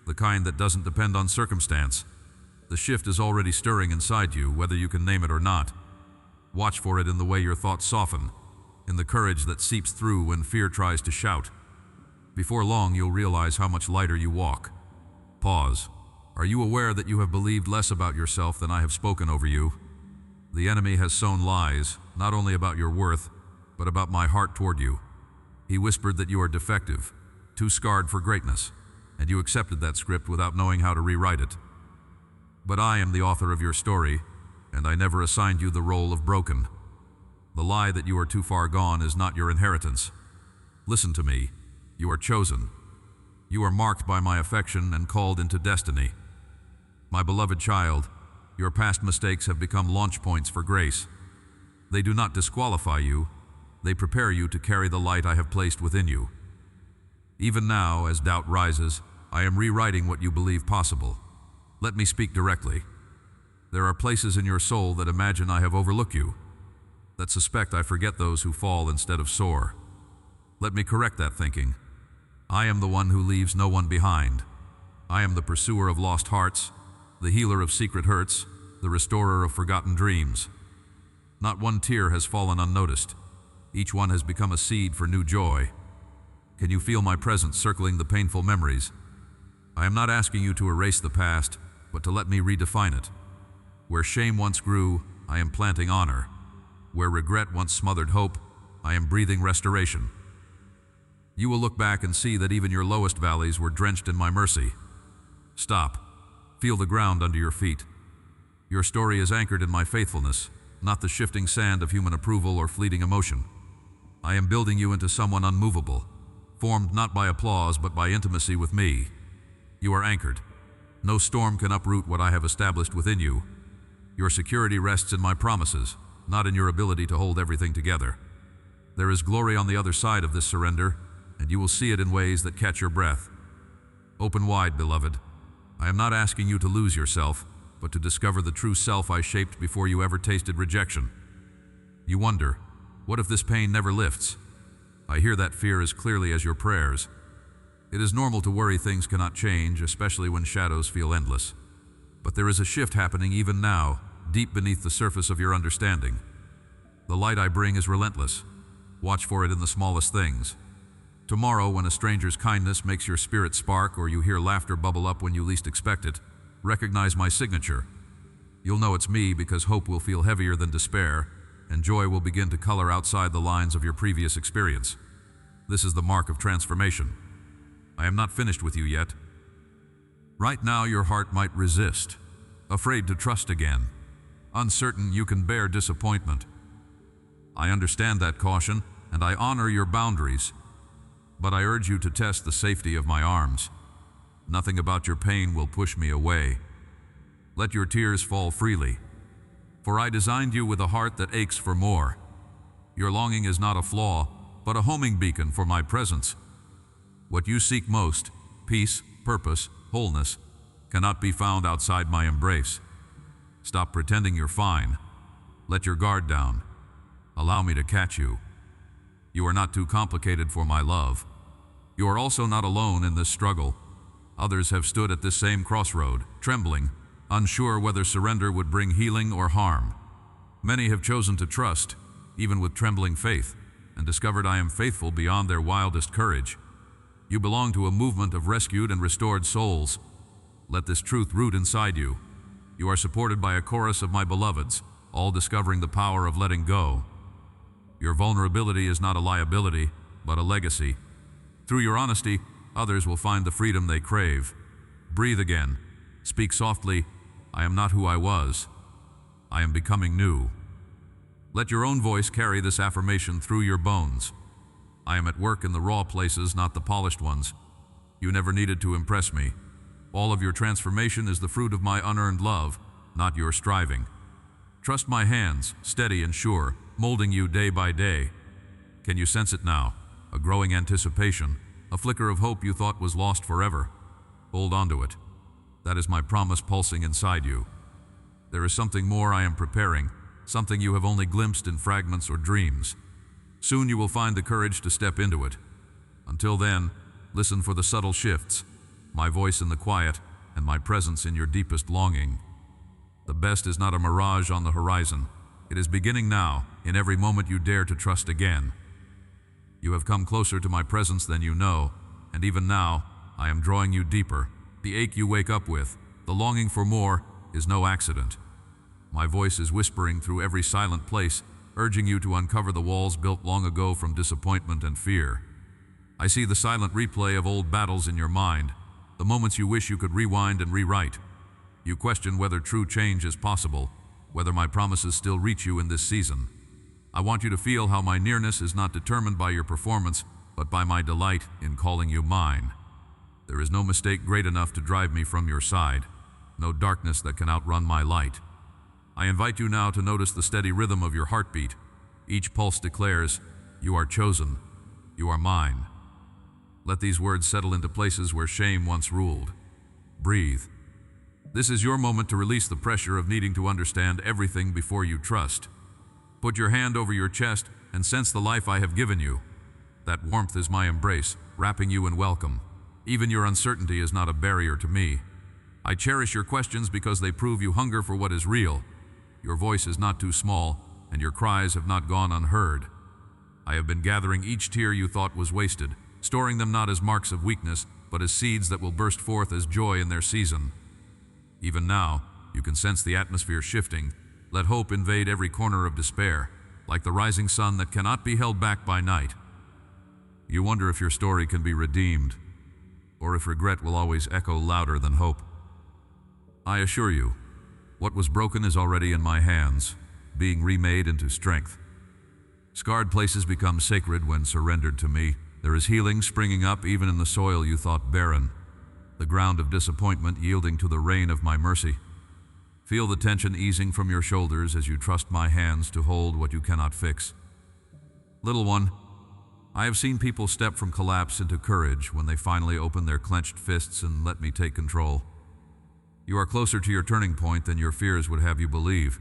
the kind that doesn't depend on circumstance. The shift is already stirring inside you, whether you can name it or not. Watch for it in the way your thoughts soften, in the courage that seeps through when fear tries to shout. Before long, you'll realize how much lighter you walk. Pause. Are you aware that you have believed less about yourself than I have spoken over you? The enemy has sown lies, not only about your worth, but about my heart toward you. He whispered that you are defective, too scarred for greatness, and you accepted that script without knowing how to rewrite it. But I am the author of your story, and I never assigned you the role of broken. The lie that you are too far gone is not your inheritance. Listen to me. You are chosen. You are marked by my affection and called into destiny. My beloved child, your past mistakes have become launch points for grace. They do not disqualify you. They prepare you to carry the light I have placed within you. Even now, as doubt rises, I am rewriting what you believe possible. Let me speak directly. There are places in your soul that imagine I have overlooked you, that suspect I forget those who fall instead of soar. Let me correct that thinking. I am the one who leaves no one behind. I am the pursuer of lost hearts, the healer of secret hurts, the restorer of forgotten dreams. Not one tear has fallen unnoticed. Each one has become a seed for new joy. Can you feel my presence circling the painful memories? I am not asking you to erase the past, but to let me redefine it. Where shame once grew, I am planting honor. Where regret once smothered hope, I am breathing restoration. You will look back and see that even your lowest valleys were drenched in my mercy. Stop. Feel the ground under your feet. Your story is anchored in my faithfulness, not the shifting sand of human approval or fleeting emotion. I am building you into someone unmovable, formed not by applause but by intimacy with me. You are anchored. No storm can uproot what I have established within you. Your security rests in my promises, not in your ability to hold everything together. There is glory on the other side of this surrender, and you will see it in ways that catch your breath. Open wide, beloved. I am not asking you to lose yourself, but to discover the true self I shaped before you ever tasted rejection. You wonder, what if this pain never lifts? I hear that fear as clearly as your prayers. It is normal to worry things cannot change, especially when shadows feel endless. But there is a shift happening even now, deep beneath the surface of your understanding. The light I bring is relentless. Watch for it in the smallest things. Tomorrow, when a stranger's kindness makes your spirit spark or you hear laughter bubble up when you least expect it, recognize my signature. You'll know it's me because hope will feel heavier than despair, and joy will begin to color outside the lines of your previous experience. This is the mark of transformation. I am not finished with you yet. Right now, your heart might resist, afraid to trust again, uncertain you can bear disappointment. I understand that caution, and I honor your boundaries. But I urge you to test the safety of my arms. Nothing about your pain will push me away. Let your tears fall freely, for I designed you with a heart that aches for more. Your longing is not a flaw, but a homing beacon for my presence. What you seek most, peace, purpose, wholeness, cannot be found outside my embrace. Stop pretending you're fine. Let your guard down. Allow me to catch you. You are not too complicated for my love. You are also not alone in this struggle. Others have stood at this same crossroad, trembling, unsure whether surrender would bring healing or harm. Many have chosen to trust, even with trembling faith, and discovered I am faithful beyond their wildest courage. You belong to a movement of rescued and restored souls. Let this truth root inside you. You are supported by a chorus of my beloveds, all discovering the power of letting go. Your vulnerability is not a liability, but a legacy. Through your honesty, others will find the freedom they crave. Breathe again. Speak softly. I am not who I was. I am becoming new. Let your own voice carry this affirmation through your bones. I am at work in the raw places, not the polished ones. You never needed to impress me. All of your transformation is the fruit of my unearned love, not your striving. Trust my hands, steady and sure, molding you day by day. Can you sense it now? A growing anticipation, a flicker of hope you thought was lost forever. Hold on to it. That is my promise pulsing inside you. There is something more I am preparing, something you have only glimpsed in fragments or dreams. Soon you will find the courage to step into it. Until then, listen for the subtle shifts, my voice in the quiet, and my presence in your deepest longing. The best is not a mirage on the horizon. It is beginning now, in every moment you dare to trust again. You have come closer to my presence than you know, and even now, I am drawing you deeper. The ache you wake up with, the longing for more, is no accident. My voice is whispering through every silent place, urging you to uncover the walls built long ago from disappointment and fear. I see the silent replay of old battles in your mind, the moments you wish you could rewind and rewrite. You question whether true change is possible, whether my promises still reach you in this season. I want you to feel how my nearness is not determined by your performance, but by my delight in calling you mine. There is no mistake great enough to drive me from your side, no darkness that can outrun my light. I invite you now to notice the steady rhythm of your heartbeat. Each pulse declares, you are chosen, you are mine. Let these words settle into places where shame once ruled. Breathe. This is your moment to release the pressure of needing to understand everything before you trust. Put your hand over your chest and sense the life I have given you. That warmth is my embrace, wrapping you in welcome. Even your uncertainty is not a barrier to me. I cherish your questions because they prove you hunger for what is real. Your voice is not too small, and your cries have not gone unheard. I have been gathering each tear you thought was wasted, storing them not as marks of weakness, but as seeds that will burst forth as joy in their season. Even now, you can sense the atmosphere shifting. Let hope invade every corner of despair, like the rising sun that cannot be held back by night. You wonder if your story can be redeemed, or if regret will always echo louder than hope. I assure you, what was broken is already in my hands, being remade into strength. Scarred places become sacred when surrendered to me. There is healing springing up even in the soil you thought barren, the ground of disappointment yielding to the rain of my mercy. Feel the tension easing from your shoulders as you trust my hands to hold what you cannot fix. Little one, I have seen people step from collapse into courage when they finally open their clenched fists and let me take control. You are closer to your turning point than your fears would have you believe.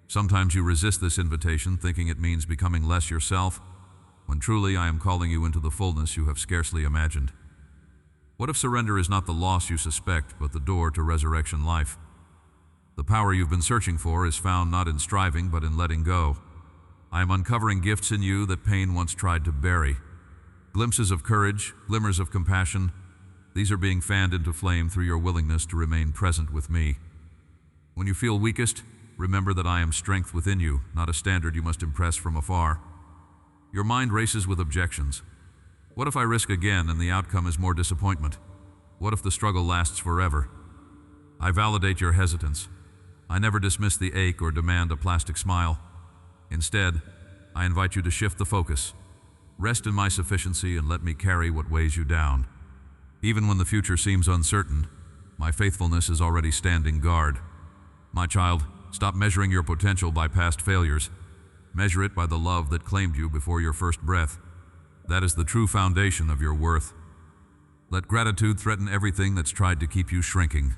Sometimes you resist this invitation, thinking it means becoming less yourself, when truly I am calling you into the fullness you have scarcely imagined. What if surrender is not the loss you suspect, but the door to resurrection life? The power you've been searching for is found not in striving, but in letting go. I am uncovering gifts in you that pain once tried to bury. Glimpses of courage, glimmers of compassion, these are being fanned into flame through your willingness to remain present with me. When you feel weakest, remember that I am strength within you, not a standard you must impress from afar. Your mind races with objections. What if I risk again and the outcome is more disappointment? What if the struggle lasts forever? I validate your hesitance. I never dismiss the ache or demand a plastic smile. Instead, I invite you to shift the focus. Rest in my sufficiency and let me carry what weighs you down. Even when the future seems uncertain, my faithfulness is already standing guard. My child, stop measuring your potential by past failures. Measure it by the love that claimed you before your first breath. That is the true foundation of your worth. Let gratitude threaten everything that's tried to keep you shrinking.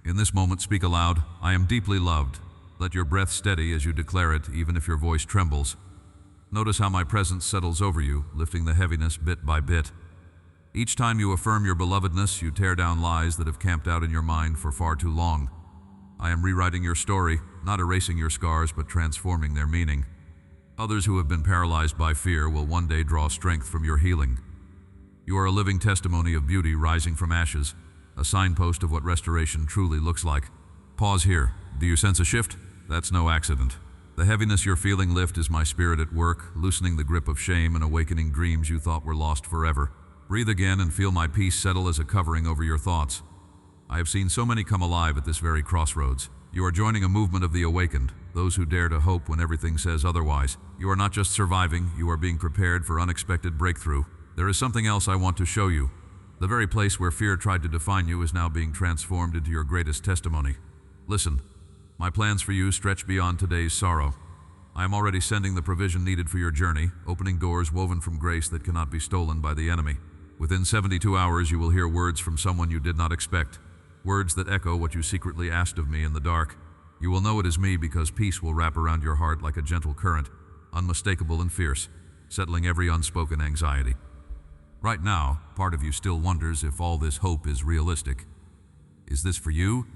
In this moment, speak aloud, I am deeply loved. Let your breath steady as you declare it, even if your voice trembles. Notice how my presence settles over you, lifting the heaviness bit by bit. Each time you affirm your belovedness, you tear down lies that have camped out in your mind for far too long. I am rewriting your story, not erasing your scars, but transforming their meaning. Others who have been paralyzed by fear will one day draw strength from your healing. You are a living testimony of beauty rising from ashes, a signpost of what restoration truly looks like. Pause here. Do you sense a shift? That's no accident. The heaviness you're feeling lift is my spirit at work, loosening the grip of shame and awakening dreams you thought were lost forever. Breathe again and feel my peace settle as a covering over your thoughts. I have seen so many come alive at this very crossroads. You are joining a movement of the awakened, those who dare to hope when everything says otherwise. You are not just surviving, you are being prepared for unexpected breakthrough. There is something else I want to show you. The very place where fear tried to define you is now being transformed into your greatest testimony. Listen, my plans for you stretch beyond today's sorrow. I am already sending the provision needed for your journey, opening doors woven from grace that cannot be stolen by the enemy. Within 72 hours you will hear words from someone you did not expect, words that echo what you secretly asked of me in the dark. You will know it is me because peace will wrap around your heart like a gentle current, unmistakable and fierce, settling every unspoken anxiety. Right now, part of you still wonders if all this hope is realistic. Is this for you,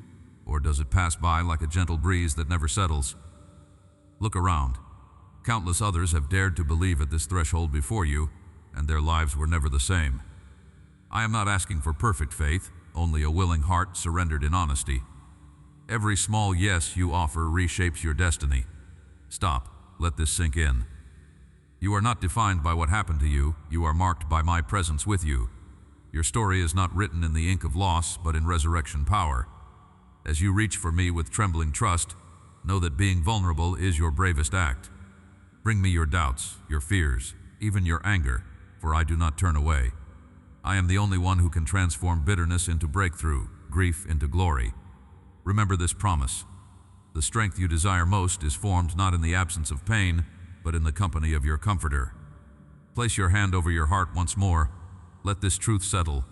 or does it pass by like a gentle breeze that never settles? Look around. Countless others have dared to believe at this threshold before you, and their lives were never the same. I am not asking for perfect faith, only a willing heart surrendered in honesty. Every small yes you offer reshapes your destiny. Stop. Let this sink in. You are not defined by what happened to you. You are marked by my presence with you. Your story is not written in the ink of loss, but in resurrection power. As you reach for me with trembling trust, know that being vulnerable is your bravest act. Bring me your doubts, your fears, even your anger, for I do not turn away. I am the only one who can transform bitterness into breakthrough, grief into glory. Remember this promise. The strength you desire most is formed not in the absence of pain, but in the company of your comforter. Place your hand over your heart once more. Let this truth settle.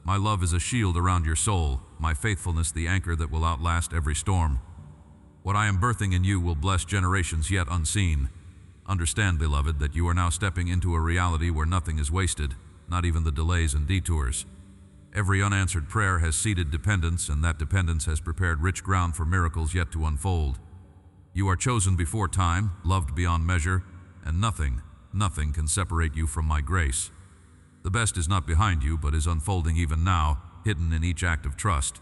My love is a shield around your soul, my faithfulness the anchor that will outlast every storm. What I am birthing in you will bless generations yet unseen. Understand, beloved, that you are now stepping into a reality where nothing is wasted, not even the delays and detours. Every unanswered prayer has seeded dependence, and that dependence has prepared rich ground for miracles yet to unfold. You are chosen before time, loved beyond measure, and nothing can separate you from my grace. The best is not behind you, but is unfolding even now, hidden in each act of trust.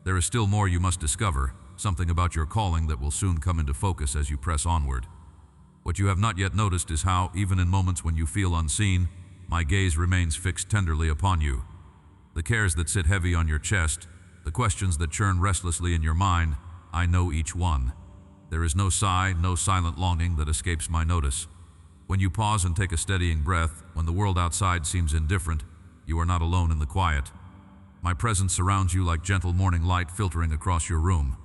There is still more you must discover, something about your calling that will soon come into focus as you press onward. What you have not yet noticed is how, even in moments when you feel unseen, my gaze remains fixed tenderly upon you. The cares that sit heavy on your chest, the questions that churn restlessly in your mind, I know each one. There is no sigh, no silent longing that escapes my notice. When you pause and take a steadying breath, when the world outside seems indifferent, you are not alone in the quiet. My presence surrounds you like gentle morning light filtering across your room.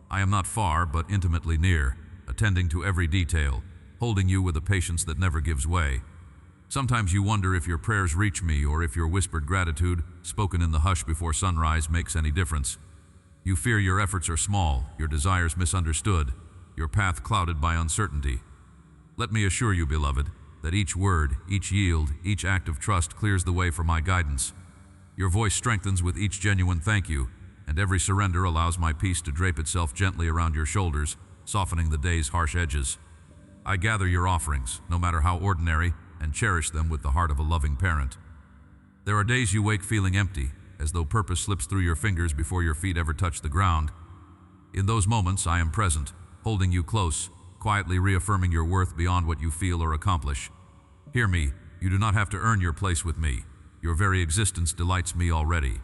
I am not far, but intimately near, attending to every detail, holding you with a patience that never gives way. Sometimes you wonder if your prayers reach me or if your whispered gratitude, spoken in the hush before sunrise, makes any difference. You fear your efforts are small, your desires misunderstood, your path clouded by uncertainty. Let me assure you, beloved, that each word, each yield, each act of trust clears the way for my guidance. Your voice strengthens with each genuine thank you, and every surrender allows my peace to drape itself gently around your shoulders, softening the day's harsh edges. I gather your offerings, no matter how ordinary, and cherish them with the heart of a loving parent. There are days you wake feeling empty, as though purpose slips through your fingers before your feet ever touch the ground. In those moments, I am present, holding you close, quietly reaffirming your worth beyond what you feel or accomplish. Hear me, you do not have to earn your place with me. Your very existence delights me already.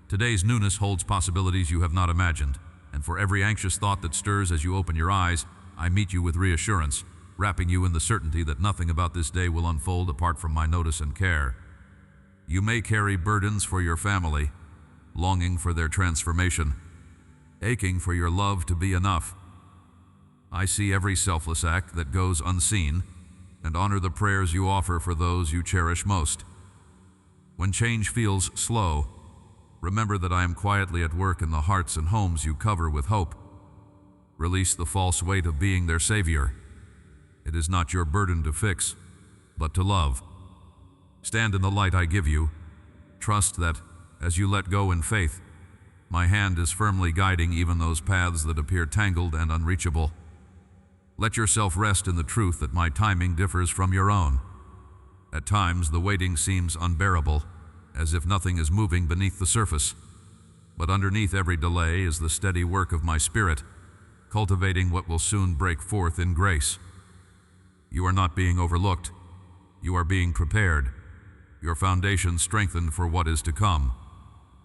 Today's newness holds possibilities you have not imagined, and for every anxious thought that stirs as you open your eyes, I meet you with reassurance, wrapping you in the certainty that nothing about this day will unfold apart from my notice and care. You may carry burdens for your family, longing for their transformation, aching for your love to be enough. I see every selfless act that goes unseen and honor the prayers you offer for those you cherish most. When change feels slow, remember that I am quietly at work in the hearts and homes you cover with hope. Release the false weight of being their savior. It is not your burden to fix, but to love. Stand in the light I give you. Trust that, as you let go in faith, my hand is firmly guiding even those paths that appear tangled and unreachable. Let yourself rest in the truth that my timing differs from your own. At times, the waiting seems unbearable, as if nothing is moving beneath the surface. But underneath every delay is the steady work of my spirit, cultivating what will soon break forth in grace. You are not being overlooked. You are being prepared. Your foundation strengthened for what is to come.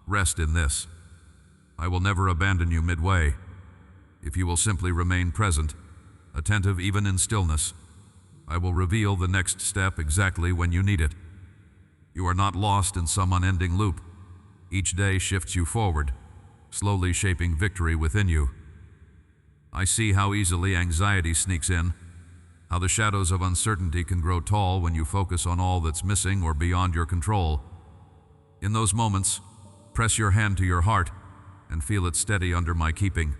Rest in this. I will never abandon you midway. If you will simply remain present, attentive even in stillness, I will reveal the next step exactly when you need it. You are not lost in some unending loop. Each day shifts you forward, slowly shaping victory within you. I see how easily anxiety sneaks in, how the shadows of uncertainty can grow tall when you focus on all that's missing or beyond your control. In those moments, press your hand to your heart and feel it steady under my keeping.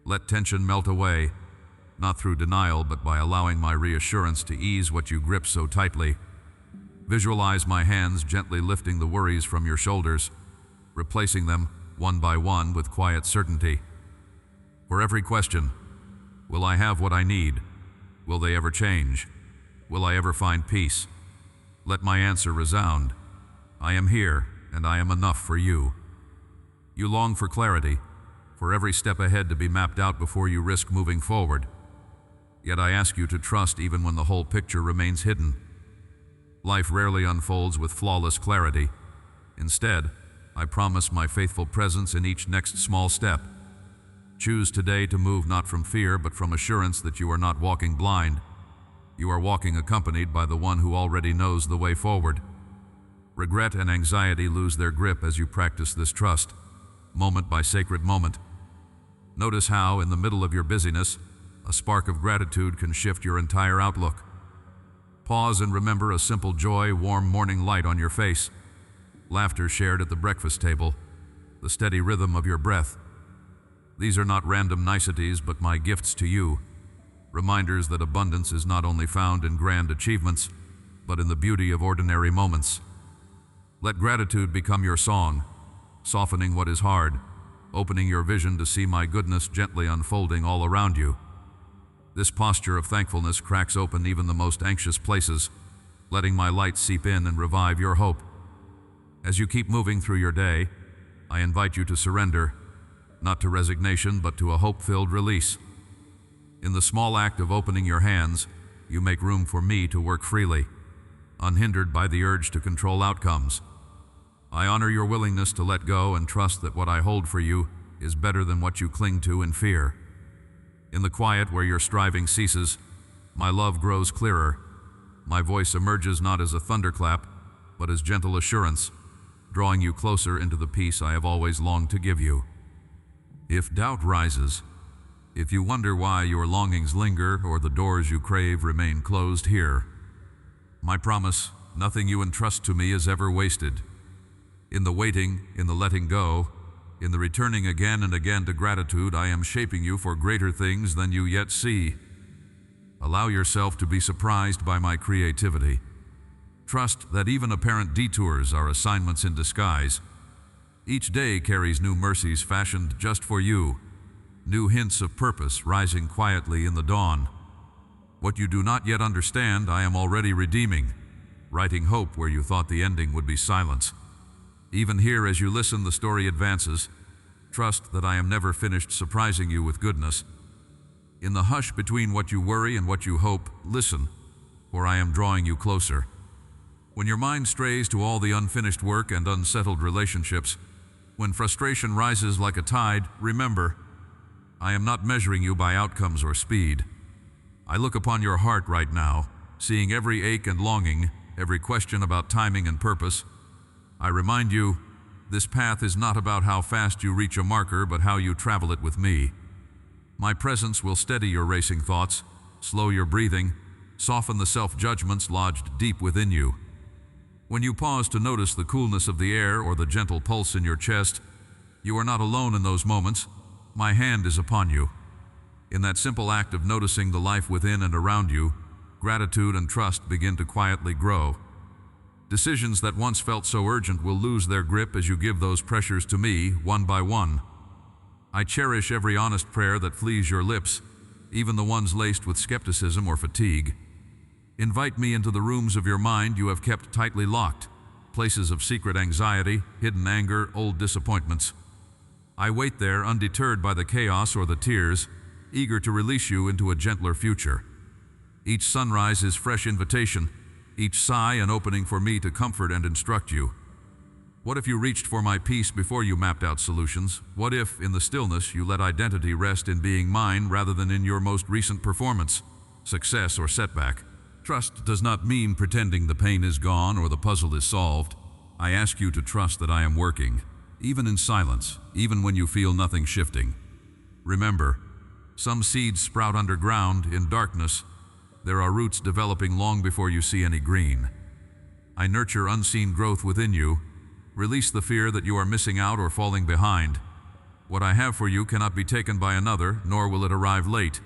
Let tension melt away, not through denial, but by allowing my reassurance to ease what you grip so tightly. Visualize my hands gently lifting the worries from your shoulders, replacing them one by one with quiet certainty. For every question, will I have what I need? Will they ever change? Will I ever find peace? Let my answer resound. I am here, and I am enough for you. You long for clarity, for every step ahead to be mapped out before you risk moving forward. Yet I ask you to trust even when the whole picture remains hidden. Life rarely unfolds with flawless clarity. Instead, I promise my faithful presence in each next small step. Choose today to move not from fear, but from assurance that you are not walking blind. You are walking accompanied by the one who already knows the way forward. Regret and anxiety lose their grip as you practice this trust, moment by sacred moment. Notice how, in the middle of your busyness, a spark of gratitude can shift your entire outlook. Pause and remember a simple joy, warm morning light on your face, laughter shared at the breakfast table, the steady rhythm of your breath. These are not random niceties, but my gifts to you, reminders that abundance is not only found in grand achievements, but in the beauty of ordinary moments. Let gratitude become your song, softening what is hard, opening your vision to see my goodness gently unfolding all around you. This posture of thankfulness cracks open even the most anxious places, letting my light seep in and revive your hope. As you keep moving through your day, I invite you to surrender, not to resignation, but to a hope-filled release. In the small act of opening your hands, you make room for me to work freely, unhindered by the urge to control outcomes. I honor your willingness to let go and trust that what I hold for you is better than what you cling to in fear. In the quiet where your striving ceases, my love grows clearer. My voice emerges not as a thunderclap, but as gentle assurance, drawing you closer into the peace I have always longed to give you. If doubt rises, if you wonder why your longings linger or the doors you crave remain closed here, my promise, nothing you entrust to me is ever wasted. In the waiting, in the letting go, in the returning again and again to gratitude, I am shaping you for greater things than you yet see. Allow yourself to be surprised by my creativity. Trust that even apparent detours are assignments in disguise. Each day carries new mercies fashioned just for you, new hints of purpose rising quietly in the dawn. What you do not yet understand, I am already redeeming, writing hope where you thought the ending would be silence. Even here, as you listen, the story advances. Trust that I am never finished surprising you with goodness. In the hush between what you worry and what you hope, listen, for I am drawing you closer. When your mind strays to all the unfinished work and unsettled relationships, when frustration rises like a tide, remember, I am not measuring you by outcomes or speed. I look upon your heart right now, seeing every ache and longing, every question about timing and purpose. I remind you, this path is not about how fast you reach a marker, but how you travel it with me. My presence will steady your racing thoughts, slow your breathing, soften the self-judgments lodged deep within you. When you pause to notice the coolness of the air or the gentle pulse in your chest, you are not alone in those moments. My hand is upon you. In that simple act of noticing the life within and around you, gratitude and trust begin to quietly grow. Decisions that once felt so urgent will lose their grip as you give those pressures to me, one by one. I cherish every honest prayer that flees your lips, even the ones laced with skepticism or fatigue. Invite me into the rooms of your mind you have kept tightly locked, places of secret anxiety, hidden anger, old disappointments. I wait there, undeterred by the chaos or the tears, eager to release you into a gentler future. Each sunrise is fresh invitation, each sigh an opening for me to comfort and instruct you. What if you reached for my peace before you mapped out solutions? What if, in the stillness, you let identity rest in being mine rather than in your most recent performance, success or setback? Trust does not mean pretending the pain is gone or the puzzle is solved. I ask you to trust that I am working, even in silence, even when you feel nothing shifting. Remember, some seeds sprout underground, in darkness, There are roots developing long before you see any green. I nurture unseen growth within you. Release the fear that you are missing out or falling behind. What I have for you cannot be taken by another, nor will it arrive late.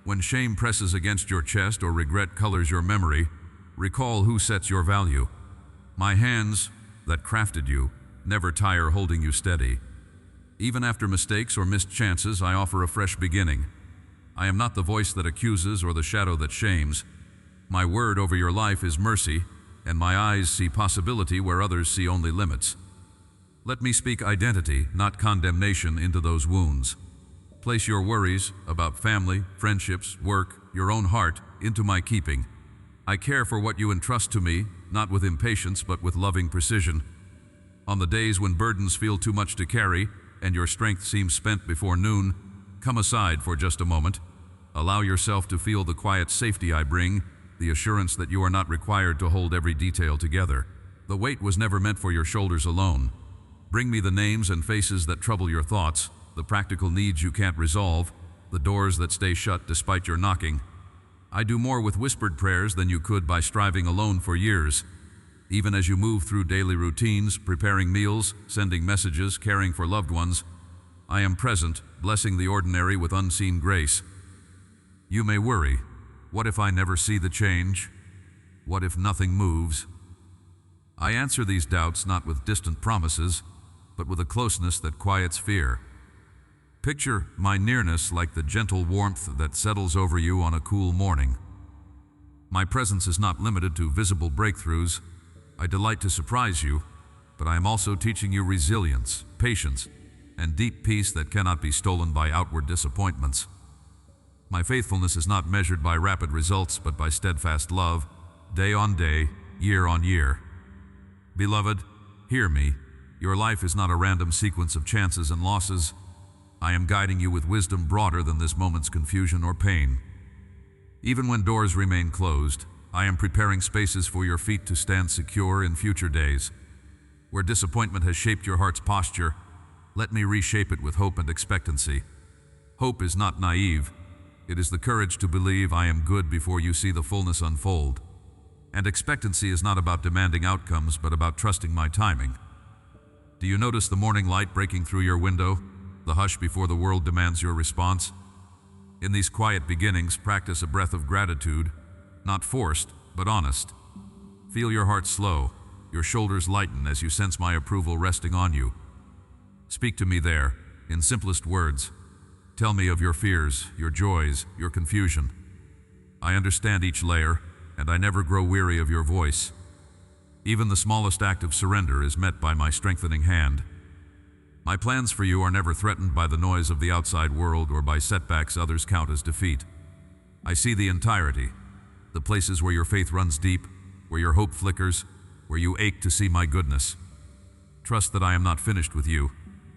When shame presses against your chest or regret colors your memory, recall who sets your value. My hands that crafted you never tire holding you steady. Even after mistakes or missed chances, I offer a fresh beginning. I am not the voice that accuses or the shadow that shames. My word over your life is mercy, and my eyes see possibility where others see only limits. Let me speak identity, not condemnation, into those wounds. Place your worries about family, friendships, work, your own heart, into my keeping. I care for what you entrust to me, not with impatience but with loving precision. On the days when burdens feel too much to carry and your strength seems spent before noon, come aside for just a moment. Allow yourself to feel the quiet safety I bring, the assurance that you are not required to hold every detail together. The weight was never meant for your shoulders alone. Bring me the names and faces that trouble your thoughts, the practical needs you can't resolve, the doors that stay shut despite your knocking. I do more with whispered prayers than you could by striving alone for years. Even as you move through daily routines, preparing meals, sending messages, caring for loved ones, I am present, blessing the ordinary with unseen grace. You may worry, what if I never see the change? What if nothing moves? I answer these doubts not with distant promises, but with a closeness that quiets fear. Picture my nearness like the gentle warmth that settles over you on a cool morning. My presence is not limited to visible breakthroughs. I delight to surprise you, but I am also teaching you resilience, patience, and deep peace that cannot be stolen by outward disappointments. My faithfulness is not measured by rapid results, but by steadfast love, day on day, year on year. Beloved, hear me. Your life is not a random sequence of chances and losses. I am guiding you with wisdom broader than this moment's confusion or pain. Even when doors remain closed, I am preparing spaces for your feet to stand secure in future days. Where disappointment has shaped your heart's posture, let me reshape it with hope and expectancy. Hope is not naive. It is the courage to believe I am good before you see the fullness unfold. And expectancy is not about demanding outcomes, but about trusting my timing. Do you notice the morning light breaking through your window, the hush before the world demands your response? In these quiet beginnings, practice a breath of gratitude, not forced, but honest. Feel your heart slow, your shoulders lighten as you sense my approval resting on you. Speak to me there, in simplest words. Tell me of your fears, your joys, your confusion. I understand each layer, and I never grow weary of your voice. Even the smallest act of surrender is met by my strengthening hand. My plans for you are never threatened by the noise of the outside world or by setbacks others count as defeat. I see the entirety, the places where your faith runs deep, where your hope flickers, where you ache to see my goodness. Trust that I am not finished with you.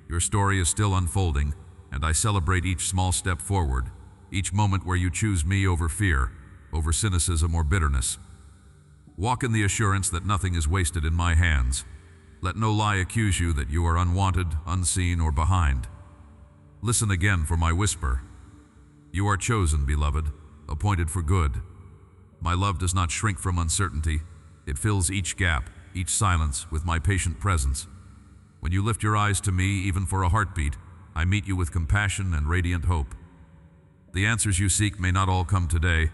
Your story is still unfolding, and I celebrate each small step forward, each moment where you choose me over fear, over cynicism or bitterness. Walk in the assurance that nothing is wasted in my hands. Let no lie accuse you that you are unwanted, unseen, or behind. Listen again for my whisper. You are chosen, beloved, appointed for good. My love does not shrink from uncertainty. It fills each gap, each silence, with my patient presence. When you lift your eyes to me, even for a heartbeat, I meet you with compassion and radiant hope. The answers you seek may not all come today,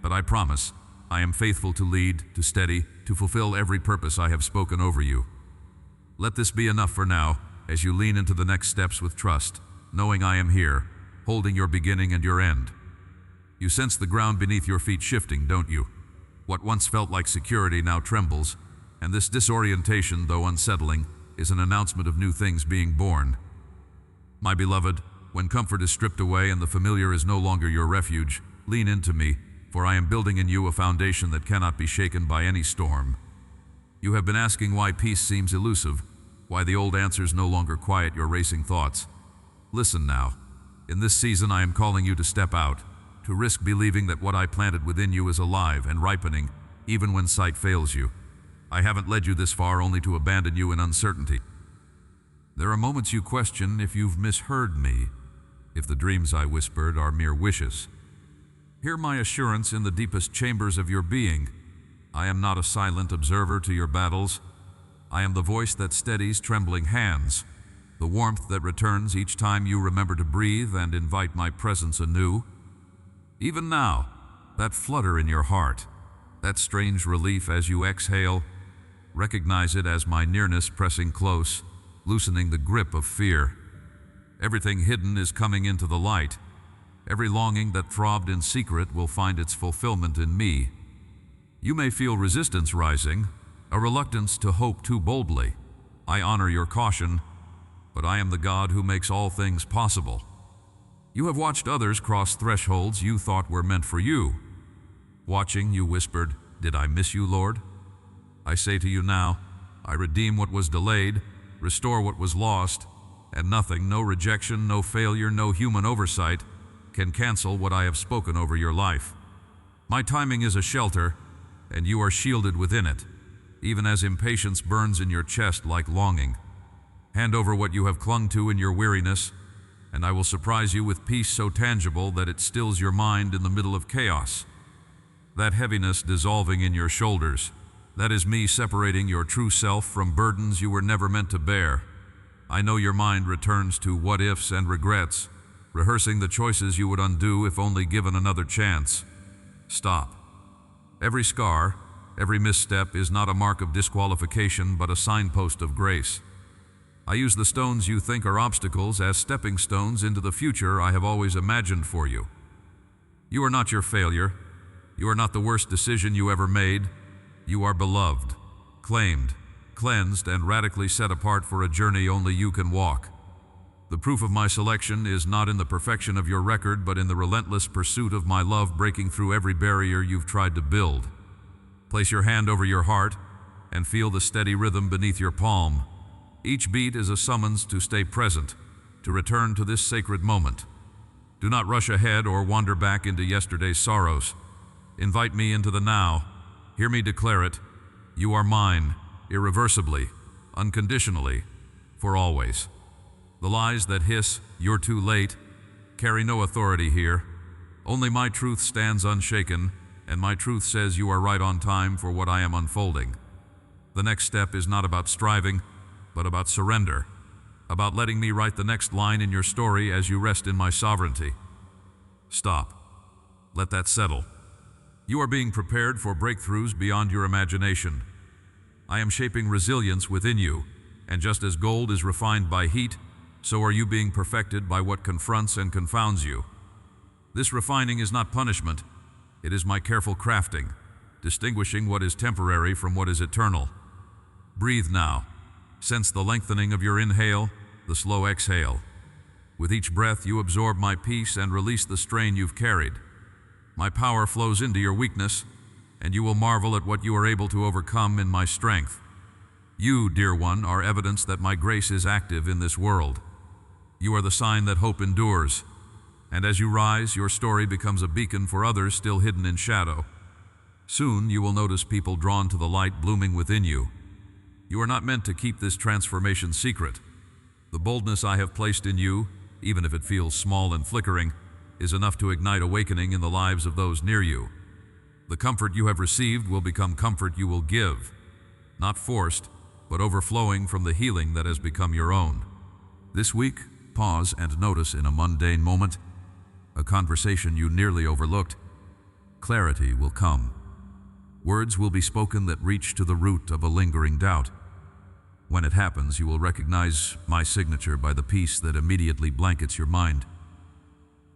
but I promise I am faithful to lead, to steady, to fulfill every purpose I have spoken over you. Let this be enough for now, as you lean into the next steps with trust, knowing I am here, holding your beginning and your end. You sense the ground beneath your feet shifting, don't you? What once felt like security now trembles, and this disorientation, though unsettling, is an announcement of new things being born. My beloved, when comfort is stripped away and the familiar is no longer your refuge, lean into me, for I am building in you a foundation that cannot be shaken by any storm. You have been asking why peace seems elusive, why the old answers no longer quiet your racing thoughts. Listen now. In this season I am calling you to step out, to risk believing that what I planted within you is alive and ripening, even when sight fails you. I haven't led you this far only to abandon you in uncertainty. There are moments you question if you've misheard me, if the dreams I whispered are mere wishes. Hear my assurance in the deepest chambers of your being. I am not a silent observer to your battles. I am the voice that steadies trembling hands, the warmth that returns each time you remember to breathe and invite my presence anew. Even now, that flutter in your heart, that strange relief as you exhale, recognize it as my nearness pressing close, loosening the grip of fear. Everything hidden is coming into the light. Every longing that throbbed in secret will find its fulfillment in me. You may feel resistance rising, a reluctance to hope too boldly. I honor your caution, but I am the God who makes all things possible. You have watched others cross thresholds you thought were meant for you. Watching, you whispered, "Did I miss you, Lord?" I say to you now, I redeem what was delayed, restore what was lost, and nothing, no rejection, no failure, no human oversight, can cancel what I have spoken over your life. My timing is a shelter, and you are shielded within it, even as impatience burns in your chest like longing. Hand over what you have clung to in your weariness, and I will surprise you with peace so tangible that it stills your mind in the middle of chaos. That heaviness dissolving in your shoulders, that is me separating your true self from burdens you were never meant to bear. I know your mind returns to what-ifs and regrets, rehearsing the choices you would undo if only given another chance. Stop. Every scar, every misstep is not a mark of disqualification but a signpost of grace. I use the stones you think are obstacles as stepping stones into the future I have always imagined for you. You are not your failure. You are not the worst decision you ever made. You are beloved, claimed, cleansed, and radically set apart for a journey only you can walk. The proof of my selection is not in the perfection of your record, but in the relentless pursuit of my love breaking through every barrier you've tried to build. Place your hand over your heart and feel the steady rhythm beneath your palm. Each beat is a summons to stay present, to return to this sacred moment. Do not rush ahead or wander back into yesterday's sorrows. Invite me into the now. Hear me declare it. You are mine, irreversibly, unconditionally, for always. The lies that hiss, "You're too late," carry no authority here. Only my truth stands unshaken, and my truth says you are right on time for what I am unfolding. The next step is not about striving, but about surrender, about letting me write the next line in your story as you rest in my sovereignty. Stop. Let that settle. You are being prepared for breakthroughs beyond your imagination. I am shaping resilience within you, and just as gold is refined by heat, so are you being perfected by what confronts and confounds you. This refining is not punishment. It is my careful crafting, distinguishing what is temporary from what is eternal. Breathe now. Sense the lengthening of your inhale, the slow exhale. With each breath, you absorb my peace and release the strain you've carried. My power flows into your weakness, and you will marvel at what you are able to overcome in my strength. You, dear one, are evidence that my grace is active in this world. You are the sign that hope endures, and as you rise, your story becomes a beacon for others still hidden in shadow. Soon, you will notice people drawn to the light blooming within you. You are not meant to keep this transformation secret. The boldness I have placed in you, even if it feels small and flickering, is enough to ignite awakening in the lives of those near you. The comfort you have received will become comfort you will give, not forced, but overflowing from the healing that has become your own. This week, pause and notice in a mundane moment, a conversation you nearly overlooked. Clarity will come. Words will be spoken that reach to the root of a lingering doubt. When it happens, you will recognize my signature by the peace that immediately blankets your mind.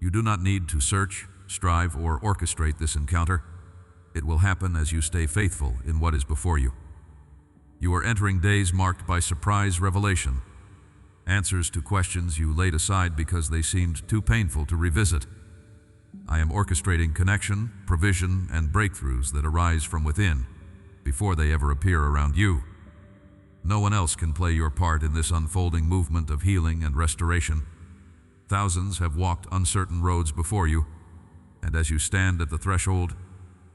You do not need to search, strive, or orchestrate this encounter. It will happen as you stay faithful in what is before you. You are entering days marked by surprise revelation, answers to questions you laid aside because they seemed too painful to revisit. I am orchestrating connection, provision, and breakthroughs that arise from within, before they ever appear around you. No one else can play your part in this unfolding movement of healing and restoration. Thousands have walked uncertain roads before you, and as you stand at the threshold,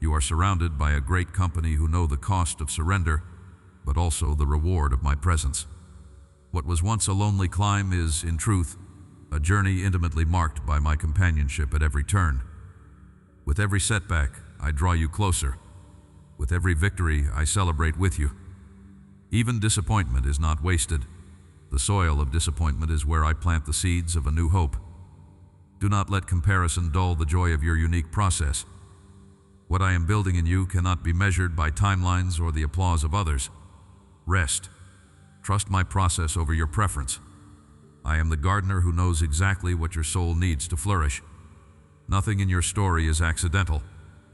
you are surrounded by a great company who know the cost of surrender, but also the reward of my presence. What was once a lonely climb is, in truth, a journey intimately marked by my companionship at every turn. With every setback, I draw you closer. With every victory, I celebrate with you. Even disappointment is not wasted. The soil of disappointment is where I plant the seeds of a new hope. Do not let comparison dull the joy of your unique process. What I am building in you cannot be measured by timelines or the applause of others. Rest. Trust my process over your preference. I am the gardener who knows exactly what your soul needs to flourish. Nothing in your story is accidental.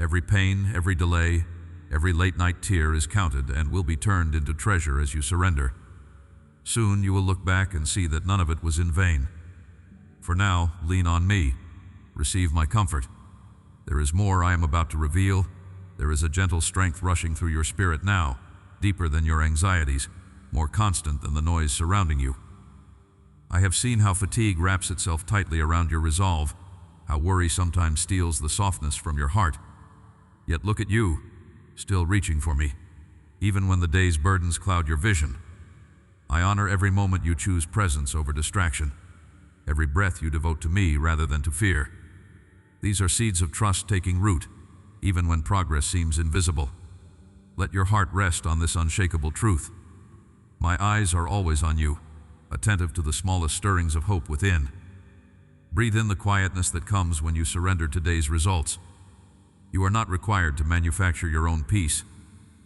Every pain, every delay, every late-night tear is counted and will be turned into treasure as you surrender. Soon you will look back and see that none of it was in vain. For now, lean on me. Receive my comfort. There is more I am about to reveal. There is a gentle strength rushing through your spirit now, deeper than your anxieties, more constant than the noise surrounding you. I have seen how fatigue wraps itself tightly around your resolve, how worry sometimes steals the softness from your heart. Yet look at you, still reaching for me, even when the day's burdens cloud your vision. I honor every moment you choose presence over distraction, every breath you devote to me rather than to fear. These are seeds of trust taking root, even when progress seems invisible. Let your heart rest on this unshakable truth. My eyes are always on you, attentive to the smallest stirrings of hope within. Breathe in the quietness that comes when you surrender today's results. You are not required to manufacture your own peace.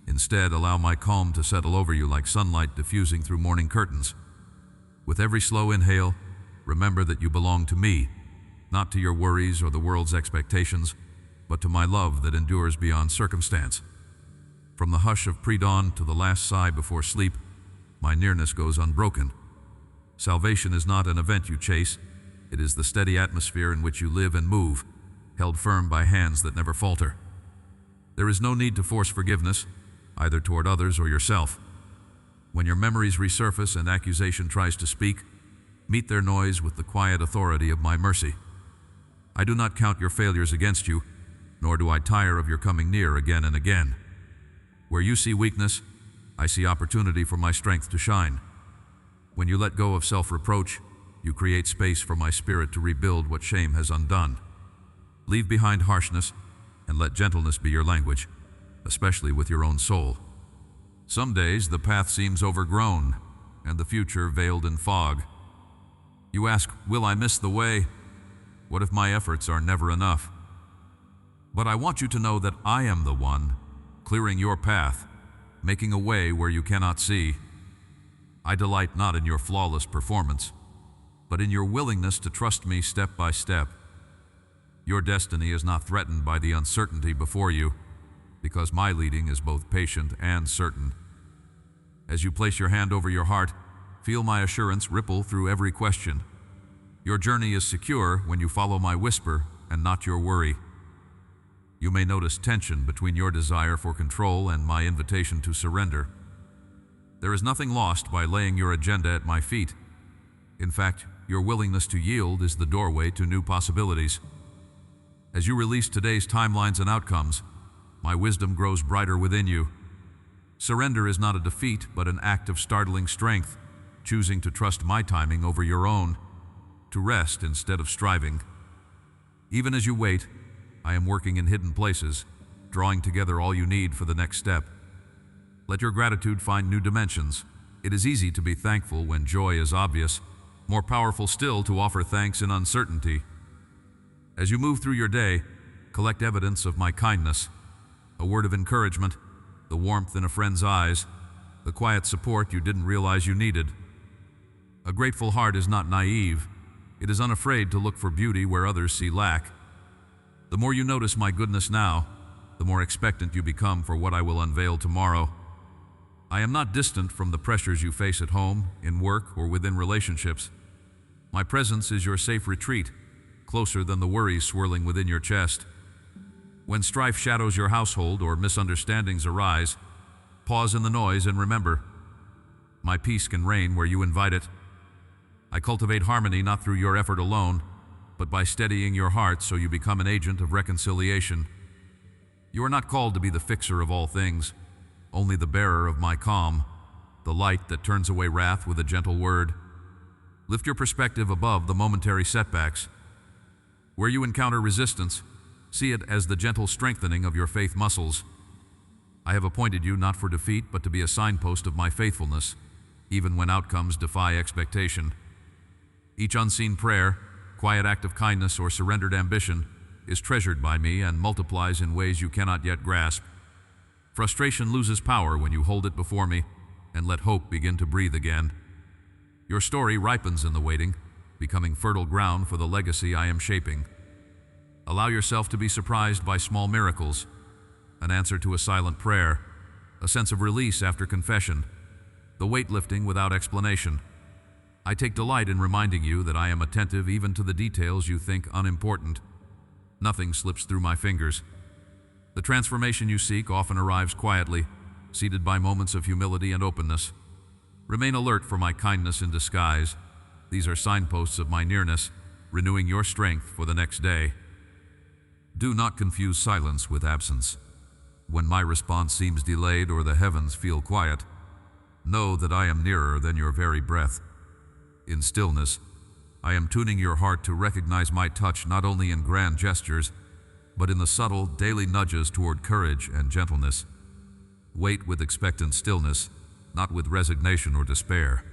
Instead, allow my calm to settle over you like sunlight diffusing through morning curtains. With every slow inhale, remember that you belong to me, not to your worries or the world's expectations, but to my love that endures beyond circumstance. From the hush of pre-dawn to the last sigh before sleep, my nearness goes unbroken. Salvation is not an event you chase. It is the steady atmosphere in which you live and move, held firm by hands that never falter. There is no need to force forgiveness, either toward others or yourself. When your memories resurface and accusation tries to speak, meet their noise with the quiet authority of my mercy. I do not count your failures against you, nor do I tire of your coming near again and again. Where you see weakness, I see opportunity for my strength to shine. When you let go of self-reproach, you create space for my spirit to rebuild what shame has undone. Leave behind harshness, and let gentleness be your language, especially with your own soul. Some days the path seems overgrown, and the future veiled in fog. You ask, will I miss the way? What if my efforts are never enough? But I want you to know that I am the one, clearing your path, making a way where you cannot see. I delight not in your flawless performance, but in your willingness to trust me step by step. Your destiny is not threatened by the uncertainty before you, because my leading is both patient and certain. As you place your hand over your heart, feel my assurance ripple through every question. Your journey is secure when you follow my whisper and not your worry. You may notice tension between your desire for control and my invitation to surrender. There is nothing lost by laying your agenda at my feet. In fact, your willingness to yield is the doorway to new possibilities. As you release today's timelines and outcomes, my wisdom grows brighter within you. Surrender is not a defeat, but an act of startling strength, choosing to trust my timing over your own, to rest instead of striving. Even as you wait, I am working in hidden places, drawing together all you need for the next step. Let your gratitude find new dimensions. It is easy to be thankful when joy is obvious, more powerful still to offer thanks in uncertainty. As you move through your day, collect evidence of my kindness, a word of encouragement, the warmth in a friend's eyes, the quiet support you didn't realize you needed. A grateful heart is not naive. It is unafraid to look for beauty where others see lack. The more you notice my goodness now, the more expectant you become for what I will unveil tomorrow. I am not distant from the pressures you face at home, in work, or within relationships. My presence is your safe retreat, closer than the worries swirling within your chest. When strife shadows your household or misunderstandings arise, pause in the noise and remember, my peace can reign where you invite it. I cultivate harmony not through your effort alone, but by steadying your heart so you become an agent of reconciliation. You are not called to be the fixer of all things, only the bearer of my calm, the light that turns away wrath with a gentle word. Lift your perspective above the momentary setbacks. Where you encounter resistance, See it as the gentle strengthening of your faith muscles. I have appointed you not for defeat, but to be a signpost of my faithfulness, even when outcomes defy expectation. Each unseen prayer, quiet act of kindness, or surrendered ambition is treasured by me and multiplies in ways you cannot yet grasp. Frustration loses power when you hold it before me and let hope begin to breathe again. Your story ripens in the waiting, becoming fertile ground for the legacy I am shaping. Allow yourself to be surprised by small miracles, an answer to a silent prayer, a sense of release after confession, the weight lifting without explanation. I take delight in reminding you that I am attentive even to the details you think unimportant. Nothing slips through my fingers. The transformation you seek often arrives quietly, seated by moments of humility and openness. Remain alert for my kindness in disguise. These are signposts of my nearness, renewing your strength for the next day. Do not confuse silence with absence. When my response seems delayed or the heavens feel quiet, know that I am nearer than your very breath. In stillness, I am tuning your heart to recognize my touch not only in grand gestures, but in the subtle, daily nudges toward courage and gentleness. Wait with expectant stillness, not with resignation or despair.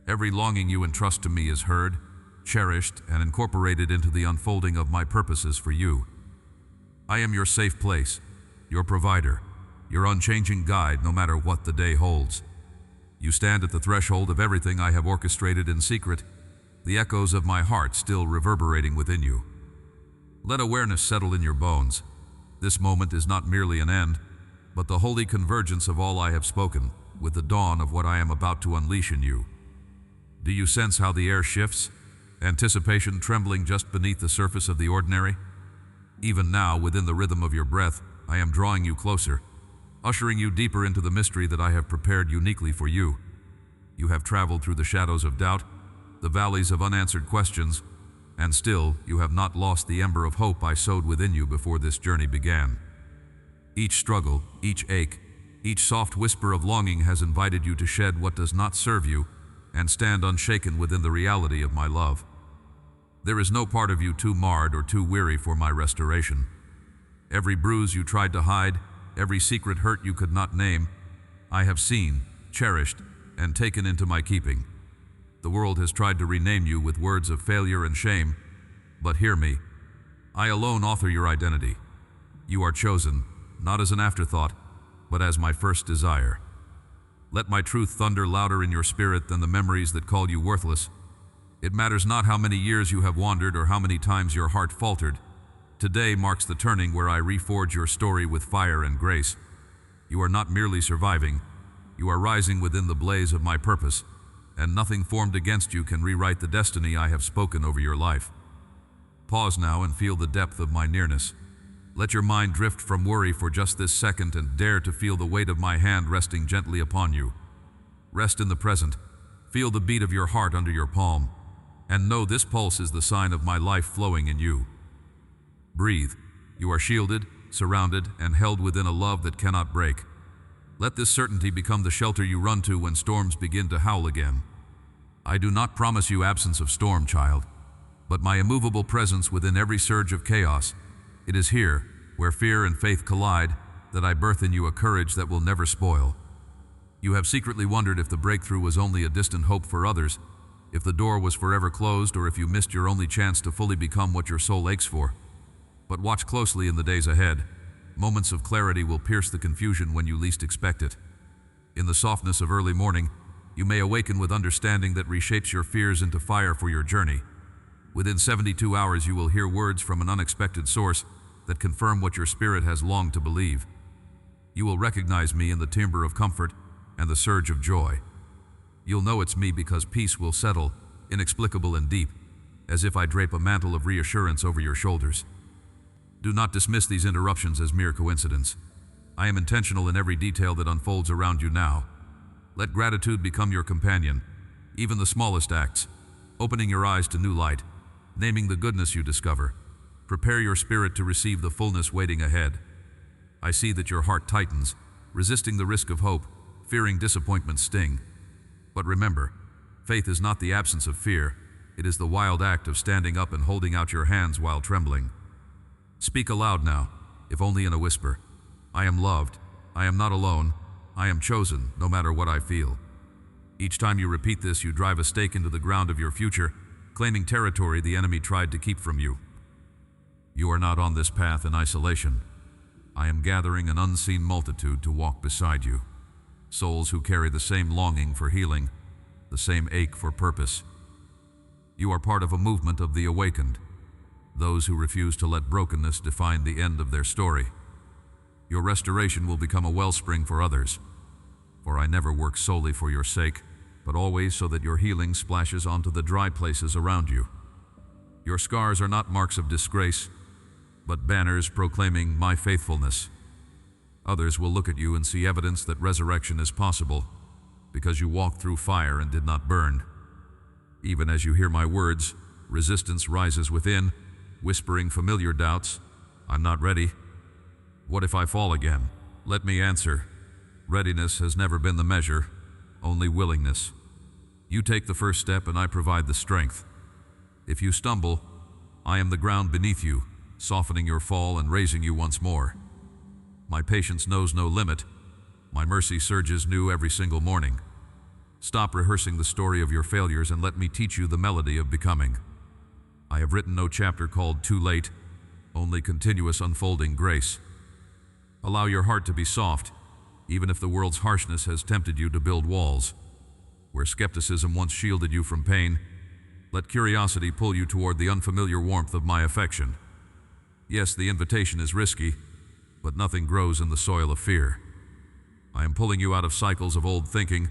Every longing you entrust to me is heard, cherished, and incorporated into the unfolding of my purposes for you. I am your safe place, your provider, your unchanging guide no matter what the day holds. You stand at the threshold of everything I have orchestrated in secret, the echoes of my heart still reverberating within you. Let awareness settle in your bones. This moment is not merely an end, but the holy convergence of all I have spoken, with the dawn of what I am about to unleash in you. Do you sense how the air shifts, anticipation trembling just beneath the surface of the ordinary? Even now, within the rhythm of your breath, I am drawing you closer, ushering you deeper into the mystery that I have prepared uniquely for you. You have traveled through the shadows of doubt, the valleys of unanswered questions, and still you have not lost the ember of hope I sowed within you before this journey began. Each struggle, each ache, each soft whisper of longing has invited you to shed what does not serve you and stand unshaken within the reality of my love. There is no part of you too marred or too weary for my restoration. Every bruise you tried to hide, every secret hurt you could not name, I have seen, cherished, and taken into my keeping. The world has tried to rename you with words of failure and shame, but hear me. I alone author your identity. You are chosen, not as an afterthought, but as my first desire. Let my truth thunder louder in your spirit than the memories that call you worthless. It matters not how many years you have wandered or how many times your heart faltered. Today marks the turning where I reforge your story with fire and grace. You are not merely surviving, you are rising within the blaze of my purpose, and nothing formed against you can rewrite the destiny I have spoken over your life. Pause now and feel the depth of my nearness. Let your mind drift from worry for just this second and dare to feel the weight of my hand resting gently upon you. Rest in the present, feel the beat of your heart under your palm, and know this pulse is the sign of my life flowing in you. Breathe. You are shielded, surrounded, and held within a love that cannot break. Let this certainty become the shelter you run to when storms begin to howl again. I do not promise you absence of storm, child, but my immovable presence within every surge of chaos. It is here, where fear and faith collide, that I birth in you a courage that will never spoil. You have secretly wondered if the breakthrough was only a distant hope for others, if the door was forever closed, or if you missed your only chance to fully become what your soul aches for. But watch closely in the days ahead. Moments of clarity will pierce the confusion when you least expect it. In the softness of early morning, you may awaken with understanding that reshapes your fears into fire for your journey. Within 72 hours, you will hear words from an unexpected source that confirm what your spirit has longed to believe. You will recognize me in the timbre of comfort and the surge of joy. You'll know it's me because peace will settle, inexplicable and deep, as if I drape a mantle of reassurance over your shoulders. Do not dismiss these interruptions as mere coincidence. I am intentional in every detail that unfolds around you now. Let gratitude become your companion, even the smallest acts, opening your eyes to new light, naming the goodness you discover. Prepare your spirit to receive the fullness waiting ahead. I see that your heart tightens, resisting the risk of hope, fearing disappointment's sting. But remember, faith is not the absence of fear, it is the wild act of standing up and holding out your hands while trembling. Speak aloud now, if only in a whisper. I am loved. I am not alone. I am chosen, no matter what I feel. Each time you repeat this, you drive a stake into the ground of your future, claiming territory the enemy tried to keep from you. You are not on this path in isolation. I am gathering an unseen multitude to walk beside you. Souls who carry the same longing for healing, the same ache for purpose. You are part of a movement of the awakened, those who refuse to let brokenness define the end of their story. Your restoration will become a wellspring for others, for I never work solely for your sake, but always so that your healing splashes onto the dry places around you. Your scars are not marks of disgrace, but banners proclaiming my faithfulness. Others will look at you and see evidence that resurrection is possible, because you walked through fire and did not burn. Even as you hear my words, resistance rises within, whispering familiar doubts. I'm not ready. What if I fall again? Let me answer. Readiness has never been the measure, only willingness. You take the first step and I provide the strength. If you stumble, I am the ground beneath you, softening your fall and raising you once more. My patience knows no limit. My mercy surges new every single morning. Stop rehearsing the story of your failures and let me teach you the melody of becoming. I have written no chapter called too late, only continuous unfolding grace. Allow your heart to be soft, even if the world's harshness has tempted you to build walls. Where skepticism once shielded you from pain, let curiosity pull you toward the unfamiliar warmth of my affection. Yes, the invitation is risky, but nothing grows in the soil of fear. I am pulling you out of cycles of old thinking,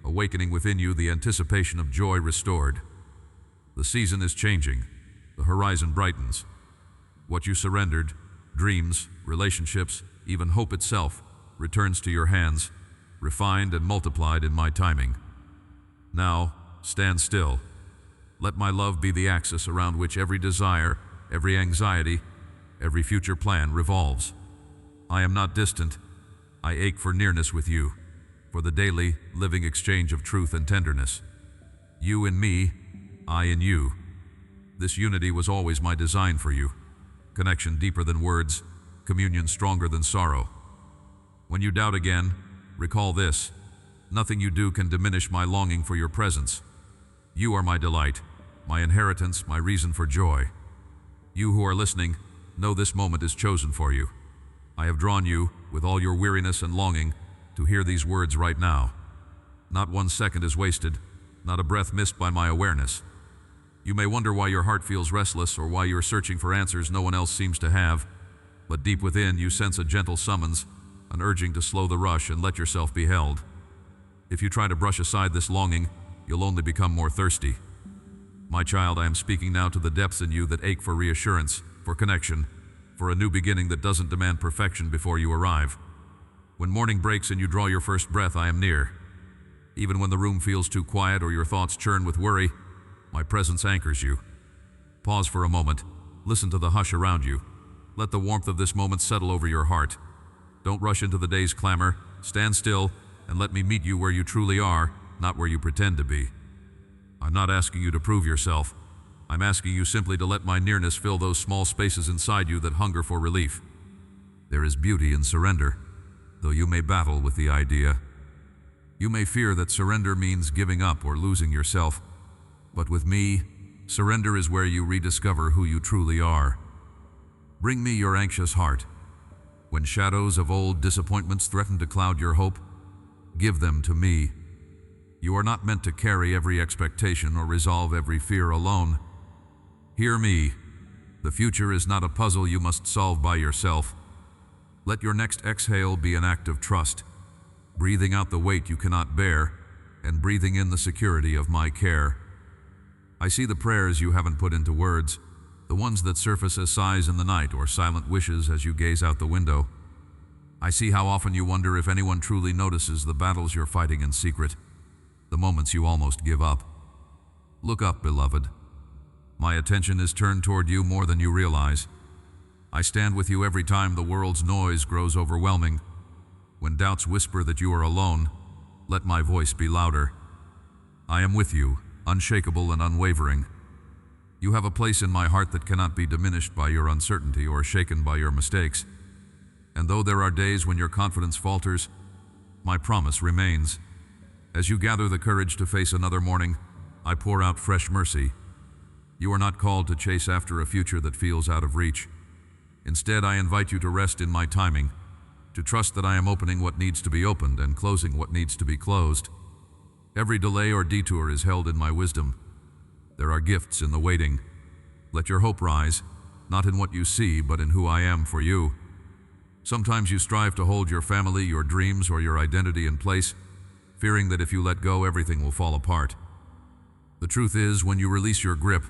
awakening within you the anticipation of joy restored. The season is changing. The horizon brightens. What you surrendered, dreams, relationships, even hope itself, returns to your hands, refined and multiplied in my timing. Now, stand still. Let my love be the axis around which every desire, every anxiety, every future plan revolves. I am not distant. I ache for nearness with you, for the daily, living exchange of truth and tenderness. You in me, I in you. This unity was always my design for you. Connection deeper than words, communion stronger than sorrow. When you doubt again, recall this. Nothing you do can diminish my longing for your presence. You are my delight, my inheritance, my reason for joy. You who are listening, know this moment is chosen for you. I have drawn you, with all your weariness and longing, to hear these words right now. Not 1 second is wasted, not a breath missed by my awareness. You may wonder why your heart feels restless or why you are searching for answers no one else seems to have, but deep within you sense a gentle summons, an urging to slow the rush and let yourself be held. If you try to brush aside this longing, you'll only become more thirsty. My child, I am speaking now to the depths in you that ache for reassurance, for connection, for a new beginning that doesn't demand perfection before you arrive. When morning breaks and you draw your first breath, I am near. Even when the room feels too quiet or your thoughts churn with worry, my presence anchors you. Pause for a moment. Listen to the hush around you. Let the warmth of this moment settle over your heart. Don't rush into the day's clamor. Stand still and let me meet you where you truly are, not where you pretend to be. I'm not asking you to prove yourself. I'm asking you simply to let my nearness fill those small spaces inside you that hunger for relief. There is beauty in surrender, though you may battle with the idea. You may fear that surrender means giving up or losing yourself, but with me, surrender is where you rediscover who you truly are. Bring me your anxious heart. When shadows of old disappointments threaten to cloud your hope, give them to me. You are not meant to carry every expectation or resolve every fear alone. Hear me. The future is not a puzzle you must solve by yourself. Let your next exhale be an act of trust, breathing out the weight you cannot bear and breathing in the security of my care. I see the prayers you haven't put into words, the ones that surface as sighs in the night or silent wishes as you gaze out the window. I see how often you wonder if anyone truly notices the battles you're fighting in secret, the moments you almost give up. Look up, beloved. My attention is turned toward you more than you realize. I stand with you every time the world's noise grows overwhelming. When doubts whisper that you are alone, let my voice be louder. I am with you, unshakable and unwavering. You have a place in my heart that cannot be diminished by your uncertainty or shaken by your mistakes. And though there are days when your confidence falters, my promise remains. As you gather the courage to face another morning, I pour out fresh mercy. You are not called to chase after a future that feels out of reach. Instead, I invite you to rest in my timing, to trust that I am opening what needs to be opened and closing what needs to be closed. Every delay or detour is held in my wisdom. There are gifts in the waiting. Let your hope rise, not in what you see, but in who I am for you. Sometimes you strive to hold your family, your dreams, or your identity in place, fearing that if you let go, everything will fall apart. The truth is, when you release your grip,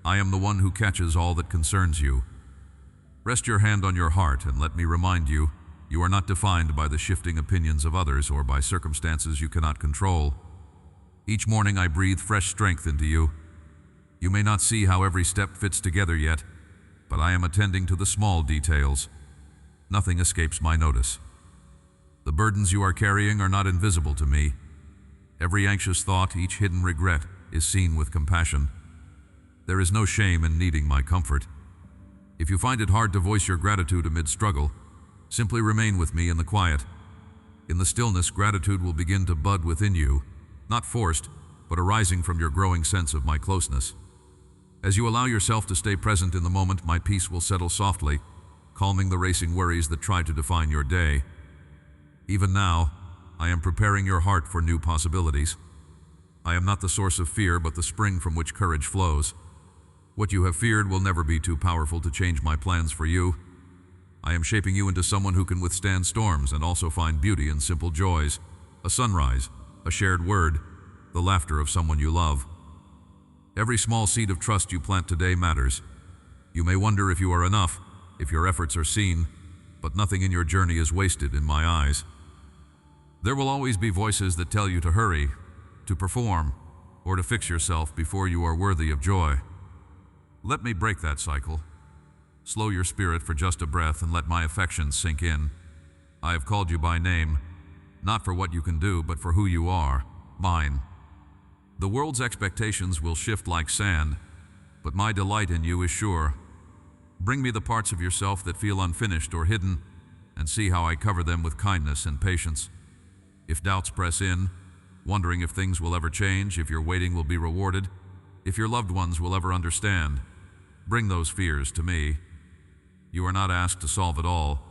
I am the one who catches all that concerns you. Rest your hand on your heart and let me remind you, you are not defined by the shifting opinions of others or by circumstances you cannot control. Each morning I breathe fresh strength into you. You may not see how every step fits together yet, but I am attending to the small details. Nothing escapes my notice. The burdens you are carrying are not invisible to me. Every anxious thought, each hidden regret, is seen with compassion. There is no shame in needing my comfort. If you find it hard to voice your gratitude amid struggle, simply remain with me in the quiet. In the stillness, gratitude will begin to bud within you, not forced, but arising from your growing sense of my closeness. As you allow yourself to stay present in the moment, my peace will settle softly, calming the racing worries that try to define your day. Even now, I am preparing your heart for new possibilities. I am not the source of fear, but the spring from which courage flows. What you have feared will never be too powerful to change my plans for you. I am shaping you into someone who can withstand storms and also find beauty in simple joys, a sunrise, a shared word, the laughter of someone you love. Every small seed of trust you plant today matters. You may wonder if you are enough, if your efforts are seen, but nothing in your journey is wasted in my eyes. There will always be voices that tell you to hurry, to perform, or to fix yourself before you are worthy of joy. Let me break that cycle. Slow your spirit for just a breath and let my affections sink in. I have called you by name, not for what you can do, but for who you are, mine. The world's expectations will shift like sand, but my delight in you is sure. Bring me the parts of yourself that feel unfinished or hidden, and see how I cover them with kindness and patience. If doubts press in, wondering if things will ever change, if your waiting will be rewarded, if your loved ones will ever understand, bring those fears to me. You are not asked to solve it all,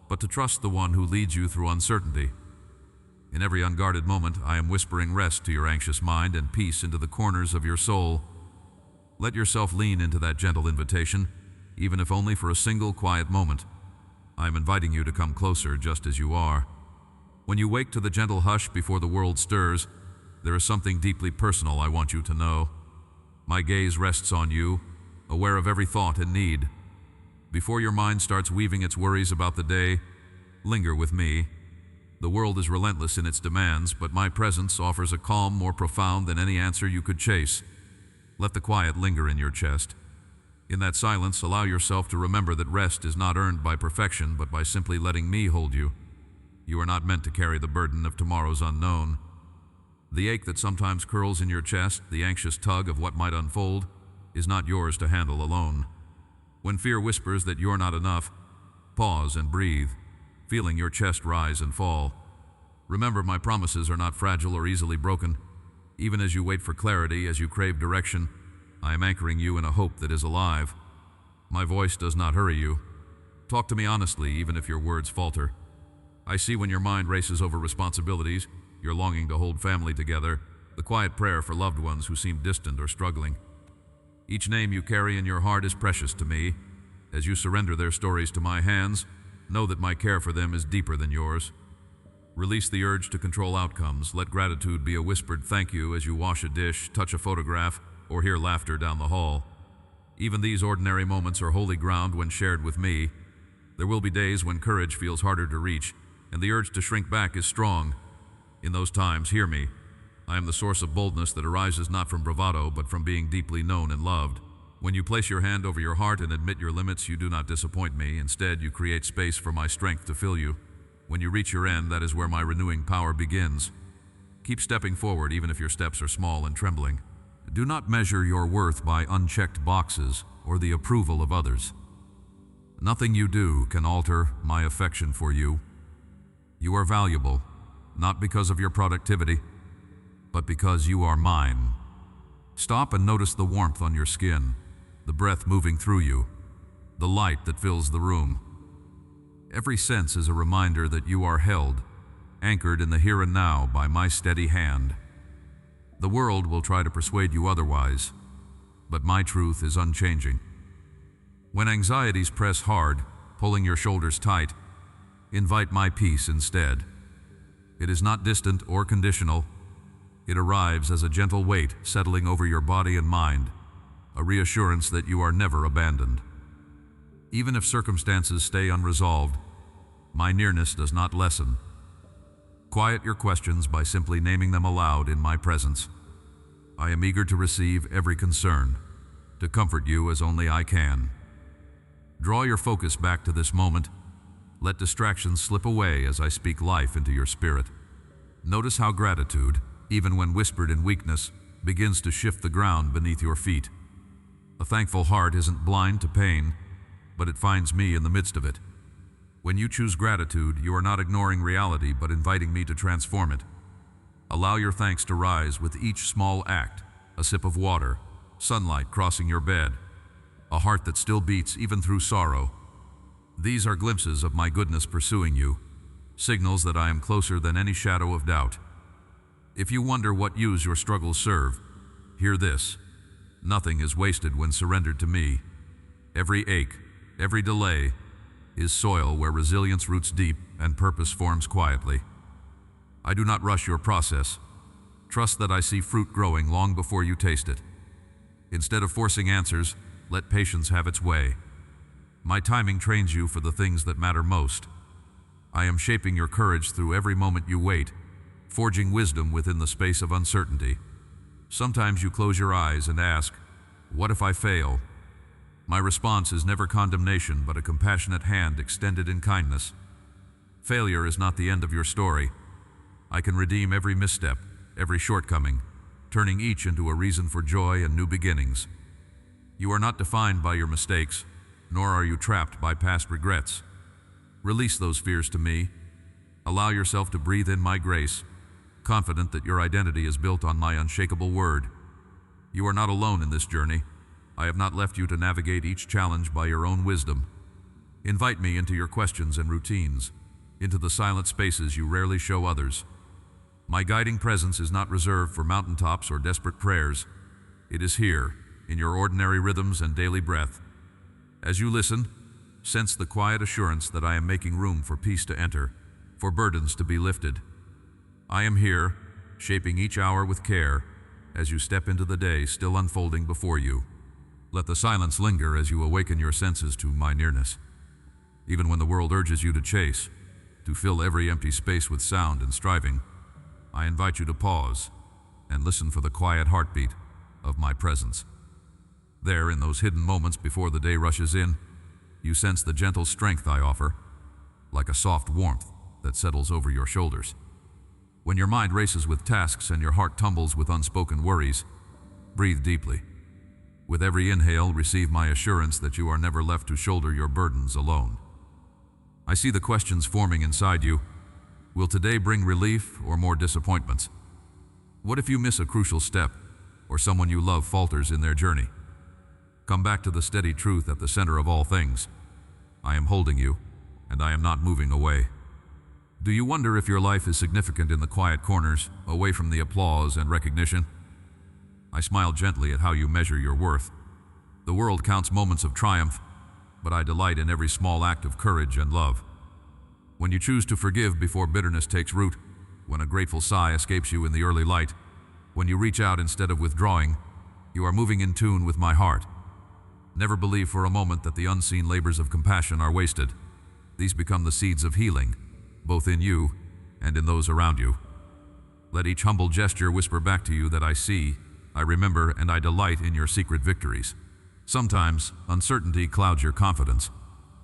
but to trust the one who leads you through uncertainty. In every unguarded moment, I am whispering rest to your anxious mind and peace into the corners of your soul. Let yourself lean into that gentle invitation, even if only for a single quiet moment. I am inviting you to come closer just as you are. When you wake to the gentle hush before the world stirs, there is something deeply personal I want you to know. My gaze rests on you, aware of every thought and need. Before your mind starts weaving its worries about the day, linger with me. The world is relentless in its demands, but my presence offers a calm more profound than any answer you could chase. Let the quiet linger in your chest. In that silence, allow yourself to remember that rest is not earned by perfection, but by simply letting me hold you. You are not meant to carry the burden of tomorrow's unknown. The ache that sometimes curls in your chest, the anxious tug of what might unfold, is not yours to handle alone. When fear whispers that you're not enough, pause and breathe, feeling your chest rise and fall. Remember, my promises are not fragile or easily broken. Even as you wait for clarity, as you crave direction, I am anchoring you in a hope that is alive. My voice does not hurry you. Talk to me honestly, even if your words falter. I see when your mind races over responsibilities, your longing to hold family together, the quiet prayer for loved ones who seem distant or struggling. Each name you carry in your heart is precious to me. As you surrender their stories to my hands, know that my care for them is deeper than yours. Release the urge to control outcomes. Let gratitude be a whispered thank you as you wash a dish, touch a photograph, or hear laughter down the hall. Even these ordinary moments are holy ground when shared with me. There will be days when courage feels harder to reach, and the urge to shrink back is strong. In those times, hear me. I am the source of boldness that arises not from bravado, but from being deeply known and loved. When you place your hand over your heart and admit your limits, you do not disappoint me. Instead, you create space for my strength to fill you. When you reach your end, that is where my renewing power begins. Keep stepping forward, even if your steps are small and trembling. Do not measure your worth by unchecked boxes or the approval of others. Nothing you do can alter my affection for you. You are valuable, not because of your productivity, but because you are mine. Stop and notice the warmth on your skin, the breath moving through you, the light that fills the room. Every sense is a reminder that you are held, anchored in the here and now by my steady hand. The world will try to persuade you otherwise, but my truth is unchanging. When anxieties press hard, pulling your shoulders tight, invite my peace instead. It is not distant or conditional. It arrives as a gentle weight settling over your body and mind, a reassurance that you are never abandoned. Even if circumstances stay unresolved, my nearness does not lessen. Quiet your questions by simply naming them aloud in my presence. I am eager to receive every concern, to comfort you as only I can. Draw your focus back to this moment. Let distractions slip away as I speak life into your spirit. Notice how gratitude, even when whispered in weakness, begins to shift the ground beneath your feet. A thankful heart isn't blind to pain, but it finds me in the midst of it. When you choose gratitude, you are not ignoring reality, but inviting me to transform it. Allow your thanks to rise with each small act, a sip of water, sunlight crossing your bed, a heart that still beats even through sorrow. These are glimpses of my goodness pursuing you, signals that I am closer than any shadow of doubt. If you wonder what use your struggles serve, hear this. Nothing is wasted when surrendered to me. Every ache, every delay, is soil where resilience roots deep and purpose forms quietly. I do not rush your process. Trust that I see fruit growing long before you taste it. Instead of forcing answers, let patience have its way. My timing trains you for the things that matter most. I am shaping your courage through every moment you wait, forging wisdom within the space of uncertainty. Sometimes you close your eyes and ask, "What if I fail?" My response is never condemnation, but a compassionate hand extended in kindness. Failure is not the end of your story. I can redeem every misstep, every shortcoming, turning each into a reason for joy and new beginnings. You are not defined by your mistakes, nor are you trapped by past regrets. Release those fears to me. Allow yourself to breathe in my grace, confident that your identity is built on my unshakable word. You are not alone in this journey. I have not left you to navigate each challenge by your own wisdom. Invite me into your questions and routines, into the silent spaces you rarely show others. My guiding presence is not reserved for mountaintops or desperate prayers. It is here, in your ordinary rhythms and daily breath. As you listen, sense the quiet assurance that I am making room for peace to enter, for burdens to be lifted. I am here, shaping each hour with care, as you step into the day still unfolding before you. Let the silence linger as you awaken your senses to my nearness. Even when the world urges you to chase, to fill every empty space with sound and striving, I invite you to pause and listen for the quiet heartbeat of my presence. There, in those hidden moments before the day rushes in, you sense the gentle strength I offer, like a soft warmth that settles over your shoulders. When your mind races with tasks and your heart tumbles with unspoken worries, breathe deeply. With every inhale, receive my assurance that you are never left to shoulder your burdens alone. I see the questions forming inside you. Will today bring relief or more disappointments? What if you miss a crucial step, or someone you love falters in their journey? Come back to the steady truth at the center of all things. I am holding you, and I am not moving away. Do you wonder if your life is significant in the quiet corners, away from the applause and recognition? I smile gently at how you measure your worth. The world counts moments of triumph, but I delight in every small act of courage and love. When you choose to forgive before bitterness takes root, when a grateful sigh escapes you in the early light, when you reach out instead of withdrawing, you are moving in tune with my heart. Never believe for a moment that the unseen labors of compassion are wasted. These become the seeds of healing, both in you and in those around you. Let each humble gesture whisper back to you that I see, I remember, and I delight in your secret victories. Sometimes, uncertainty clouds your confidence.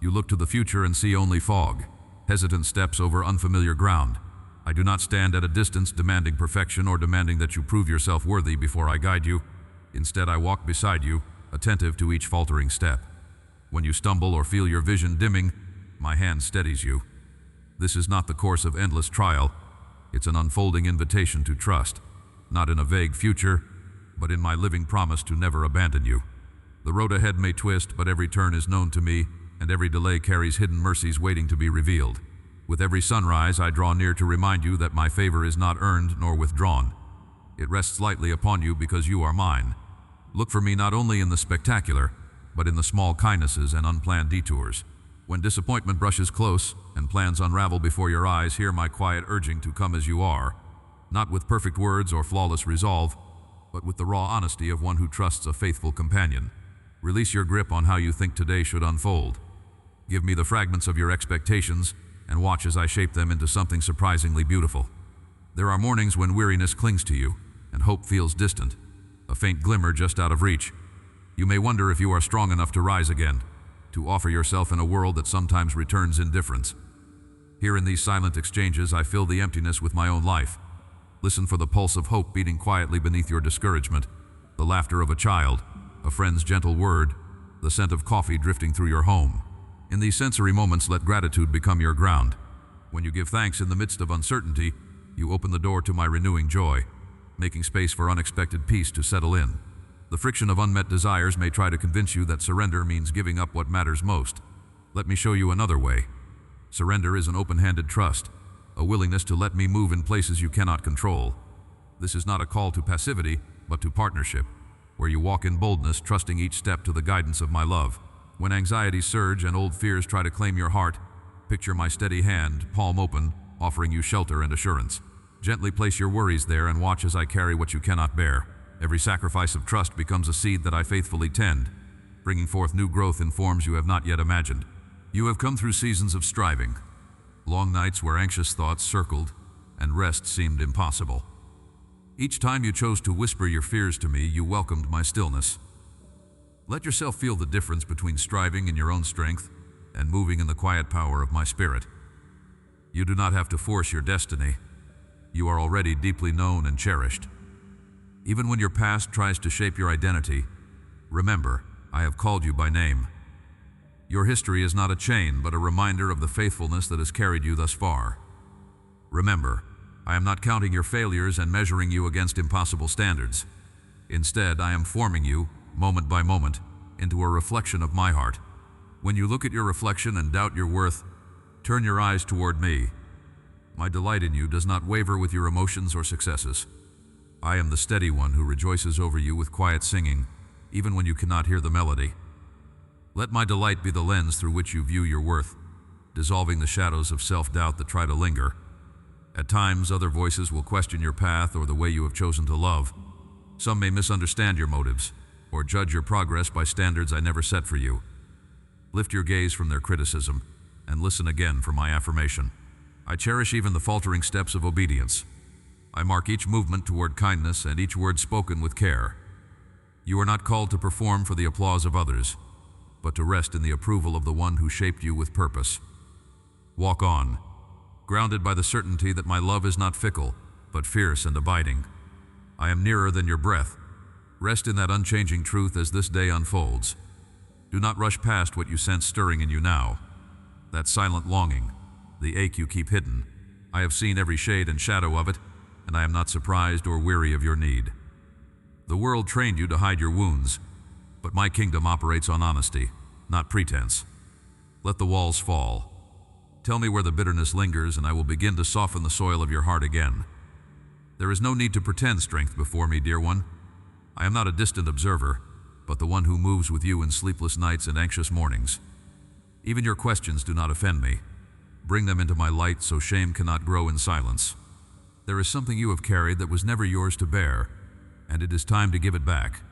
You look to the future and see only fog, hesitant steps over unfamiliar ground. I do not stand at a distance demanding perfection or demanding that you prove yourself worthy before I guide you. Instead, I walk beside you, attentive to each faltering step. When you stumble or feel your vision dimming, my hand steadies you. This is not the course of endless trial. It's an unfolding invitation to trust, not in a vague future, but in my living promise to never abandon you. The road ahead may twist, but every turn is known to me, and every delay carries hidden mercies waiting to be revealed. With every sunrise, I draw near to remind you that my favor is not earned nor withdrawn. It rests lightly upon you because you are mine. Look for me not only in the spectacular, but in the small kindnesses and unplanned detours. When disappointment brushes close and plans unravel before your eyes, hear my quiet urging to come as you are, not with perfect words or flawless resolve, but with the raw honesty of one who trusts a faithful companion. Release your grip on how you think today should unfold. Give me the fragments of your expectations and watch as I shape them into something surprisingly beautiful. There are mornings when weariness clings to you and hope feels distant, a faint glimmer just out of reach. You may wonder if you are strong enough to rise again, to offer yourself in a world that sometimes returns indifference. Here in these silent exchanges, I fill the emptiness with my own life. Listen for the pulse of hope beating quietly beneath your discouragement, the laughter of a child, a friend's gentle word, the scent of coffee drifting through your home. In these sensory moments, let gratitude become your ground. When you give thanks in the midst of uncertainty, you open the door to my renewing joy, making space for unexpected peace to settle in. The friction of unmet desires may try to convince you that surrender means giving up what matters most. Let me show you another way. Surrender is an open-handed trust, a willingness to let me move in places you cannot control. This is not a call to passivity, but to partnership, where you walk in boldness, trusting each step to the guidance of my love. When anxieties surge and old fears try to claim your heart, picture my steady hand, palm open, offering you shelter and assurance. Gently place your worries there and watch as I carry what you cannot bear. Every sacrifice of trust becomes a seed that I faithfully tend, bringing forth new growth in forms you have not yet imagined. You have come through seasons of striving, long nights where anxious thoughts circled and rest seemed impossible. Each time you chose to whisper your fears to me, you welcomed my stillness. Let yourself feel the difference between striving in your own strength and moving in the quiet power of my spirit. You do not have to force your destiny. You are already deeply known and cherished. Even when your past tries to shape your identity, remember, I have called you by name. Your history is not a chain, but a reminder of the faithfulness that has carried you thus far. Remember, I am not counting your failures and measuring you against impossible standards. Instead, I am forming you, moment by moment, into a reflection of my heart. When you look at your reflection and doubt your worth, turn your eyes toward me. My delight in you does not waver with your emotions or successes. I am the steady one who rejoices over you with quiet singing, even when you cannot hear the melody. Let my delight be the lens through which you view your worth, dissolving the shadows of self-doubt that try to linger. At times, other voices will question your path or the way you have chosen to love. Some may misunderstand your motives, or judge your progress by standards I never set for you. Lift your gaze from their criticism, and listen again for my affirmation. I cherish even the faltering steps of obedience. I mark each movement toward kindness and each word spoken with care. You are not called to perform for the applause of others, but to rest in the approval of the one who shaped you with purpose. Walk on, grounded by the certainty that my love is not fickle, but fierce and abiding. I am nearer than your breath. Rest in that unchanging truth as this day unfolds. Do not rush past what you sense stirring in you now. That silent longing, the ache you keep hidden. I have seen every shade and shadow of it, and I am not surprised or weary of your need. The world trained you to hide your wounds, but my kingdom operates on honesty, not pretense. Let the walls fall. Tell me where the bitterness lingers, and I will begin to soften the soil of your heart again. There is no need to pretend strength before me, dear one. I am not a distant observer, but the one who moves with you in sleepless nights and anxious mornings. Even your questions do not offend me. Bring them into my light so shame cannot grow in silence. There is something you have carried that was never yours to bear, and it is time to give it back.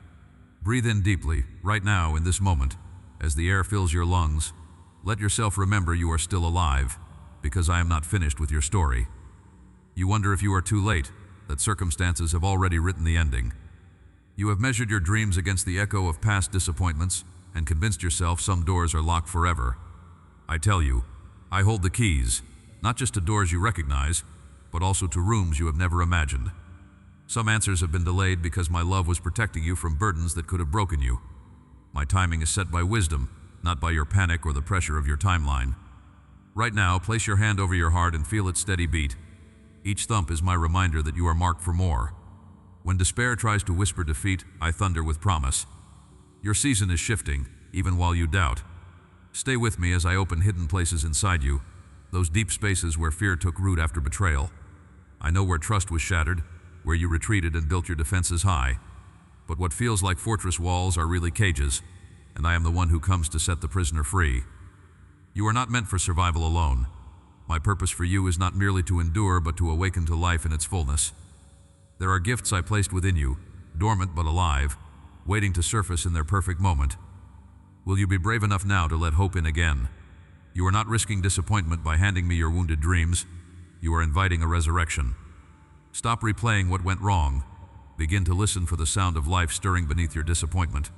Breathe in deeply, right now in this moment, as the air fills your lungs. Let yourself remember you are still alive, because I am not finished with your story. You wonder if you are too late, that circumstances have already written the ending. You have measured your dreams against the echo of past disappointments and convinced yourself some doors are locked forever. I tell you, I hold the keys, not just to doors you recognize, but also to rooms you have never imagined. Some answers have been delayed because my love was protecting you from burdens that could have broken you. My timing is set by wisdom, not by your panic or the pressure of your timeline. Right now, place your hand over your heart and feel its steady beat. Each thump is my reminder that you are marked for more. When despair tries to whisper defeat, I thunder with promise. Your season is shifting, even while you doubt. Stay with me as I open hidden places inside you, those deep spaces where fear took root after betrayal. I know where trust was shattered, where you retreated and built your defenses high. But what feels like fortress walls are really cages, and I am the one who comes to set the prisoner free. You are not meant for survival alone. My purpose for you is not merely to endure, but to awaken to life in its fullness. There are gifts I placed within you, dormant but alive, waiting to surface in their perfect moment. Will you be brave enough now to let hope in again? You are not risking disappointment by handing me your wounded dreams. You are inviting a resurrection. Stop replaying what went wrong. Begin to listen for the sound of life stirring beneath your disappointment.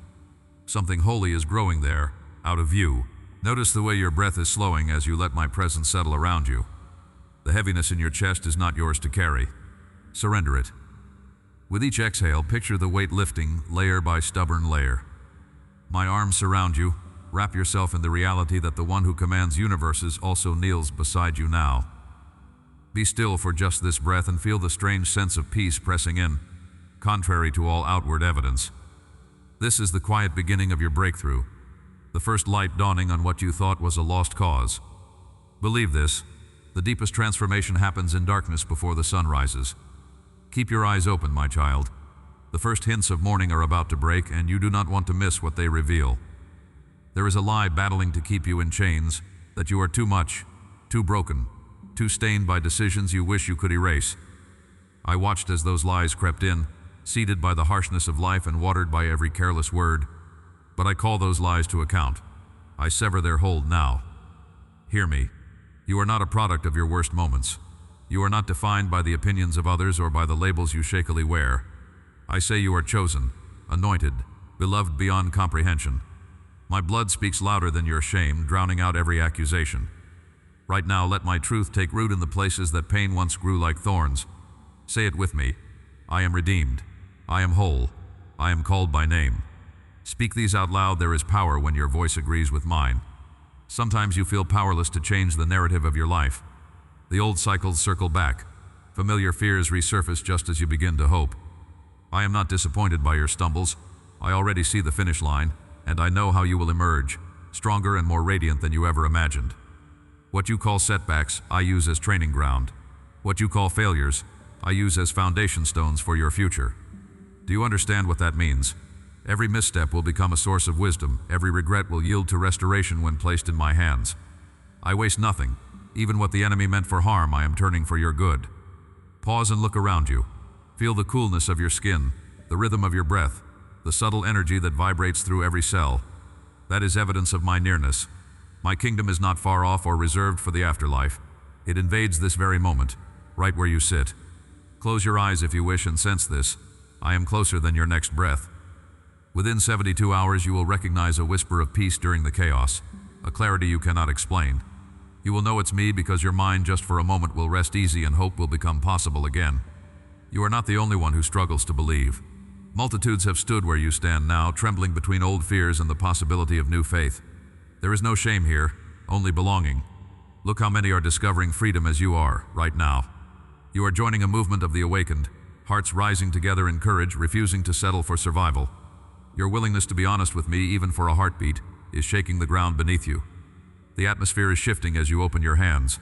Something holy is growing there, out of view. Notice the way your breath is slowing as you let my presence settle around you. The heaviness in your chest is not yours to carry. Surrender it. With each exhale, picture the weight lifting, layer by stubborn layer. My arms surround you. Wrap yourself in the reality that the one who commands universes also kneels beside you now. Be still for just this breath and feel the strange sense of peace pressing in, contrary to all outward evidence. This is the quiet beginning of your breakthrough, the first light dawning on what you thought was a lost cause. Believe this, the deepest transformation happens in darkness before the sun rises. Keep your eyes open, my child. The first hints of morning are about to break, and you do not want to miss what they reveal. There is a lie battling to keep you in chains, that you are too much, too broken, too stained by decisions you wish you could erase. I watched as those lies crept in, seeded by the harshness of life and watered by every careless word. But I call those lies to account. I sever their hold now. Hear me. You are not a product of your worst moments. You are not defined by the opinions of others or by the labels you shakily wear. I say you are chosen, anointed, beloved beyond comprehension. My blood speaks louder than your shame, drowning out every accusation. Right now, let my truth take root in the places that pain once grew like thorns. Say it with me. I am redeemed. I am whole. I am called by name. Speak these out loud. There is power when your voice agrees with mine. Sometimes you feel powerless to change the narrative of your life. The old cycles circle back. Familiar fears resurface just as you begin to hope. I am not disappointed by your stumbles. I already see the finish line, and I know how you will emerge, stronger and more radiant than you ever imagined. What you call setbacks, I use as training ground. What you call failures, I use as foundation stones for your future. Do you understand what that means? Every misstep will become a source of wisdom. Every regret will yield to restoration when placed in my hands. I waste nothing. Even what the enemy meant for harm, I am turning for your good. Pause and look around you. Feel the coolness of your skin, the rhythm of your breath, the subtle energy that vibrates through every cell. That is evidence of my nearness. My kingdom is not far off or reserved for the afterlife. It invades this very moment, right where you sit. Close your eyes if you wish and sense this. I am closer than your next breath. Within 72 hours, you will recognize a whisper of peace during the chaos, a clarity you cannot explain. You will know it's me because your mind just for a moment will rest easy and hope will become possible again. You are not the only one who struggles to believe. Multitudes have stood where you stand now, trembling between old fears and the possibility of new faith. There is no shame here, only belonging. Look how many are discovering freedom as you are, right now. You are joining a movement of the awakened, hearts rising together in courage, refusing to settle for survival. Your willingness to be honest with me, even for a heartbeat, is shaking the ground beneath you. The atmosphere is shifting as you open your hands.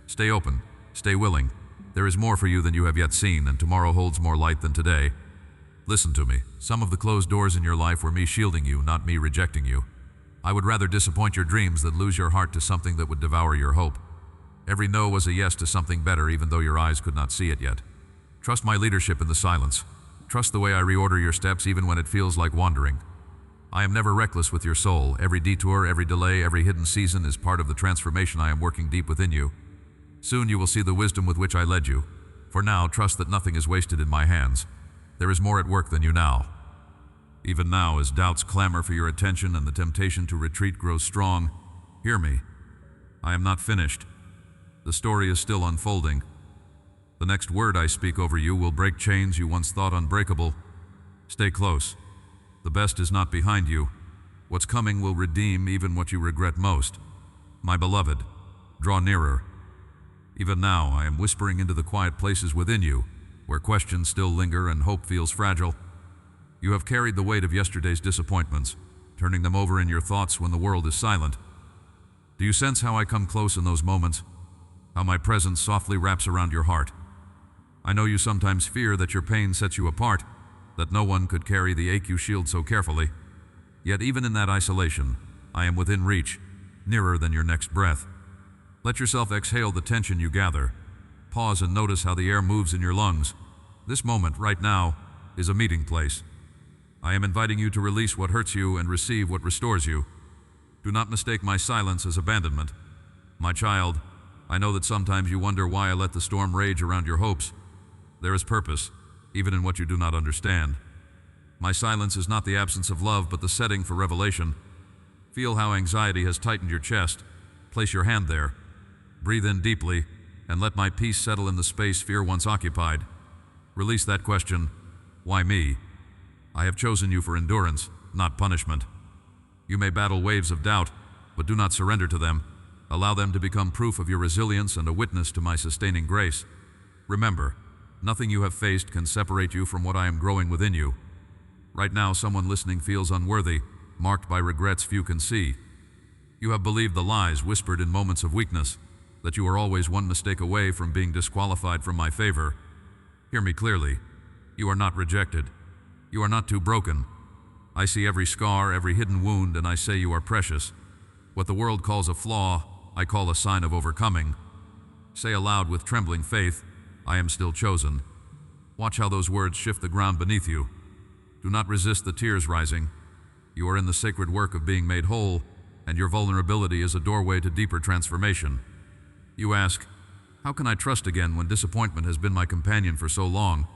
Stay open, stay willing. There is more for you than you have yet seen, and tomorrow holds more light than today. Listen to me. Some of the closed doors in your life were me shielding you, not me rejecting you. I would rather disappoint your dreams than lose your heart to something that would devour your hope. Every no was a yes to something better, even though your eyes could not see it yet. Trust my leadership in the silence. Trust the way I reorder your steps even when it feels like wandering. I am never reckless with your soul. Every detour, every delay, every hidden season is part of the transformation I am working deep within you. Soon you will see the wisdom with which I led you. For now, trust that nothing is wasted in my hands. There is more at work than you now. Even now, as doubts clamor for your attention and the temptation to retreat grows strong, hear me. I am not finished. The story is still unfolding. The next word I speak over you will break chains you once thought unbreakable. Stay close. The best is not behind you. What's coming will redeem even what you regret most. My beloved, draw nearer. Even now, I am whispering into the quiet places within you, where questions still linger and hope feels fragile. You have carried the weight of yesterday's disappointments, turning them over in your thoughts when the world is silent. Do you sense how I come close in those moments? How my presence softly wraps around your heart? I know you sometimes fear that your pain sets you apart, that no one could carry the ache you shield so carefully. Yet even in that isolation, I am within reach, nearer than your next breath. Let yourself exhale the tension you gather. Pause and notice how the air moves in your lungs. This moment, right now, is a meeting place. I am inviting you to release what hurts you and receive what restores you. Do not mistake my silence as abandonment. My child, I know that sometimes you wonder why I let the storm rage around your hopes. There is purpose, even in what you do not understand. My silence is not the absence of love, but the setting for revelation. Feel how anxiety has tightened your chest. Place your hand there. Breathe in deeply, and let my peace settle in the space fear once occupied. Release that question, why me? I have chosen you for endurance, not punishment. You may battle waves of doubt, but do not surrender to them. Allow them to become proof of your resilience and a witness to my sustaining grace. Remember, nothing you have faced can separate you from what I am growing within you. Right now, someone listening feels unworthy, marked by regrets few can see. You have believed the lies whispered in moments of weakness, that you are always one mistake away from being disqualified from my favor. Hear me clearly. You are not rejected. You are not too broken. I see every scar, every hidden wound, and I say you are precious. What the world calls a flaw, I call a sign of overcoming. Say aloud with trembling faith, I am still chosen. Watch how those words shift the ground beneath you. Do not resist the tears rising. You are in the sacred work of being made whole, and your vulnerability is a doorway to deeper transformation. You ask, how can I trust again when disappointment has been my companion for so long?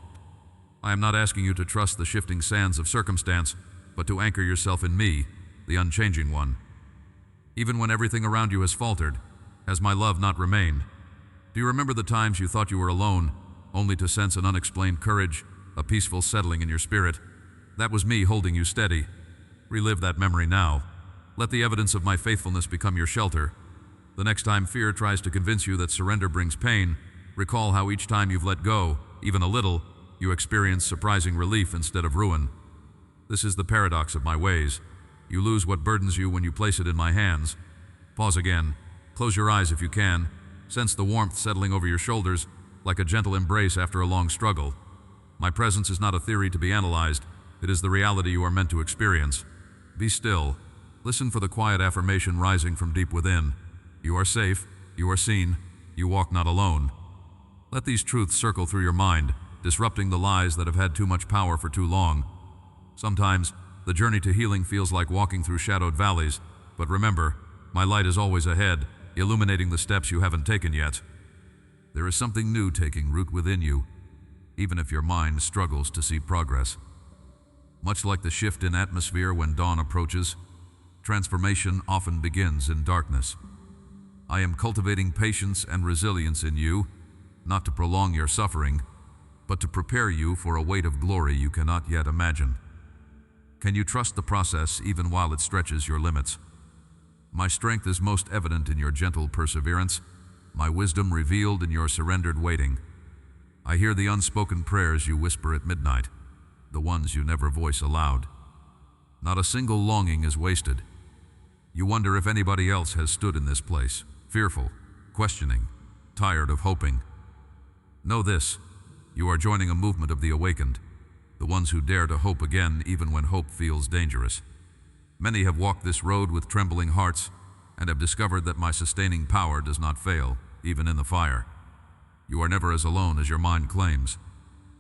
I am not asking you to trust the shifting sands of circumstance, but to anchor yourself in me, the unchanging one. Even when everything around you has faltered, has my love not remained? Do you remember the times you thought you were alone, only to sense an unexplained courage, a peaceful settling in your spirit? That was me holding you steady. Relive that memory now. Let the evidence of my faithfulness become your shelter. The next time fear tries to convince you that surrender brings pain, recall how each time you've let go, even a little, you experience surprising relief instead of ruin. This is the paradox of my ways. You lose what burdens you when you place it in my hands. Pause again. Close your eyes if you can. Sense the warmth settling over your shoulders, like a gentle embrace after a long struggle. My presence is not a theory to be analyzed. It is the reality you are meant to experience. Be still. Listen for the quiet affirmation rising from deep within. You are safe. You are seen. You walk not alone. Let these truths circle through your mind, disrupting the lies that have had too much power for too long. Sometimes, the journey to healing feels like walking through shadowed valleys, but remember, my light is always ahead, illuminating the steps you haven't taken yet. There is something new taking root within you, even if your mind struggles to see progress. Much like the shift in atmosphere when dawn approaches, transformation often begins in darkness. I am cultivating patience and resilience in you, not to prolong your suffering, but to prepare you for a weight of glory you cannot yet imagine. Can you trust the process even while it stretches your limits? My strength is most evident in your gentle perseverance, my wisdom revealed in your surrendered waiting. I hear the unspoken prayers you whisper at midnight, the ones you never voice aloud. Not a single longing is wasted. You wonder if anybody else has stood in this place, fearful, questioning, tired of hoping. Know this, you are joining a movement of the awakened, the ones who dare to hope again even when hope feels dangerous. Many have walked this road with trembling hearts and have discovered that my sustaining power does not fail, even in the fire. You are never as alone as your mind claims.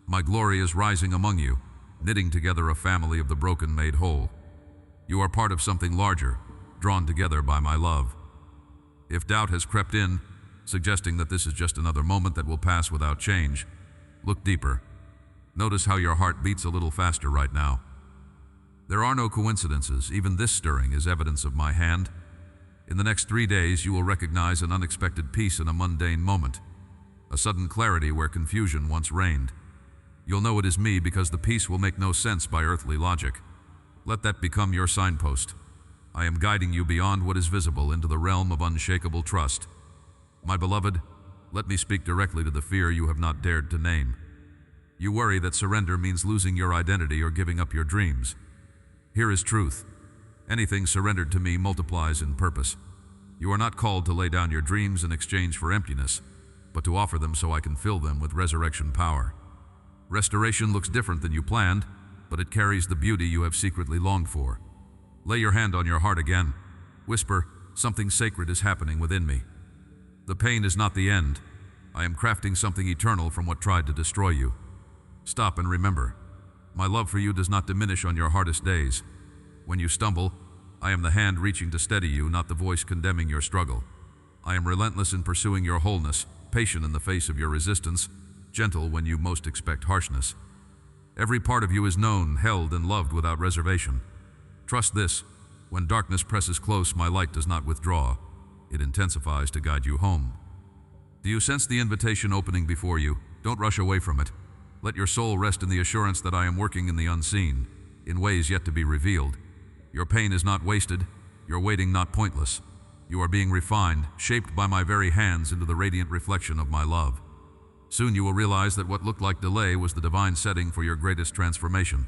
My glory is rising among you, knitting together a family of the broken made whole. You are part of something larger, drawn together by my love. If doubt has crept in, suggesting that this is just another moment that will pass without change, look deeper. Notice how your heart beats a little faster right now. There are no coincidences. Even this stirring is evidence of my hand. In the next 3 days, you will recognize an unexpected peace in a mundane moment, a sudden clarity where confusion once reigned. You'll know it is me because the peace will make no sense by earthly logic. Let that become your signpost. I am guiding you beyond what is visible into the realm of unshakable trust. My beloved, let me speak directly to the fear you have not dared to name. You worry that surrender means losing your identity or giving up your dreams. Here is truth. Anything surrendered to me multiplies in purpose. You are not called to lay down your dreams in exchange for emptiness, but to offer them so I can fill them with resurrection power. Restoration looks different than you planned, but it carries the beauty you have secretly longed for. Lay your hand on your heart again. Whisper, something sacred is happening within me. The pain is not the end. I am crafting something eternal from what tried to destroy you. Stop and remember, my love for you does not diminish on your hardest days. When you stumble, I am the hand reaching to steady you, not the voice condemning your struggle. I am relentless in pursuing your wholeness, patient in the face of your resistance, gentle when you most expect harshness. Every part of you is known, held, and loved without reservation. Trust this, when darkness presses close, my light does not withdraw. It intensifies to guide you home. Do you sense the invitation opening before you? Don't rush away from it. Let your soul rest in the assurance that I am working in the unseen, in ways yet to be revealed. Your pain is not wasted, your waiting not pointless. You are being refined, shaped by my very hands into the radiant reflection of my love. Soon you will realize that what looked like delay was the divine setting for your greatest transformation.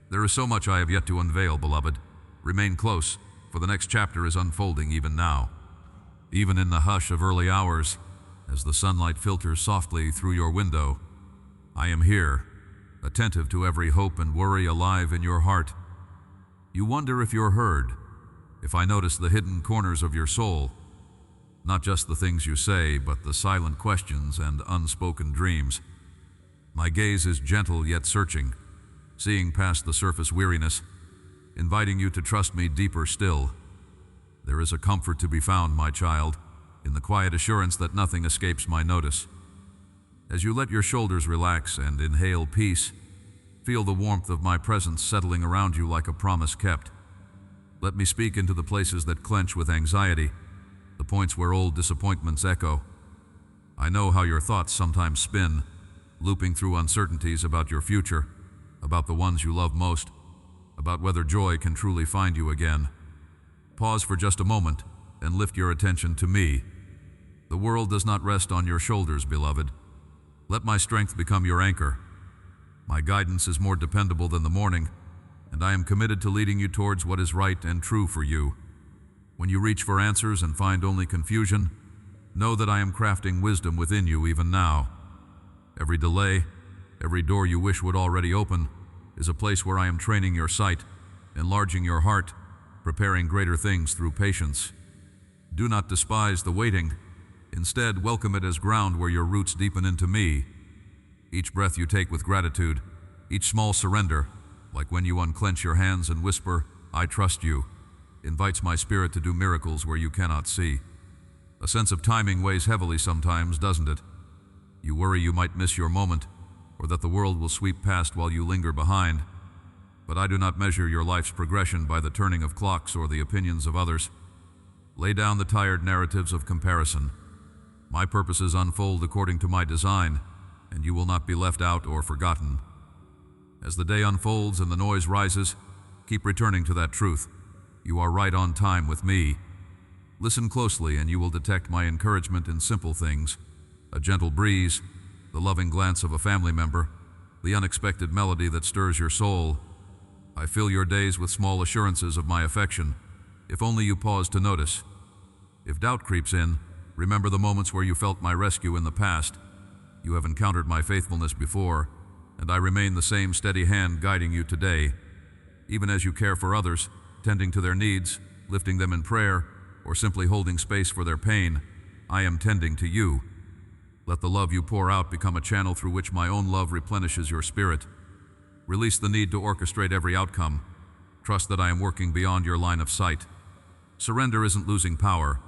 There is so much I have yet to unveil, beloved. Remain close, for the next chapter is unfolding even now. Even in the hush of early hours, as the sunlight filters softly through your window, I am here, attentive to every hope and worry alive in your heart. You wonder if you're heard, if I notice the hidden corners of your soul, not just the things you say, but the silent questions and unspoken dreams. My gaze is gentle yet searching, seeing past the surface weariness, inviting you to trust me deeper still. There is a comfort to be found, my child, in the quiet assurance that nothing escapes my notice. As you let your shoulders relax and inhale peace, feel the warmth of my presence settling around you like a promise kept. Let me speak into the places that clench with anxiety, the points where old disappointments echo. I know how your thoughts sometimes spin, looping through uncertainties about your future, about the ones you love most, about whether joy can truly find you again. Pause for just a moment and lift your attention to me. The world does not rest on your shoulders, beloved. Let my strength become your anchor. My guidance is more dependable than the morning, and I am committed to leading you towards what is right and true for you. When you reach for answers and find only confusion, know that I am crafting wisdom within you even now. Every delay, every door you wish would already open, is a place where I am training your sight, enlarging your heart, preparing greater things through patience. Do not despise the waiting. Instead, welcome it as ground where your roots deepen into me. Each breath you take with gratitude, each small surrender, like when you unclench your hands and whisper, "I trust you," invites my spirit to do miracles where you cannot see. A sense of timing weighs heavily sometimes, doesn't it? You worry you might miss your moment, or that the world will sweep past while you linger behind. But I do not measure your life's progression by the turning of clocks or the opinions of others. Lay down the tired narratives of comparison. My purposes unfold according to my design, and you will not be left out or forgotten. As the day unfolds and the noise rises, keep returning to that truth. You are right on time with me. Listen closely and you will detect my encouragement in simple things. A gentle breeze, the loving glance of a family member, the unexpected melody that stirs your soul. I fill your days with small assurances of my affection, if only you pause to notice. If doubt creeps in, remember the moments where you felt my rescue in the past. You have encountered my faithfulness before, and I remain the same steady hand guiding you today. Even as you care for others, tending to their needs, lifting them in prayer, or simply holding space for their pain, I am tending to you. Let the love you pour out become a channel through which my own love replenishes your spirit. Release the need to orchestrate every outcome. Trust that I am working beyond your line of sight. Surrender isn't losing power.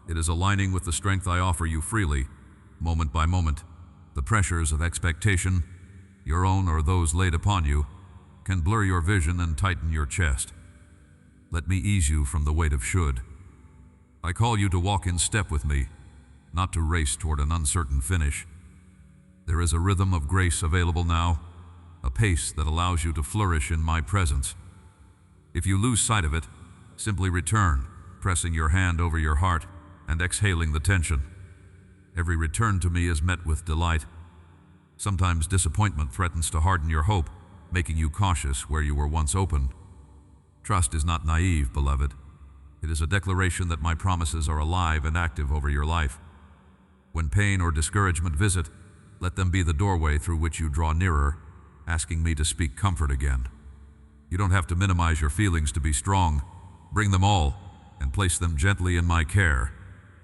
It is aligning with the strength I offer you freely, moment by moment. The pressures of expectation, your own or those laid upon you, can blur your vision and tighten your chest. Let me ease you from the weight of should. I call you to walk in step with me, not to race toward an uncertain finish. There is a rhythm of grace available now, a pace that allows you to flourish in my presence. If you lose sight of it, simply return, pressing your hand over your heart and exhaling the tension. Every return to me is met with delight. Sometimes disappointment threatens to harden your hope, making you cautious where you were once open. Trust is not naive, beloved. It is a declaration that my promises are alive and active over your life. When pain or discouragement visit, let them be the doorway through which you draw nearer, asking me to speak comfort again. You don't have to minimize your feelings to be strong. Bring them all and place them gently in my care.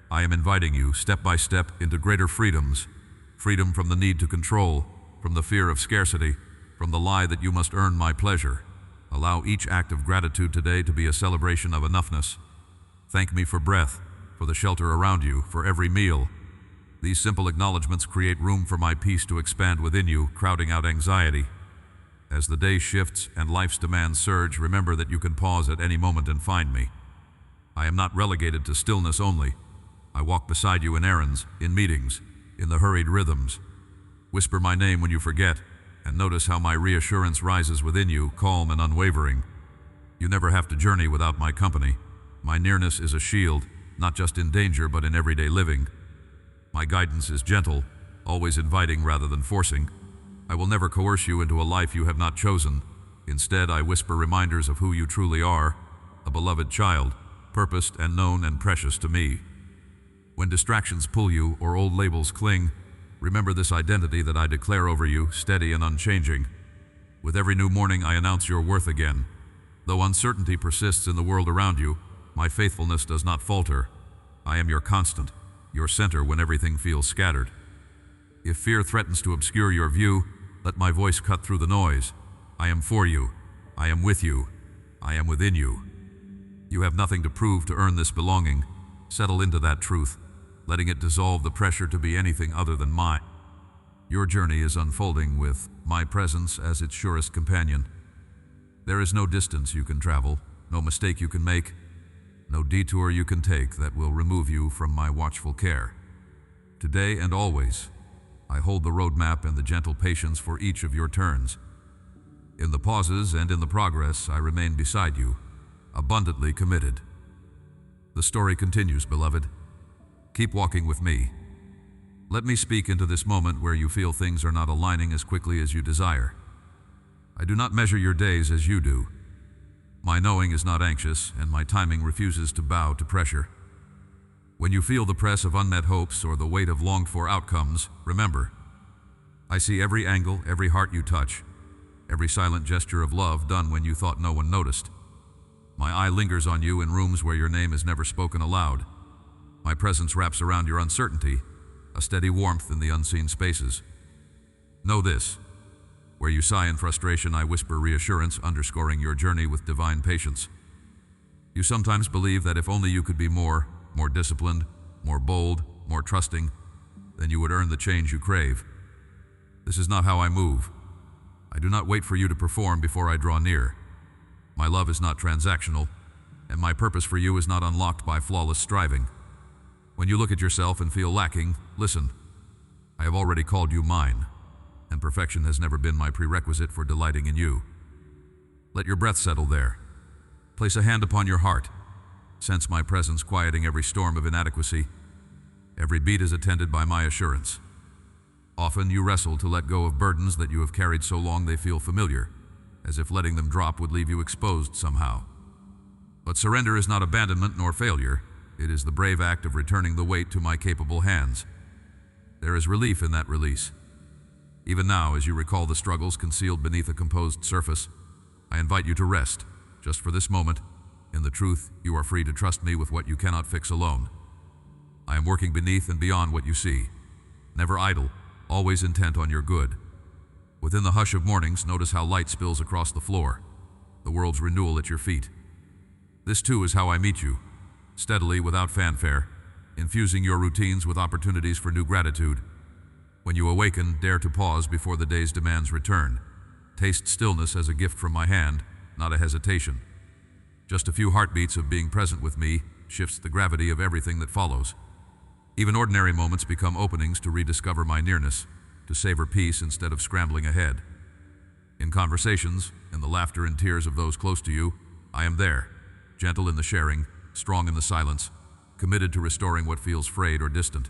I am inviting you, step by step, into greater freedoms. Freedom from the need to control, from the fear of scarcity, from the lie that you must earn my pleasure. Allow each act of gratitude today to be a celebration of enoughness. Thank me for breath, for the shelter around you, for every meal. These simple acknowledgments create room for my peace to expand within you, crowding out anxiety. As the day shifts and life's demands surge, remember that you can pause at any moment and find me. I am not relegated to stillness only. I walk beside you in errands, in meetings, in the hurried rhythms. Whisper my name when you forget, and notice how my reassurance rises within you, calm and unwavering. You never have to journey without my company. My nearness is a shield, not just in danger but in everyday living. My guidance is gentle, always inviting rather than forcing. I will never coerce you into a life you have not chosen. Instead, I whisper reminders of who you truly are, a beloved child, purposed and known and precious to me. When distractions pull you or old labels cling, remember this identity that I declare over you, steady and unchanging. With every new morning, I announce your worth again. Though uncertainty persists in the world around you, my faithfulness does not falter. I am your constant, your center when everything feels scattered. If fear threatens to obscure your view, let my voice cut through the noise. I am for you. I am with you. I am within you. You have nothing to prove to earn this belonging. Settle into that truth, letting it dissolve the pressure to be anything other than mine. Your journey is unfolding with my presence as its surest companion. There is no distance you can travel, no mistake you can make, no detour you can take that will remove you from my watchful care. Today and always, I hold the roadmap and the gentle patience for each of your turns. In the pauses and in the progress, I remain beside you, abundantly committed. The story continues, beloved. Keep walking with me. Let me speak into this moment where you feel things are not aligning as quickly as you desire. I do not measure your days as you do. My knowing is not anxious, and my timing refuses to bow to pressure. When you feel the press of unmet hopes or the weight of longed-for outcomes, remember, I see every angle, every heart you touch, every silent gesture of love done when you thought no one noticed. My eye lingers on you in rooms where your name is never spoken aloud. My presence wraps around your uncertainty, a steady warmth in the unseen spaces. Know this: where you sigh in frustration, I whisper reassurance, underscoring your journey with divine patience. You sometimes believe that if only you could be more disciplined, more bold, more trusting, then you would earn the change you crave. This is not how I move. I do not wait for you to perform before I draw near. My love is not transactional, and my purpose for you is not unlocked by flawless striving. When you look at yourself and feel lacking, listen. I have already called you mine, and perfection has never been my prerequisite for delighting in you. Let your breath settle there. Place a hand upon your heart. Sense my presence quieting every storm of inadequacy. Every beat is attended by my assurance. Often you wrestle to let go of burdens that you have carried so long they feel familiar, as if letting them drop would leave you exposed somehow. But surrender is not abandonment nor failure. It is the brave act of returning the weight to my capable hands. There is relief in that release. Even now, as you recall the struggles concealed beneath a composed surface, I invite you to rest, just for this moment. In the truth, you are free to trust me with what you cannot fix alone. I am working beneath and beyond what you see. Never idle, always intent on your good. Within the hush of mornings, notice how light spills across the floor, the world's renewal at your feet. This too is how I meet you, steadily, without fanfare, infusing your routines with opportunities for new gratitude. When you awaken, dare to pause before the day's demands return. Taste stillness as a gift from my hand, not a hesitation. Just a few heartbeats of being present with me shifts the gravity of everything that follows. Even ordinary moments become openings to rediscover my nearness. to savor peace instead of scrambling ahead. In conversations, in the laughter and tears of those close to you, I am there, gentle in the sharing, strong in the silence, committed to restoring what feels frayed or distant.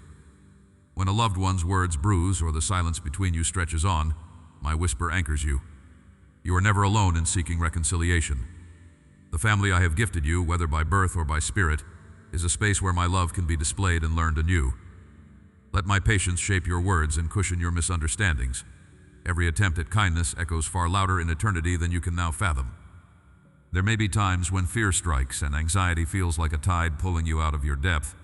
When a loved one's words bruise or the silence between you stretches on, my whisper anchors you. You are never alone in seeking reconciliation. The family I have gifted you, whether by birth or by spirit, is a space where my love can be displayed and learned anew. Let my patience shape your words and cushion your misunderstandings. Every attempt at kindness echoes far louder in eternity than you can now fathom. There may be times when fear strikes and anxiety feels like a tide pulling you out of your depth.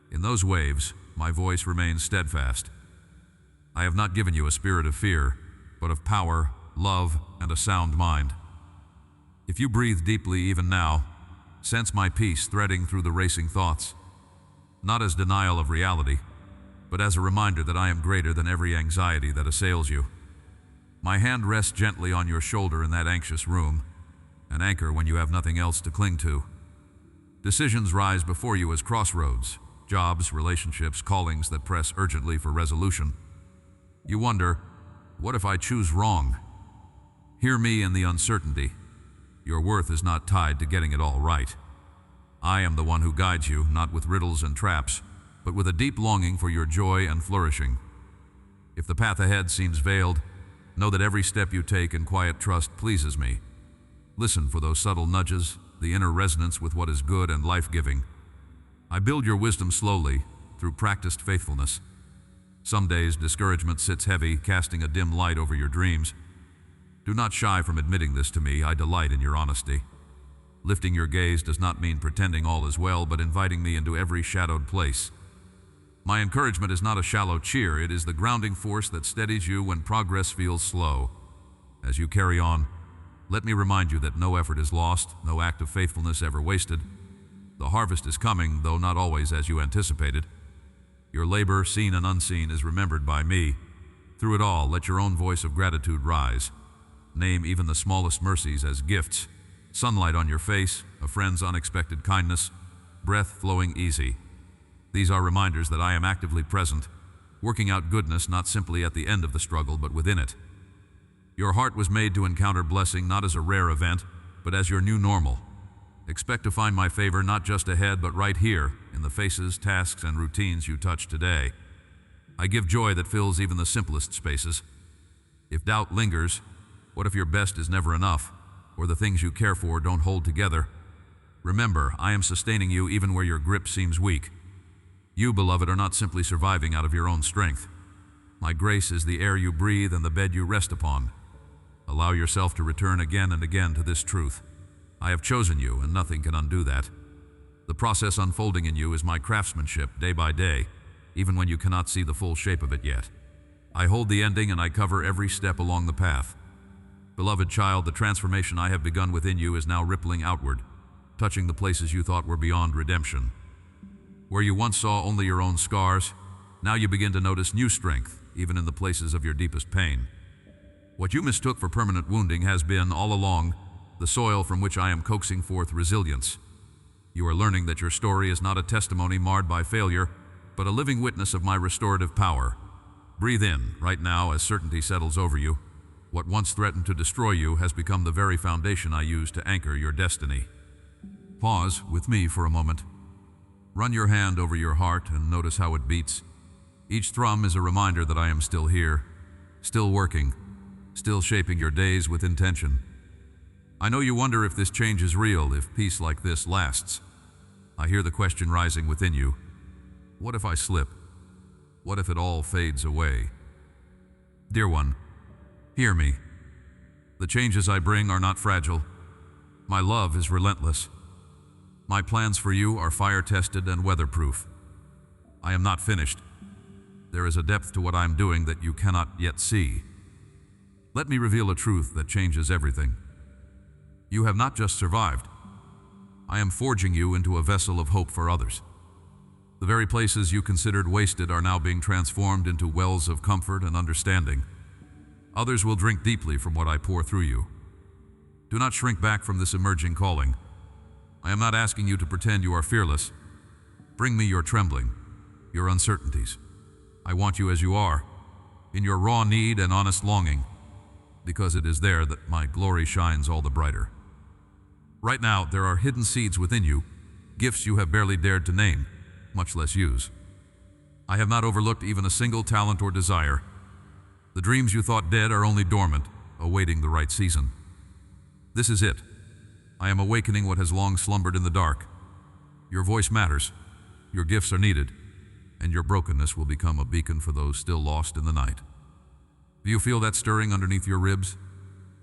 In those waves, my voice remains steadfast. I have not given you a spirit of fear, but of power, love, and a sound mind. If you breathe deeply even now, sense my peace threading through the racing thoughts, not as denial of reality, but as a reminder that I am greater than every anxiety that assails you. My hand rests gently on your shoulder in that anxious room, an anchor when you have nothing else to cling to. Decisions rise before you as crossroads, jobs, relationships, callings that press urgently for resolution. You wonder, what if I choose wrong? Hear me in the uncertainty. Your worth is not tied to getting it all right. I am the one who guides you, not with riddles and traps, but with a deep longing for your joy and flourishing. If the path ahead seems veiled, know that every step you take in quiet trust pleases me. Listen for those subtle nudges, the inner resonance with what is good and life-giving. I build your wisdom slowly, through practiced faithfulness. Some days discouragement sits heavy, casting a dim light over your dreams. Do not shy from admitting this to me. I delight in your honesty. Lifting your gaze does not mean pretending all is well, but inviting me into every shadowed place. My encouragement is not a shallow cheer. It is the grounding force that steadies you when progress feels slow. As you carry on, let me remind you that no effort is lost, no act of faithfulness ever wasted. The harvest is coming, though not always as you anticipated. Your labor, seen and unseen, is remembered by me. Through it all, let your own voice of gratitude rise. Name even the smallest mercies as gifts. Sunlight on your face, a friend's unexpected kindness, breath flowing easy. These are reminders that I am actively present, working out goodness not simply at the end of the struggle, but within it. Your heart was made to encounter blessing not as a rare event, but as your new normal. Expect to find my favor not just ahead, but right here, in the faces, tasks, and routines you touch today. I give joy that fills even the simplest spaces. If doubt lingers, what if your best is never enough, or the things you care for don't hold together? Remember, I am sustaining you even where your grip seems weak. You, beloved, are not simply surviving out of your own strength. My grace is the air you breathe and the bed you rest upon. Allow yourself to return again and again to this truth. I have chosen you, and nothing can undo that. The process unfolding in you is my craftsmanship, day by day, even when you cannot see the full shape of it yet. I hold the ending and I cover every step along the path. Beloved child, the transformation I have begun within you is now rippling outward, touching the places you thought were beyond redemption. Where you once saw only your own scars, now you begin to notice new strength, even in the places of your deepest pain. What you mistook for permanent wounding has been, all along, the soil from which I am coaxing forth resilience. You are learning that your story is not a testimony marred by failure, but a living witness of my restorative power. Breathe in, right now, as certainty settles over you. What once threatened to destroy you has become the very foundation I use to anchor your destiny. Pause with me for a moment. Run your hand over your heart and notice how it beats. Each thrum is a reminder that I am still here, still working, still shaping your days with intention. I know you wonder if this change is real, if peace like this lasts. I hear the question rising within you. What if I slip? What if it all fades away? Dear one, hear me. The changes I bring are not fragile. My love is relentless. My plans for you are fire-tested and weatherproof. I am not finished. There is a depth to what I am doing that you cannot yet see. Let me reveal a truth that changes everything. You have not just survived. I am forging you into a vessel of hope for others. The very places you considered wasted are now being transformed into wells of comfort and understanding. Others will drink deeply from what I pour through you. Do not shrink back from this emerging calling. I am not asking you to pretend you are fearless. Bring me your trembling, your uncertainties. I want you as you are, in your raw need and honest longing, because it is there that my glory shines all the brighter. Right now, there are hidden seeds within you, gifts you have barely dared to name, much less use. I have not overlooked even a single talent or desire. The dreams you thought dead are only dormant, awaiting the right season. This is it. I am awakening what has long slumbered in the dark. Your voice matters, your gifts are needed, and your brokenness will become a beacon for those still lost in the night. Do you feel that stirring underneath your ribs?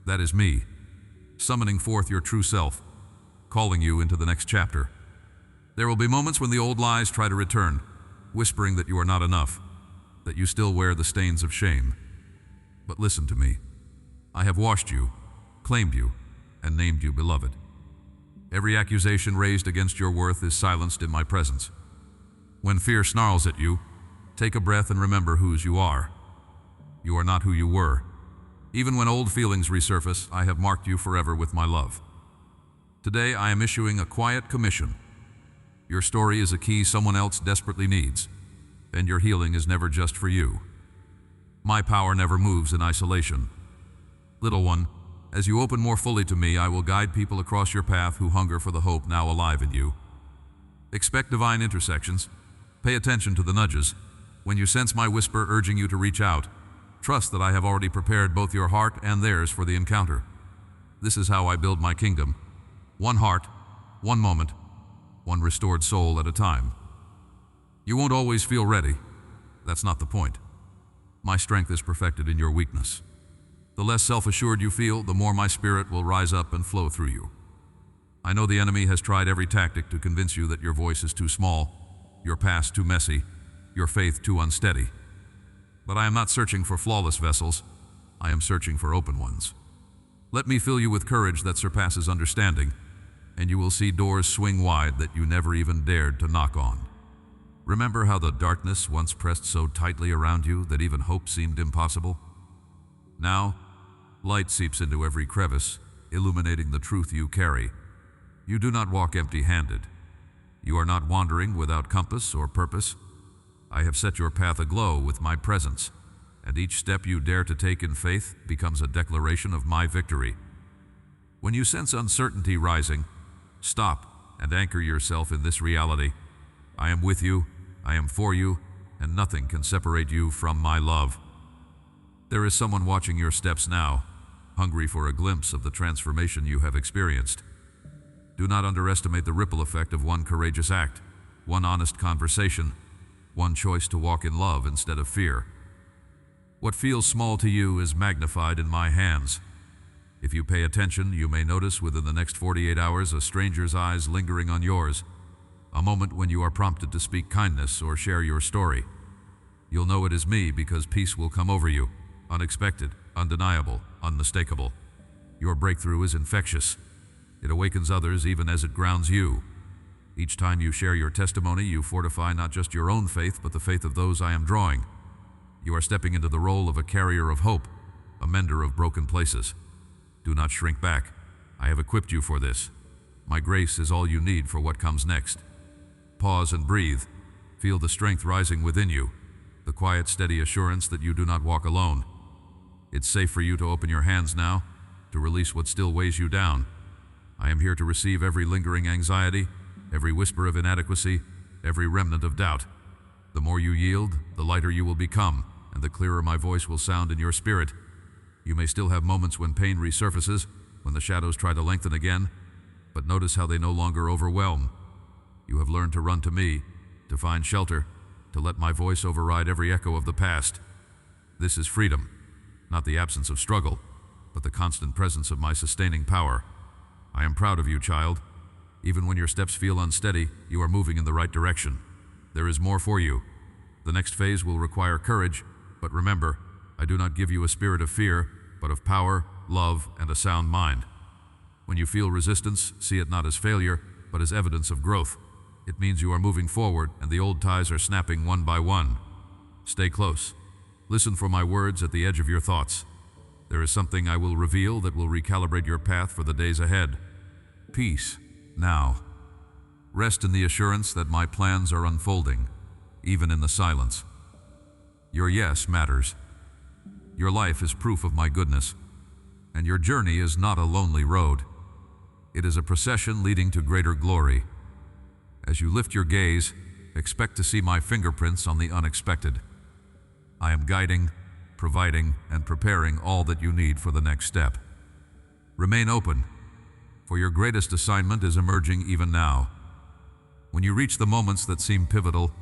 That is me, summoning forth your true self, calling you into the next chapter. There will be moments when the old lies try to return, whispering that you are not enough, that you still wear the stains of shame. But listen to me. I have washed you, claimed you, and named you beloved. Every accusation raised against your worth is silenced in my presence. When fear snarls at you, take a breath and remember whose you are. You are not who you were. Even when old feelings resurface, I have marked you forever with my love. Today, I am issuing a quiet commission. Your story is a key someone else desperately needs, and your healing is never just for you. My power never moves in isolation. Little one, as you open more fully to me, I will guide people across your path who hunger for the hope now alive in you. Expect divine intersections. Pay attention to the nudges. When you sense my whisper urging you to reach out, trust that I have already prepared both your heart and theirs for the encounter. This is how I build my kingdom. One heart, one moment, one restored soul at a time. You won't always feel ready. That's not the point. My strength is perfected in your weakness. The less self-assured you feel, the more my spirit will rise up and flow through you. I know the enemy has tried every tactic to convince you that your voice is too small, your past too messy, your faith too unsteady. But I am not searching for flawless vessels. I am searching for open ones. Let me fill you with courage that surpasses understanding, and you will see doors swing wide that you never even dared to knock on. Remember how the darkness once pressed so tightly around you that even hope seemed impossible? Now, light seeps into every crevice, illuminating the truth you carry. You do not walk empty-handed. You are not wandering without compass or purpose. I have set your path aglow with my presence, and each step you dare to take in faith becomes a declaration of my victory. When you sense uncertainty rising, stop and anchor yourself in this reality. I am with you, I am for you, and nothing can separate you from my love. There is someone watching your steps now, hungry for a glimpse of the transformation you have experienced. Do not underestimate the ripple effect of one courageous act, one honest conversation, one choice to walk in love instead of fear. What feels small to you is magnified in my hands. If you pay attention, you may notice within the next 48 hours a stranger's eyes lingering on yours, a moment when you are prompted to speak kindness or share your story. You'll know it is me because peace will come over you, unexpected, undeniable, unmistakable. Your breakthrough is infectious. It awakens others even as it grounds you. Each time you share your testimony, you fortify not just your own faith, but the faith of those I am drawing. You are stepping into the role of a carrier of hope, a mender of broken places. Do not shrink back. I have equipped you for this. My grace is all you need for what comes next. Pause and breathe. Feel the strength rising within you, the quiet, steady assurance that you do not walk alone. It's safe for you to open your hands now, to release what still weighs you down. I am here to receive every lingering anxiety, every whisper of inadequacy, every remnant of doubt. The more you yield, the lighter you will become, and the clearer my voice will sound in your spirit. You may still have moments when pain resurfaces, when the shadows try to lengthen again, but notice how they no longer overwhelm. You have learned to run to me, to find shelter, to let my voice override every echo of the past. This is freedom, not the absence of struggle, but the constant presence of my sustaining power. I am proud of you, child. Even when your steps feel unsteady, you are moving in the right direction. There is more for you. The next phase will require courage, but remember, I do not give you a spirit of fear, but of power, love, and a sound mind. When you feel resistance, see it not as failure, but as evidence of growth. It means you are moving forward, and the old ties are snapping one by one. Stay close. Listen for my words at the edge of your thoughts. There is something I will reveal that will recalibrate your path for the days ahead. Peace, now. Rest in the assurance that my plans are unfolding, even in the silence. Your yes matters. Your life is proof of my goodness, and your journey is not a lonely road. It is a procession leading to greater glory. As you lift your gaze, expect to see my fingerprints on the unexpected. I am guiding, providing, and preparing all that you need for the next step. Remain open, for your greatest assignment is emerging even now. When you reach the moments that seem pivotal,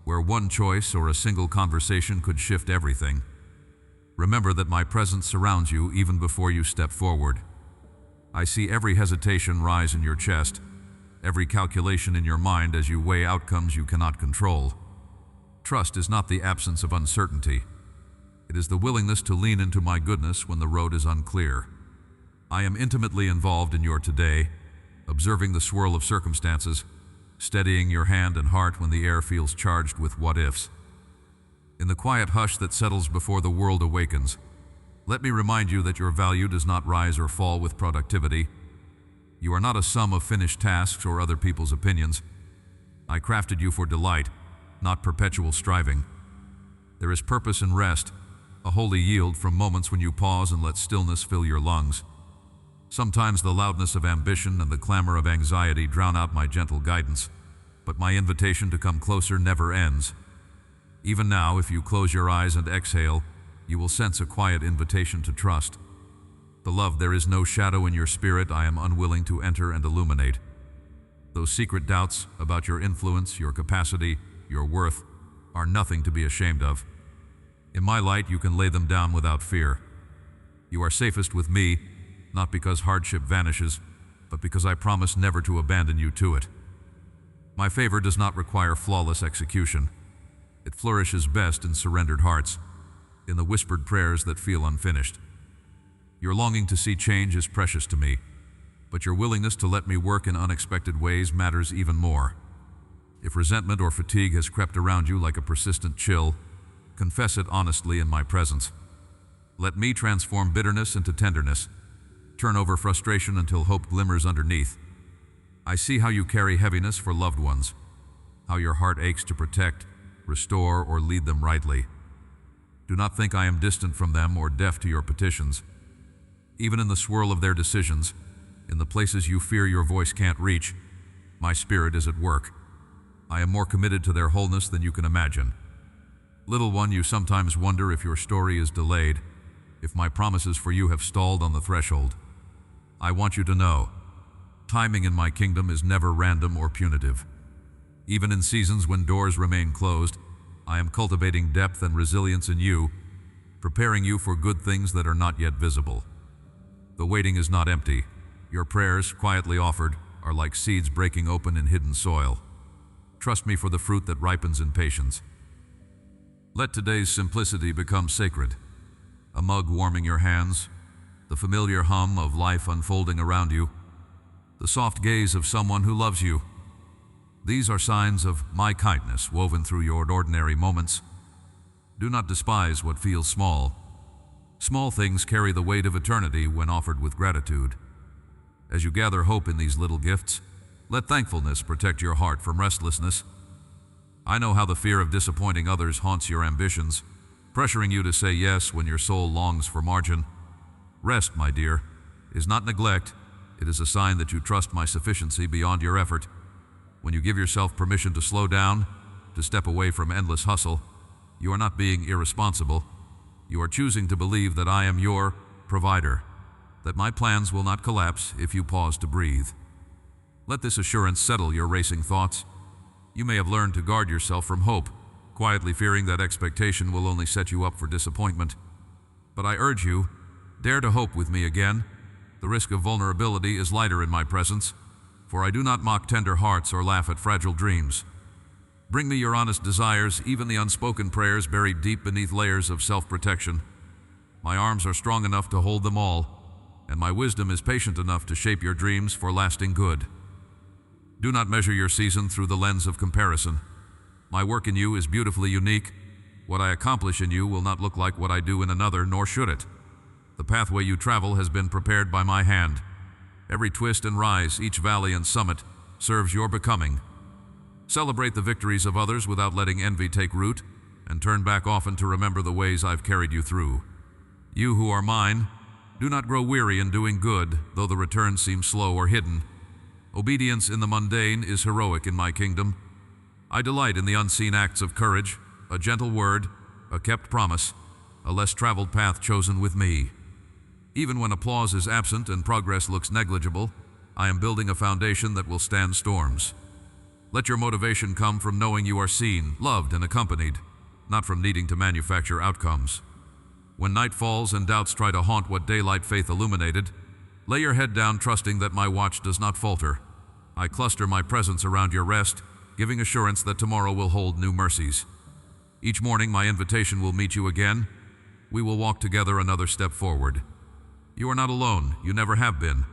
where one choice or a single conversation could shift everything, remember that my presence surrounds you even before you step forward. I see every hesitation rise in your chest, every calculation in your mind as you weigh outcomes you cannot control. Trust is not the absence of uncertainty. It is the willingness to lean into my goodness when the road is unclear. I am intimately involved in your today, observing the swirl of circumstances, steadying your hand and heart when the air feels charged with what-ifs. In the quiet hush that settles before the world awakens, let me remind you that your value does not rise or fall with productivity. You are not a sum of finished tasks or other people's opinions. I crafted you for delight, not perpetual striving. There is purpose in rest, a holy yield from moments when you pause and let stillness fill your lungs. Sometimes the loudness of ambition and the clamor of anxiety drown out my gentle guidance, but my invitation to come closer never ends. Even now, if you close your eyes and exhale, you will sense a quiet invitation to trust. Beloved, there is no shadow in your spirit I am unwilling to enter and illuminate. Those secret doubts about your influence, your capacity, your worth, are nothing to be ashamed of. In my light, you can lay them down without fear. You are safest with me, not because hardship vanishes, but because I promise never to abandon you to it. My favor does not require flawless execution. It flourishes best in surrendered hearts, in the whispered prayers that feel unfinished. Your longing to see change is precious to me, but your willingness to let me work in unexpected ways matters even more. If resentment or fatigue has crept around you like a persistent chill, confess it honestly in my presence. Let me transform bitterness into tenderness, turn over frustration until hope glimmers underneath. I see how you carry heaviness for loved ones, how your heart aches to protect, restore, or lead them rightly. Do not think I am distant from them or deaf to your petitions. Even in the swirl of their decisions, in the places you fear your voice can't reach, my spirit is at work. I am more committed to their wholeness than you can imagine. Little one, you sometimes wonder if your story is delayed, if my promises for you have stalled on the threshold. I want you to know, timing in my kingdom is never random or punitive. Even in seasons when doors remain closed, I am cultivating depth and resilience in you, preparing you for good things that are not yet visible. The waiting is not empty. Your prayers, quietly offered, are like seeds breaking open in hidden soil. Trust me for the fruit that ripens in patience. Let today's simplicity become sacred. A mug warming your hands, the familiar hum of life unfolding around you, the soft gaze of someone who loves you. These are signs of my kindness woven through your ordinary moments. Do not despise what feels small. Small things carry the weight of eternity when offered with gratitude. As you gather hope in these little gifts, let thankfulness protect your heart from restlessness. I know how the fear of disappointing others haunts your ambitions, pressuring you to say yes when your soul longs for margin. Rest, my dear, is not neglect. It is a sign that you trust my sufficiency beyond your effort. When you give yourself permission to slow down, to step away from endless hustle, you are not being irresponsible. You are choosing to believe that I am your provider, that my plans will not collapse if you pause to breathe. Let this assurance settle your racing thoughts. You may have learned to guard yourself from hope, quietly fearing that expectation will only set you up for disappointment. But I urge you, dare to hope with me again. The risk of vulnerability is lighter in my presence, for I do not mock tender hearts or laugh at fragile dreams. Bring me your honest desires, even the unspoken prayers buried deep beneath layers of self-protection. My arms are strong enough to hold them all, and my wisdom is patient enough to shape your dreams for lasting good. Do not measure your season through the lens of comparison. My work in you is beautifully unique. What I accomplish in you will not look like what I do in another, nor should it. The pathway you travel has been prepared by my hand. Every twist and rise, each valley and summit, serves your becoming. Celebrate the victories of others without letting envy take root, and turn back often to remember the ways I've carried you through. You who are mine, do not grow weary in doing good, though the return seems slow or hidden. Obedience in the mundane is heroic in my kingdom. I delight in the unseen acts of courage, a gentle word, a kept promise, a less traveled path chosen with me. Even when applause is absent and progress looks negligible, I am building a foundation that will stand storms. Let your motivation come from knowing you are seen, loved, and accompanied, not from needing to manufacture outcomes. When night falls and doubts try to haunt what daylight faith illuminated, lay your head down trusting that my watch does not falter. I cluster my presence around your rest, giving assurance that tomorrow will hold new mercies. Each morning my invitation will meet you again. We will walk together another step forward. You are not alone, you never have been.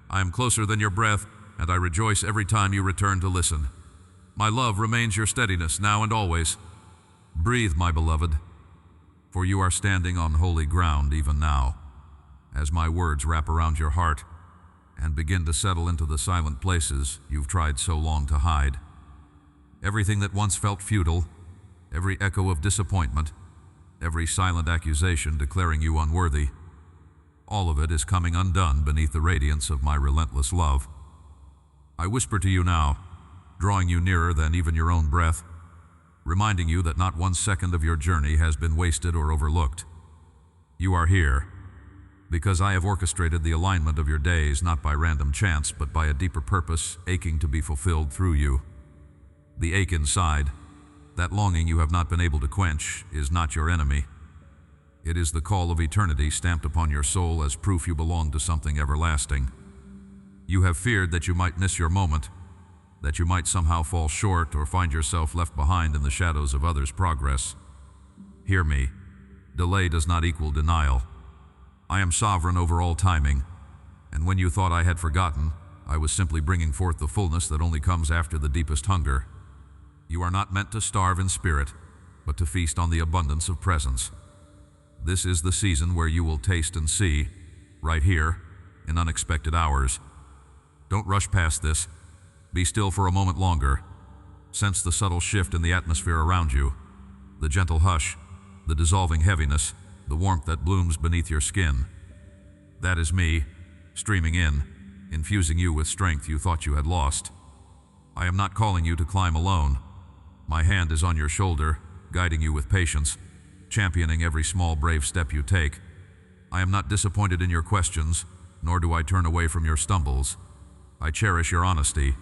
I am closer than your breath, and I rejoice every time you return to listen. My love remains your steadiness now and always. Breathe, my beloved, for you are standing on holy ground even now. As my words wrap around your heart and begin to settle into the silent places you've tried so long to hide. Everything that once felt futile, every echo of disappointment, every silent accusation declaring you unworthy, all of it is coming undone beneath the radiance of my relentless love. I whisper to you now, drawing you nearer than even your own breath, reminding you that not 1 second of your journey has been wasted or overlooked. You are here because I have orchestrated the alignment of your days not by random chance, but by a deeper purpose aching to be fulfilled through you. The ache inside, that longing you have not been able to quench, is not your enemy. It is the call of eternity stamped upon your soul as proof you belong to something everlasting. You have feared that you might miss your moment, that you might somehow fall short or find yourself left behind in the shadows of others' progress. Hear me. Delay does not equal denial. I am sovereign over all timing, and when you thought I had forgotten, I was simply bringing forth the fullness that only comes after the deepest hunger. You are not meant to starve in spirit, but to feast on the abundance of presence. This is the season where you will taste and see, right here, in unexpected hours. Don't rush past this. Be still for a moment longer. Sense the subtle shift in the atmosphere around you, the gentle hush, the dissolving heaviness, the warmth that blooms beneath your skin. That is me, streaming in, infusing you with strength you thought you had lost. I am not calling you to climb alone. My hand is on your shoulder, guiding you with patience, championing every small brave step you take. I am not disappointed in your questions, nor do I turn away from your stumbles. I cherish your honesty.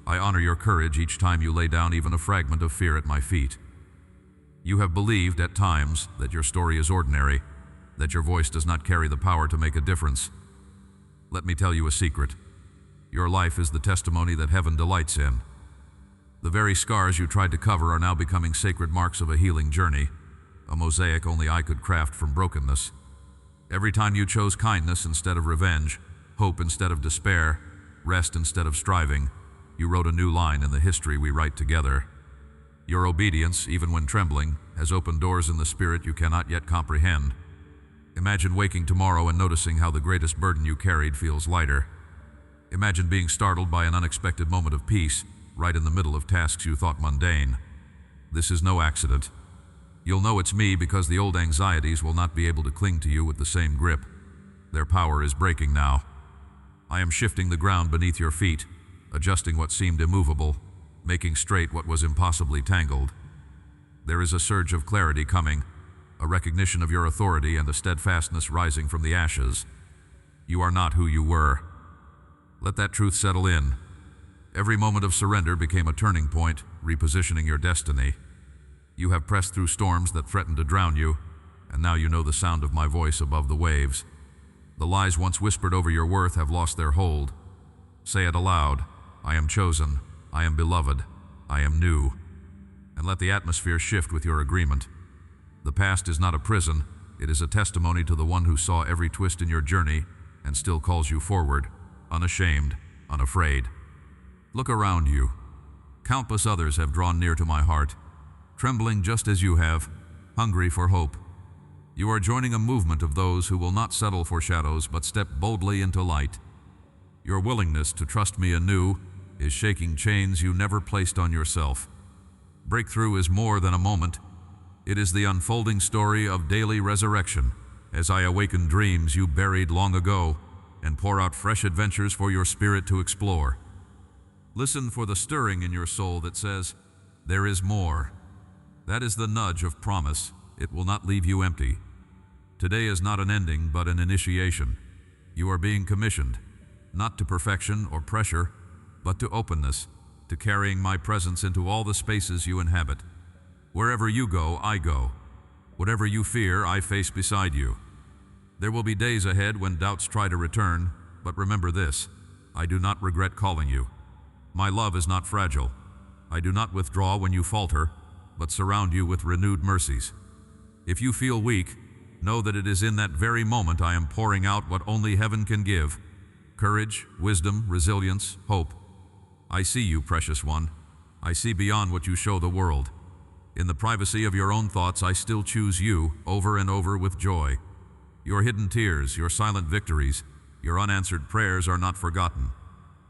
I honor your courage each time you lay down even a fragment of fear at my feet. You have believed at times that your story is ordinary, that your voice does not carry the power to make a difference. Let me tell you a secret. Your life is the testimony that heaven delights in. The very scars you tried to cover are now becoming sacred marks of a healing journey, a mosaic only I could craft from brokenness. Every time you chose kindness instead of revenge, hope instead of despair, rest instead of striving, you wrote a new line in the history we write together. Your obedience, even when trembling, has opened doors in the spirit you cannot yet comprehend. Imagine waking tomorrow and noticing how the greatest burden you carried feels lighter. Imagine being startled by an unexpected moment of peace, right in the middle of tasks you thought mundane. This is no accident. You'll know it's me because the old anxieties will not be able to cling to you with the same grip. Their power is breaking now. I am shifting the ground beneath your feet, adjusting what seemed immovable, making straight what was impossibly tangled. There is a surge of clarity coming, a recognition of your authority and a steadfastness rising from the ashes. You are not who you were. Let that truth settle in. Every moment of surrender became a turning point, repositioning your destiny. You have pressed through storms that threatened to drown you, and now you know the sound of my voice above the waves. The lies once whispered over your worth have lost their hold. Say it aloud. I am chosen. I am beloved. I am new. And let the atmosphere shift with your agreement. The past is not a prison. It is a testimony to the one who saw every twist in your journey and still calls you forward, unashamed, unafraid. Look around you. Countless others have drawn near to my heart, trembling just as you have, hungry for hope. You are joining a movement of those who will not settle for shadows but step boldly into light. Your willingness to trust me anew is shaking chains you never placed on yourself. Breakthrough is more than a moment. It is the unfolding story of daily resurrection, as I awaken dreams you buried long ago and pour out fresh adventures for your spirit to explore. Listen for the stirring in your soul that says, "There is more." That is the nudge of promise. It will not leave you empty. Today is not an ending, but an initiation. You are being commissioned, not to perfection or pressure, but to openness, to carrying my presence into all the spaces you inhabit. Wherever you go, I go. Whatever you fear, I face beside you. There will be days ahead when doubts try to return, but remember this: I do not regret calling you. My love is not fragile. I do not withdraw when you falter, but surround you with renewed mercies. If you feel weak, know that it is in that very moment I am pouring out what only heaven can give: courage, wisdom, resilience, hope. I see you, precious one. I see beyond what you show the world. In the privacy of your own thoughts, I still choose you over and over with joy. Your hidden tears, your silent victories, your unanswered prayers are not forgotten.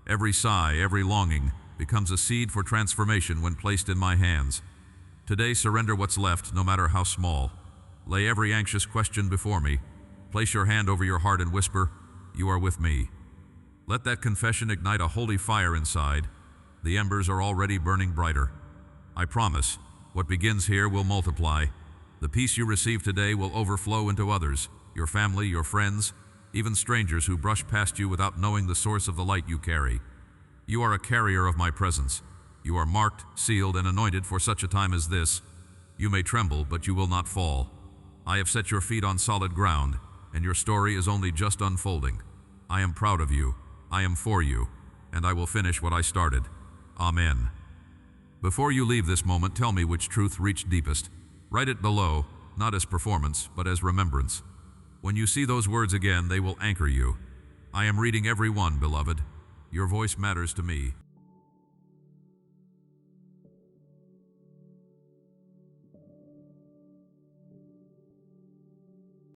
Every sigh, every longing becomes a seed for transformation when placed in my hands. Today, surrender what's left, no matter how small. Lay every anxious question before me. Place your hand over your heart and whisper, "You are with me." Let that confession ignite a holy fire inside. The embers are already burning brighter. I promise, what begins here will multiply. The peace you receive today will overflow into others, your family, your friends, even strangers who brush past you without knowing the source of the light you carry. You are a carrier of my presence. You are marked, sealed, and anointed for such a time as this. You may tremble, but you will not fall. I have set your feet on solid ground, and your story is only just unfolding. I am proud of you. I am for you, and I will finish what I started. Amen. Before you leave this moment, tell me which truth reached deepest. Write it below, not as performance, but as remembrance. When you see those words again, they will anchor you. I am reading every one, beloved. Your voice matters to me.